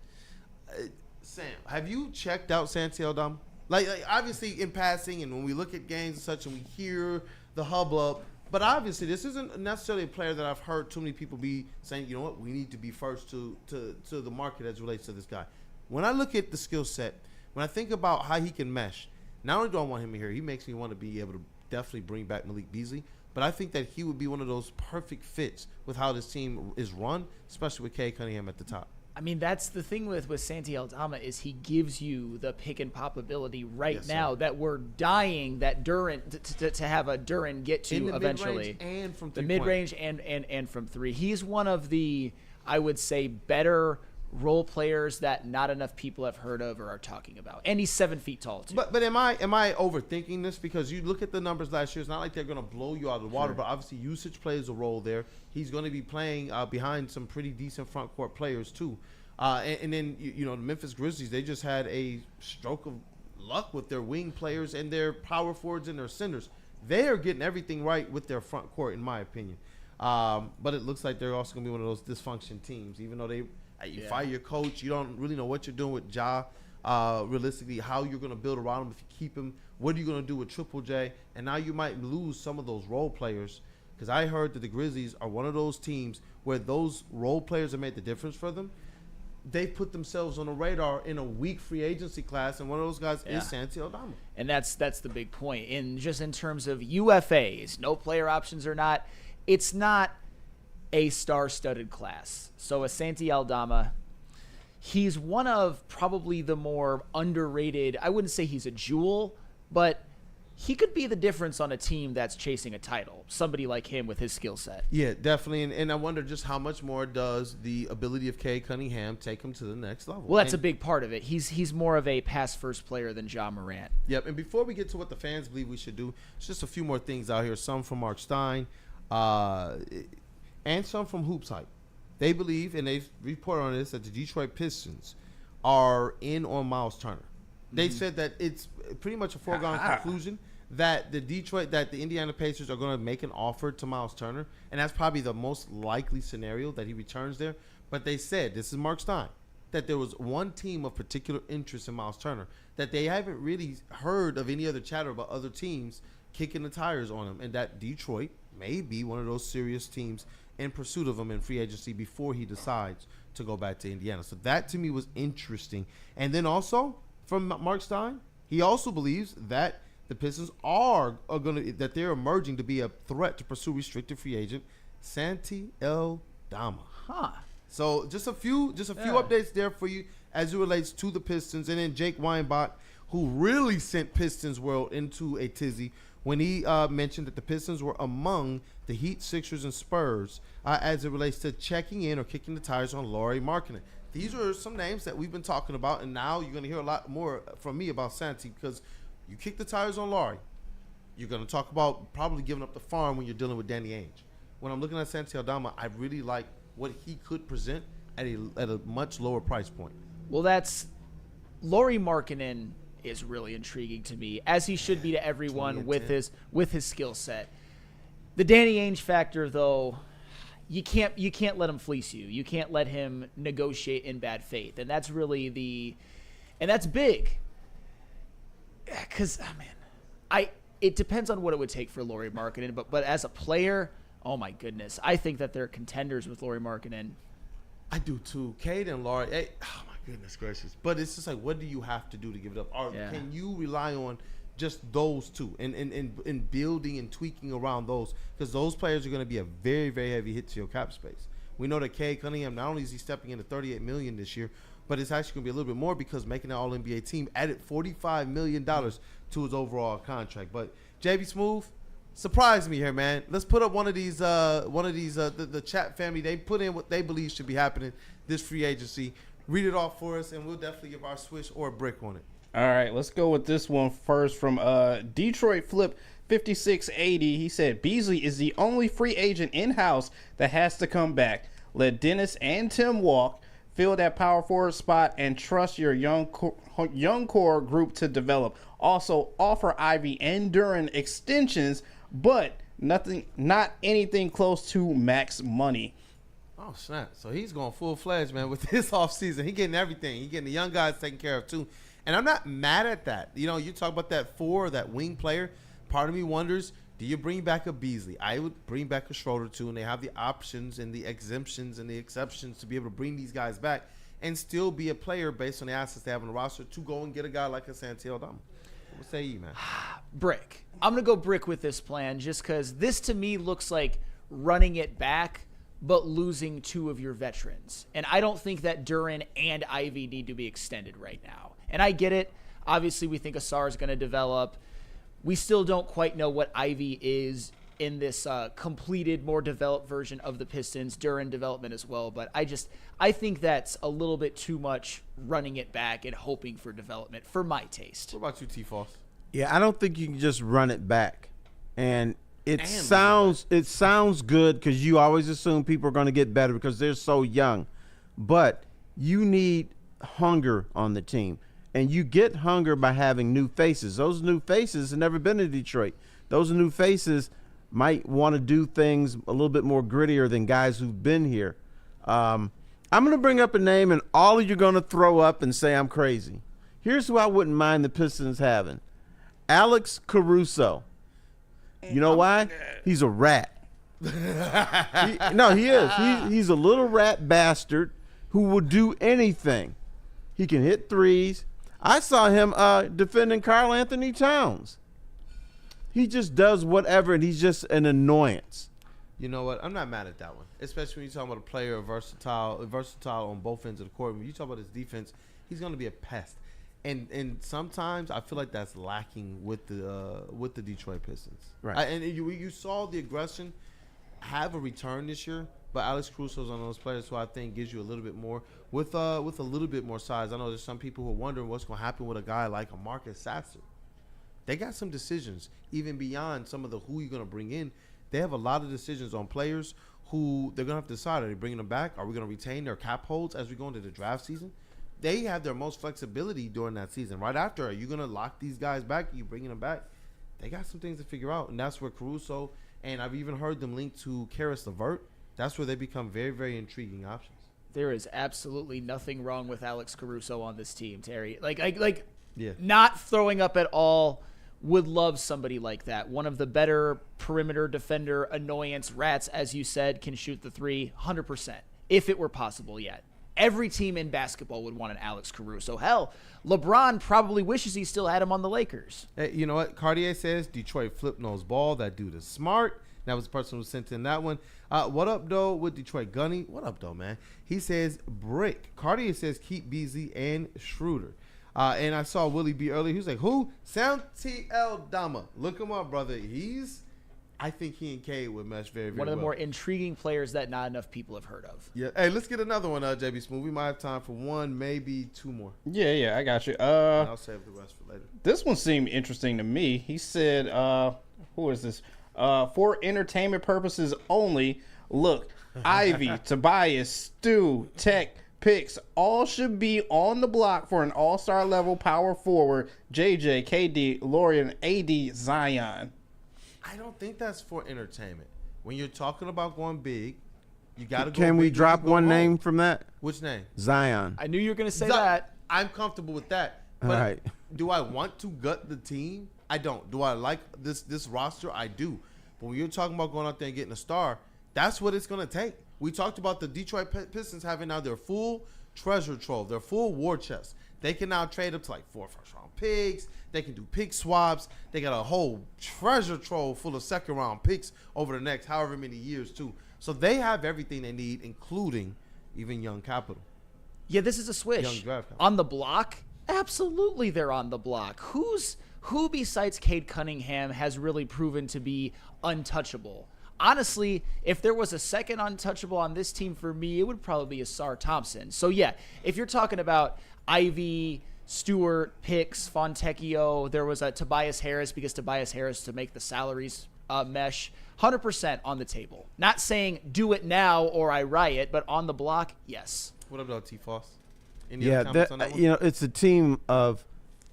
Sam, have you checked out Santi Aldama? Like obviously in passing and when we look at games and such and we hear the hubbub, but obviously, this isn't necessarily a player that I've heard too many people be saying, you know what, we need to be first to the market as it relates to this guy. When I look at the skill set, when I think about how he can mesh, not only do I want him here, he makes me want to be able to definitely bring back Malik Beasley, but I think that he would be one of those perfect fits with how this team is run, especially with Cade Cunningham at the top. I mean, that's the thing with Santi Aldama is he gives you the pick and pop ability now that we're dying that Duran to have a Duran get to eventually. And from the mid-range and from three. He's one of the, I would say, better role players that not enough people have heard of or are talking about. And he's 7 feet tall too. But am I overthinking this? Because you look at the numbers last year, it's not like they're going to blow you out of the water, but obviously usage plays a role there. He's going to be playing behind some pretty decent front court players too. And then you know the Memphis Grizzlies, they just had a stroke of luck with their wing players and their power forwards and their centers. They are getting everything right with their front court, in my opinion. But it looks like they're also going to be one of those dysfunction teams, even though you fire your coach, you don't really know what you're doing with Ja. Realistically, how you're going to build around him if you keep him. What are you going to do with Triple J? And now you might lose some of those role players, because I heard that the Grizzlies are one of those teams where those role players have made the difference for them. They put themselves on the radar in a weak free agency class, and one of those guys is Santi Aldama. And that's the big point. In terms of UFAs, no player options or not, it's not a star-studded class. So a Santi Aldama, he's one of probably the more underrated. I wouldn't say he's a jewel, but he could be the difference on a team that's chasing a title. Somebody like him with his skill set. Yeah, definitely. And I wonder just how much more does the ability of Cade Cunningham take him to the next level? Well, that's a big part of it. He's more of a pass-first player than Ja Morant. Yep, and before we get to what the fans believe we should do, it's just a few more things out here. Some from Mark Stein and some from Hoops Hype. They believe, and they've reported on this, that the Detroit Pistons are in on Miles Turner. They said that it's pretty much a foregone conclusion that the Indiana Pacers are going to make an offer to Miles Turner, and that's probably the most likely scenario that he returns there. But they said, this is Mark Stein, that there was one team of particular interest in Miles Turner, that they haven't really heard of any other chatter about other teams kicking the tires on him, and that Detroit may be one of those serious teams in pursuit of him in free agency before he decides to go back to Indiana. So that to me was interesting. And then also from Mark Stein, he also believes that the Pistons are going to, that they're emerging to be a threat to pursue restricted free agent Santi Aldama. So just a few updates there for you as it relates to the Pistons. And then Jake Weinbach, who really sent Pistons World into a tizzy when he mentioned that the Pistons were among the Heat, Sixers, and Spurs as it relates to checking in or kicking the tires on Lauri Markkanen. These are some names that we've been talking about, and now you're going to hear a lot more from me about Santi, because you kick the tires on Lauri, you're going to talk about probably giving up the farm when you're dealing with Danny Ainge. When I'm looking at Santi Aldama, I really like what he could present at a much lower price point. Well, that's Lauri Markkanen is really intriguing to me, as he should be to everyone with his skill set. The Danny Ainge factor, though, you can't let him fleece you. You can't let him negotiate in bad faith, and that's really and that's big. Because it depends on what it would take for Lauri Markkanen, but as a player, oh my goodness, I think that they're contenders with Lauri Markkanen. I do too. Cade and Lauri, oh my goodness gracious! But it's just like, what do you have to do to give it up? Or can you rely on just those two and building and tweaking around those? Because those players are going to be a very, very heavy hit to your cap space. We know that Cade Cunningham, not only is he stepping into $38 million this year, but it's actually going to be a little bit more because making an All-NBA team added $45 million to his overall contract. But JB Smooth, surprise me here, man. Let's put up one of these, the chat family. They put in what they believe should be happening this free agency. Read it off for us, and we'll definitely give our swish or a brick on it. All right, let's go with this one first from Detroit Flip 5680. He said Beasley is the only free agent in-house that has to come back. Let Dennis and Tim walk, fill that power forward spot, and trust your young core group to develop. Also, offer Ivy and Duran extensions, but not anything close to max money. Oh, snap. So he's going full-fledged, man, with this offseason. He's getting everything. He's getting the young guys taken care of, too. And I'm not mad at that. You know, you talk about that that wing player. Part of me wonders, do you bring back a Beasley? I would bring back a Schroeder, too, and they have the options and the exemptions and the exceptions to be able to bring these guys back and still be a player based on the assets they have on the roster to go and get a guy like a Santiago Dama. What say you, man? Brick. I'm going to go brick with this plan just because this, to me, looks like running it back but losing two of your veterans. And I don't think that Duran and Ivy need to be extended right now. And I get it. Obviously, we think Asar is going to develop. We still don't quite know what Ivy is in this completed, more developed version of the Pistons. Duran development as well. But I think that's a little bit too much running it back and hoping for development for my taste. What about you, T-Foss? Yeah, I don't think you can just run it back. And it sounds good because you always assume people are going to get better because they're so young. But you need hunger on the team. And you get hunger by having new faces. Those new faces have never been in Detroit. Those new faces might want to do things a little bit more grittier than guys who've been here. I'm going to bring up a name, and all of you are going to throw up and say I'm crazy. Here's who I wouldn't mind the Pistons having. Alex Caruso. You know why? He's a rat. He is. He's a little rat bastard who will do anything. He can hit threes. I saw him defending Karl Anthony Towns. He just does whatever, and he's just an annoyance. You know what? I'm not mad at that one, especially when you're talking about a player versatile on both ends of the court. When you talk about his defense, he's going to be a pest. And sometimes I feel like that's lacking with the Detroit Pistons. Right. And you saw the aggression have a return this year, but Alex Caruso's one of those players who I think gives you a little bit more with a little bit more size. I know there's some people who are wondering what's going to happen with a guy like a Marcus Sasser. They got some decisions even beyond some of the who you're going to bring in. They have a lot of decisions on players who they're going to have to decide. Are they bringing them back? Are we going to retain their cap holds as we go into the draft season? They have their most flexibility during that season. Right after, are you going to lock these guys back? Are you bringing them back? They got some things to figure out, and that's where Caruso, and I've even heard them linked to Karis LeVert. That's where they become very, very intriguing options. There is absolutely nothing wrong with Alex Caruso on this team, Terry. Yeah. Not throwing up at all. Would love somebody like that. One of the better perimeter defender annoyance rats, as you said, can shoot the three 100%, if it were possible yet. Every team in basketball would want an Alex Caruso. Hell, LeBron probably wishes he still had him on the Lakers. Hey, you know what? Cartier says Detroit flip knows ball. That dude is smart. That was the person who sent in that one. What up, though, with Detroit Gunny? What up, though, man? He says brick. Cartier says keep Beasley and Schroeder. And I saw Willie B earlier. He was like, who? Santiago Dama. Look him up, brother. I think he and Cade would mesh very, very well. One of the more intriguing players that not enough people have heard of. Yeah. Hey, let's get another one, JB Smooth. We might have time for one, maybe two more. Yeah, I got you. And I'll save the rest for later. This one seemed interesting to me. He said, who is this? For entertainment purposes only, look, Ivy, Tobias, Stu, Tech, Picks all should be on the block for an all-star level power forward. JJ, KD, Lorian, AD, Zion. I don't think that's for entertainment. When you're talking about going big, you got to go. Can we big, drop one home. name from that? Which name? Zion. I knew you were going to say that. I'm comfortable with that. But all right. Do I want to gut the team? I don't. Do I like this roster? I do. But when you're talking about going out there and getting a star, that's what it's going to take. We talked about the Detroit Pistons having now their full treasure trove, their full war chest. They can now trade up to like 4 first-round picks. They can do pick swaps. They got a whole treasure trove full of second-round picks over the next however many years, too. So they have everything they need, including even young capital. Yeah, this is a swish. Young draft capital. On the block? Absolutely they're on the block. Who besides Cade Cunningham has really proven to be untouchable? Honestly, if there was a second untouchable on this team for me, it would probably be Asar Thompson. So yeah, if you're talking about Ivy, Stewart, Picks, Fontecchio, there was a Tobias Harris because Tobias Harris to make the salaries mesh. 100% on the table. Not saying do it now or I riot, but on the block, yes. What about T-Foss? Yeah, it's a team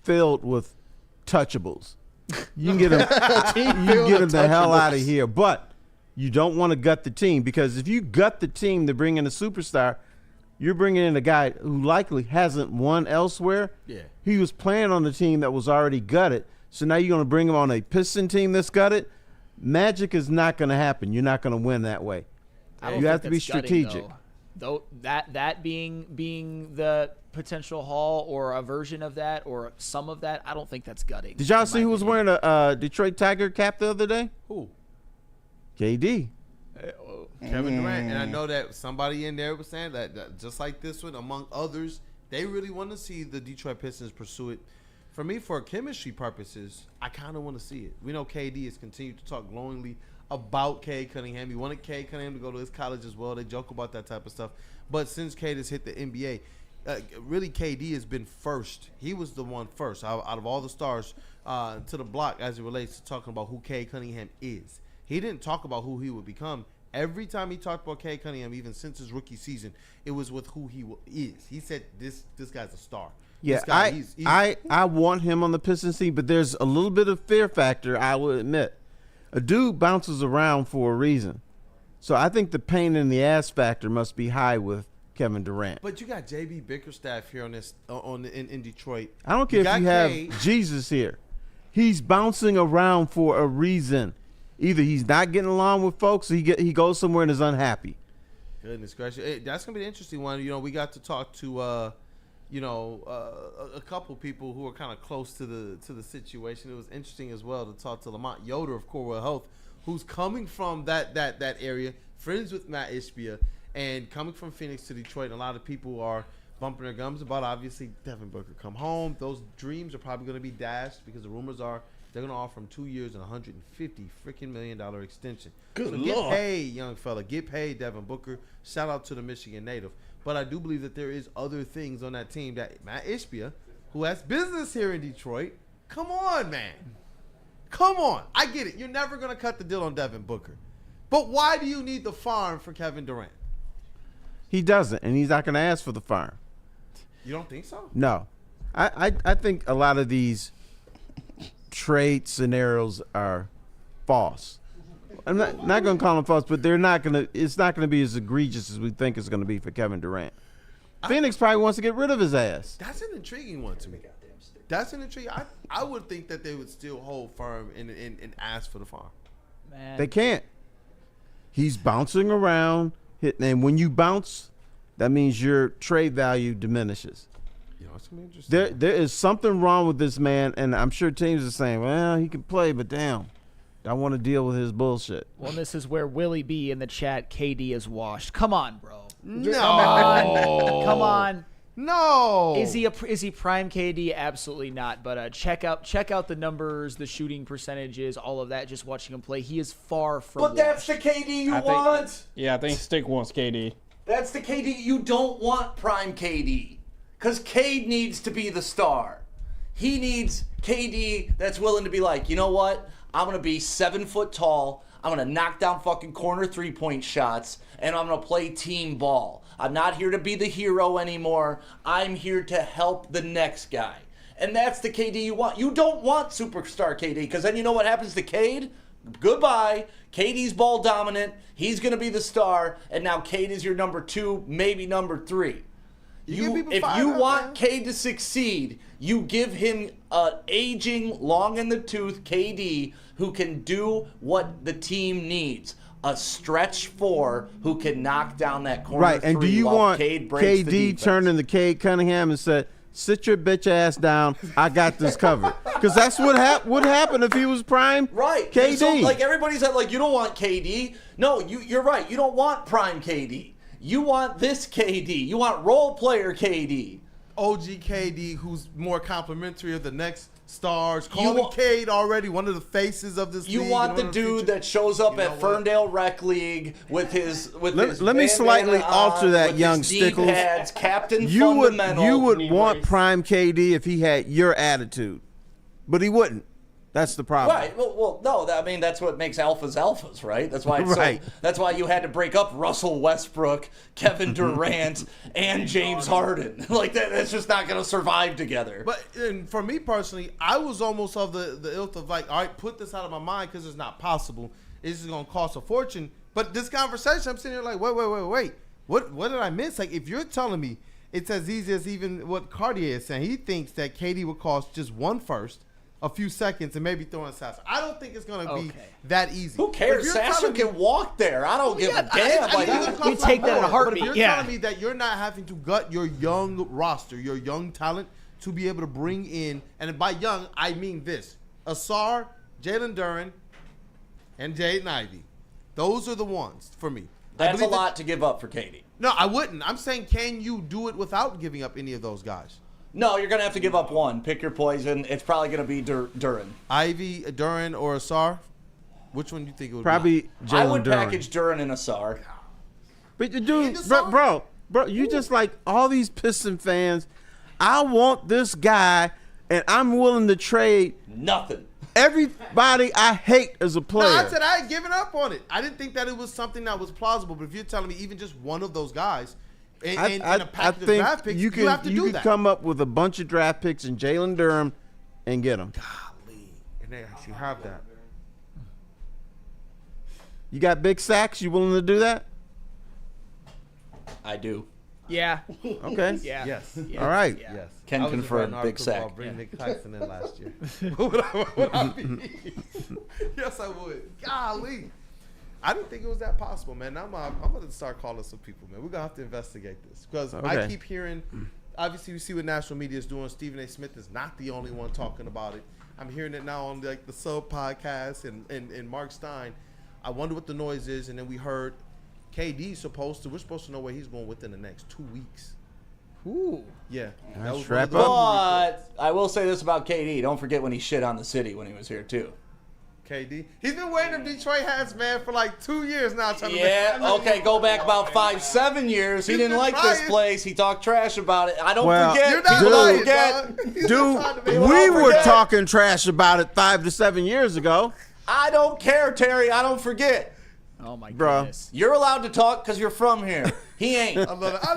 filled with touchables. You can get them, the hell out of here. But you don't want to gut the team, because if you gut the team to bring in a superstar, you're bringing in a guy who likely hasn't won elsewhere. Yeah. He was playing on the team that was already gutted. So now you're going to bring him on a Piston team that's gutted. Magic is not going to happen. You're not going to win that way. You have to be strategic. Though that being the potential haul or a version of that or some of that, I don't think that's gutting. Did y'all see who was wearing a Detroit Tiger cap the other day? Who? KD. Kevin Durant. And I know that somebody in there was saying that just like this one, among others, they really want to see the Detroit Pistons pursue it. For me, for chemistry purposes, I kind of want to see it. We know KD has continued to talk glowingly about Cade Cunningham. He wanted Cade Cunningham to go to his college as well. They joke about that type of stuff. But since Cade has hit the NBA, really KD has been first. He was the one first out of all the stars to the block as it relates to talking about who Cade Cunningham is. He didn't talk about who he would become. Every time he talked about Cade Cunningham, even since his rookie season, it was with who he is. He said this guy's a star. Yeah, guy, I want him on the Pistons team, but there's a little bit of fear factor, I will admit. A dude bounces around for a reason. So I think the pain in the ass factor must be high with Kevin Durant. But you got JB Bickerstaff here in Detroit. I don't care if you have Jesus here. He's bouncing around for a reason. Either he's not getting along with folks or he goes somewhere and is unhappy. Goodness gracious. That's going to be an interesting one. You know, we got to talk to a couple people who are kind of close to the situation. It was interesting as well to talk to Lamont Yoder of Corewell Health, who's coming from that area, friends with Matt Ishbia, and coming from Phoenix to Detroit. And a lot of people are bumping their gums about, obviously, Devin Booker come home. Those dreams are probably going to be dashed because the rumors are they're going to offer him 2 years and $150 million extension. Good so Lord. Get paid, young fella. Get paid, Devin Booker. Shout out to the Michigan native. But I do believe that there is other things on that team that Matt Ishbia, who has business here in Detroit, come on, man. Come on. I get it. You're never going to cut the deal on Devin Booker. But why do you need the farm for Kevin Durant? He doesn't, and he's not going to ask for the farm. You don't think so? No. I think a lot of these trade scenarios are false. I'm not going to call them false, but it's not going to be as egregious as we think it's going to be for Kevin Durant. Phoenix probably wants to get rid of his ass. That's an intriguing one to me. That's an intriguing. I would think that they would still hold firm and ask for the farm. Man. They can't. He's bouncing around, and when you bounce, that means your trade value diminishes. It's gonna be interesting. There is something wrong with this man, and I'm sure teams are saying, well, he can play, but damn, I want to deal with his bullshit. Well, this is where Willie B in the chat, KD is washed. Come on, bro. No. Come on. No. Is he prime KD? Absolutely not. But check out the numbers, the shooting percentages, all of that. Just watching him play, he is far from. But that's the KD you want. I think Stick wants KD. That's the KD you don't want. Prime KD, because Cade needs to be the star. He needs KD that's willing to be like, you know what? I'm gonna be 7 foot tall. I'm gonna knock down fucking corner 3-point shots, and I'm gonna play team ball. I'm not here to be the hero anymore. I'm here to help the next guy. And that's the KD you want. You don't want superstar KD, because then you know what happens to Cade? Goodbye. KD's ball dominant. He's going to be the star, and now Cade is your number 2, maybe number 3. If you want Cade to succeed, you give him an aging, long in the tooth KD who can do what the team needs. A stretch 4 who can knock down that corner Right, 3 and do you while want Cade breaks the KD defense. turning to Cade Cunningham and said, sit your bitch ass down, I got this covered? Because that's what would happen if he was prime Right. KD. So, like, everybody said, like, you don't want KD. No, you're right. You don't want prime KD. You want this KD. You want role player KD. OG KD, who's more complimentary of the next stars. Calling Cade already one of the faces of this You league. want the dude that shows up at Ferndale Rec League with his Let me slightly alter that, young Stickles. Pads, Captain You Fundamental. would want prime KD if he had your attitude, but he wouldn't. That's the problem. Right. Well, no. I mean, that's what makes alphas, right? That's why. Right. That's why you had to break up Russell Westbrook, Kevin Durant, and James Harden. Like that's just not going to survive together. But and for me personally, I was almost of the ilk of like, all right, put this out of my mind because it's not possible. It's just going to cost a fortune. But this conversation, I'm sitting here like, wait. What did I miss? Like, if you're telling me it's as easy as even what Cartier is saying, he thinks that KD would cost just 1 first. A few seconds and maybe throwing Sasser. I don't think it's going to be that easy. Who cares? Sasser can walk there. I don't give a damn. You take that in a heartbeat. But if you're telling me that you're not having to gut your young roster, your young talent, to be able to bring in, and by young, I mean this. Asar, Jalen Duren, and Jaden Ivey. Those are the ones for me. That's a lot to give up for KD. No, I wouldn't. I'm saying, can you do it without giving up any of those guys? No, you're going to have to give up one. Pick your poison. It's probably going to be Duren. Ivy, Duren, or Asar? Which one do you think it would Probably be? Jalen I would Duren. package Duren and Asar. But dude, bro, you just like all these Piston fans. I want this guy, and I'm willing to trade nothing. Everybody I hate as a player. No, I said I had given up on it. I didn't think that it was something that was plausible. But if you're telling me even just one of those guys, in a package of draft picks, you have to do that. Come up with a bunch of draft picks and Jalen Durham and get them. Golly, and they actually have that. You got big sacks? You willing to do that? I do. Yeah. Okay. Yeah. Yes. All right. Yeah. Yes. Ken I was confirmed, just writing an big article sack. about bringing Nick Claxton in last year. Would I be? Yes, I would. Golly. I didn't think it was that possible, man. I'm going to start calling some people, man. We're going to have to investigate this because I keep hearing, obviously we see what national media is doing. Stephen A. Smith is not the only one talking about it. I'm hearing it now on like the Sub podcast and Mark Stein. I wonder what the noise is. And then we heard KD we're supposed to know where he's going within the next 2 weeks. Ooh. Yeah. But I will say this about KD. Don't forget when he shit on the city when he was here, too. KD. He's been wearing them Detroit hats, man, for like 2 years now. Okay, go back about 5-7 years. He didn't like this place. He talked trash about it. I don't forget. People don't forget. Dude, we were talking trash about it 5 to 7 years ago. I don't care, Terry. I don't forget. Oh, my goodness. You're allowed to talk because you're from here. He ain't. I love it. I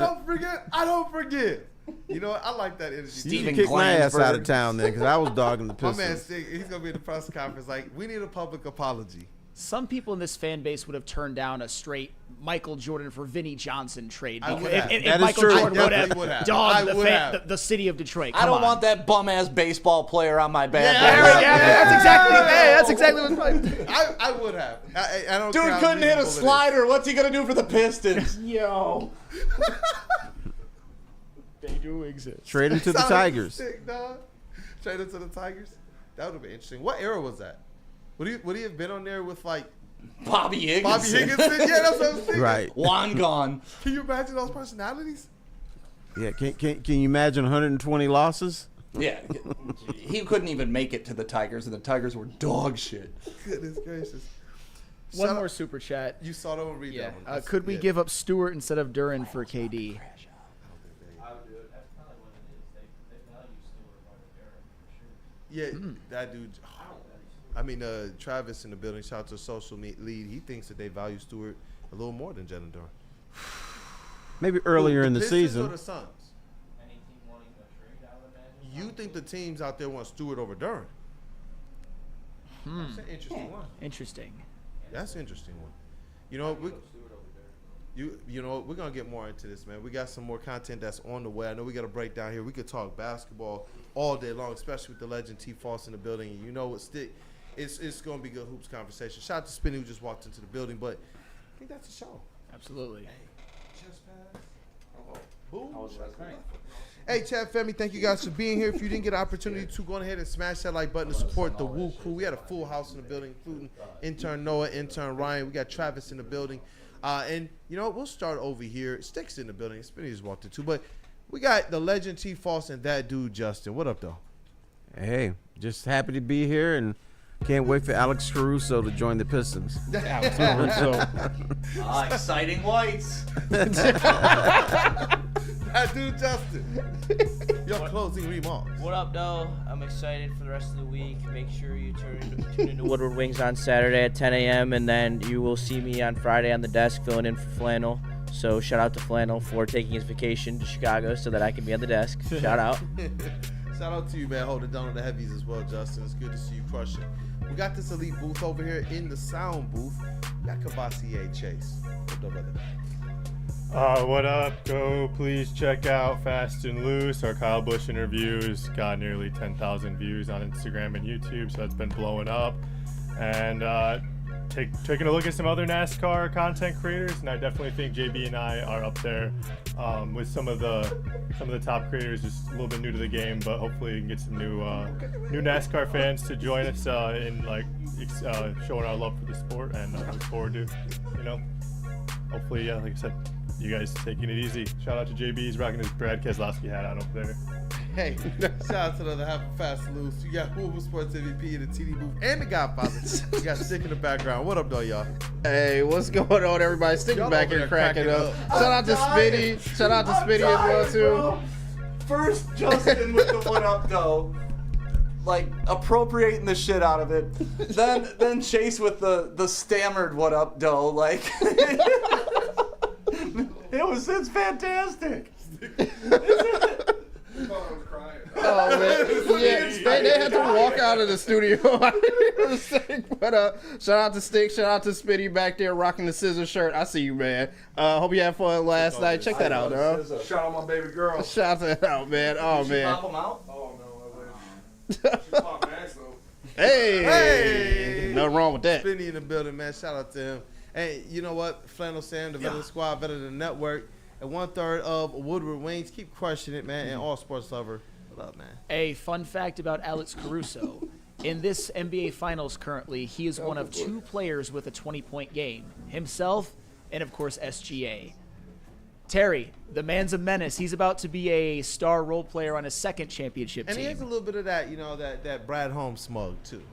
don't forget. You know what? I like that energy. You can kick my ass out of town then because I was dogging the My Pistons. man Stig, he's going to be at the press conference like, we need a public apology. Some people in this fan base would have turned down a straight Michael Jordan for Vinnie Johnson trade. I would have. If That is Michael true. Jordan I would definitely would have. have dogged I would have. the city of Detroit. I don't want that bum-ass baseball player on my bad. That's exactly what's right. I would have. I don't Dude care how couldn't hit a reasonable it is. slider. What's he going to do for the Pistons? Yo. They do exist. Trade him to the Sound Tigers. sick, dog. Trade him to the Tigers? That would have been interesting. What era was that? Would he have been on there with like Bobby Higginson? Bobby Higginson? Yeah, that's what I was thinking. Right. Juan gone. Can you imagine those personalities? Yeah, can you imagine 120 losses? Yeah. He couldn't even make it to the Tigers, and the Tigers were dog shit. Goodness gracious. One more super chat. You saw that one, read that one. Could we give up Stewart instead of Duren for KD? Yeah, that dude. I mean, Travis in the building. Shout out to social lead. He thinks that they value Stewart a little more than Jalen Duren. Maybe earlier in the Pistons season. Or the Suns? You think the teams out there want Stewart over Duren? That's an interesting one. Interesting. That's an interesting one. You know, you know, we're gonna get more into this, man. We got some more content that's on the way. I know we got a breakdown here. We could talk basketball all day long, especially with the legend T. Foss in the building. And you know what, Stick? It's gonna be good hoops conversation. Shout out to Spinny who just walked into the building, but I think that's a show. Absolutely. Chest pass. Boom. Hey, chat family, thank you guys for being here. If you didn't get an opportunity to, go ahead and smash that like button to support the Woo Crew. We had a full house in the building, including intern Noah, intern Ryan. We got Travis in the building. And you know what? We'll start over here. Sticks in the building. Spinny just walked in too. But we got the legend T. Foss and that dude Justin. What up, though? Hey, just happy to be here and can't wait for Alex Caruso to join the Pistons. Alex Caruso. Exciting whites. That dude Justin. Your closing remarks. What up, though? I'm excited for the rest of the week. Make sure you tune into Woodward Wings on Saturday at 10 a.m. and then you will see me on Friday on the desk filling in for Flannel. So shout out to Flannel for taking his vacation to Chicago so that I can be on the desk. Shout out. Shout out to you, man. Holding down on the heavies as well, Justin. It's good to see you crushing. We got this elite booth over here in the sound booth. We got Cavassier Chase. What up, brother? What up? Go please check out Fast and Loose. Our Kyle Busch interviews got nearly 10,000 views on Instagram and YouTube, so that's been blowing up. And taking a look at some other NASCAR content creators, and I definitely think JB and I are up there with some of the top creators, just a little bit new to the game, but hopefully we can get some new NASCAR fans to join us in showing our love for the sport, and I look forward to, hopefully, like I said, you guys taking it easy. Shout out to JB, he's rocking his Brad Keselowski hat on over there. Hey, shout out to the Half Fast and Loose. You got Woodward Sports MVP in the TD booth and the Godfather. You got Stick in the background. What up, though, y'all? Hey, what's going on, everybody? Sticking back here cracking up. Shout out to Spitty. Shout out to Spitty as well, too. First, Justin with the what up, though. Like, appropriating the shit out of it. Then Chase with the stammered what up, though. Like, it's fantastic. Oh man, yeah, they had to walk out of the studio. But shout out to Stick, shout out to Spitty back there rocking the scissor shirt. I see you, man. Hope you had fun last night. Check that out, though. Shout out my baby girl. Shout that out, man. Oh Did you man. pop them out? Oh no, I wish. She popped my ass though. Hey, nothing wrong with that. Spinny in the building, man. Shout out to him. Hey, you know what? Flannel Sam, the Veteran Squad, Better Than Network, and 1/3 of Woodward Wings. Keep crushing it, man. And all sports lover. What up, man? A fun fact about Alex Caruso. In this NBA Finals currently, he is one of 2 players with a 20-point game. Himself and, of course, SGA. Terry, the man's a menace. He's about to be a star role player on his second championship And team. he has a little bit of that, that Brad Holmes smug, too.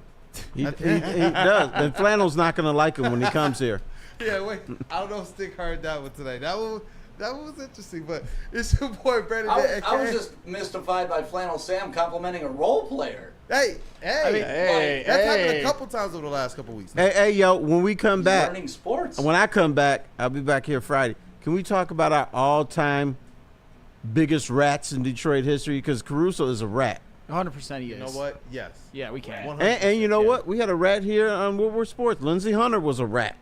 He does. And Flannel's not going to like him when he comes here. Yeah, wait. I don't know if Stick heard that one today. That one was interesting, but it's your boy Brandon. I was just mystified by Flannel Sam complimenting a role player. Hey, I mean, that's happened a couple times over the last couple weeks. Hey, yo, when we come back, learning sports. When I come back, I'll be back here Friday. Can we talk about our all-time biggest rats in Detroit history? Because Caruso is a rat. 100% he is. You know what? Yes. Yeah, we can. And you know what? We had a rat here on Woodward Sports. Lindsey Hunter was a rat.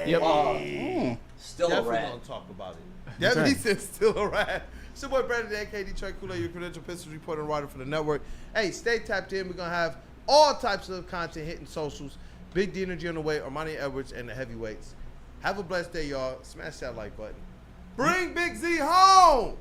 Yep. Still Definitely a rat. don't talk about it. Definitely said still a rat. It's your boy Brandon, aka Detroit Kool-Aid, your credential Pistons reporter and writer for the network. Hey, stay tapped in. We're going to have all types of content hitting socials. Big D Energy on the way, Ermanni Edwards and the heavyweights. Have a blessed day, y'all. Smash that like button. Bring Big Z home!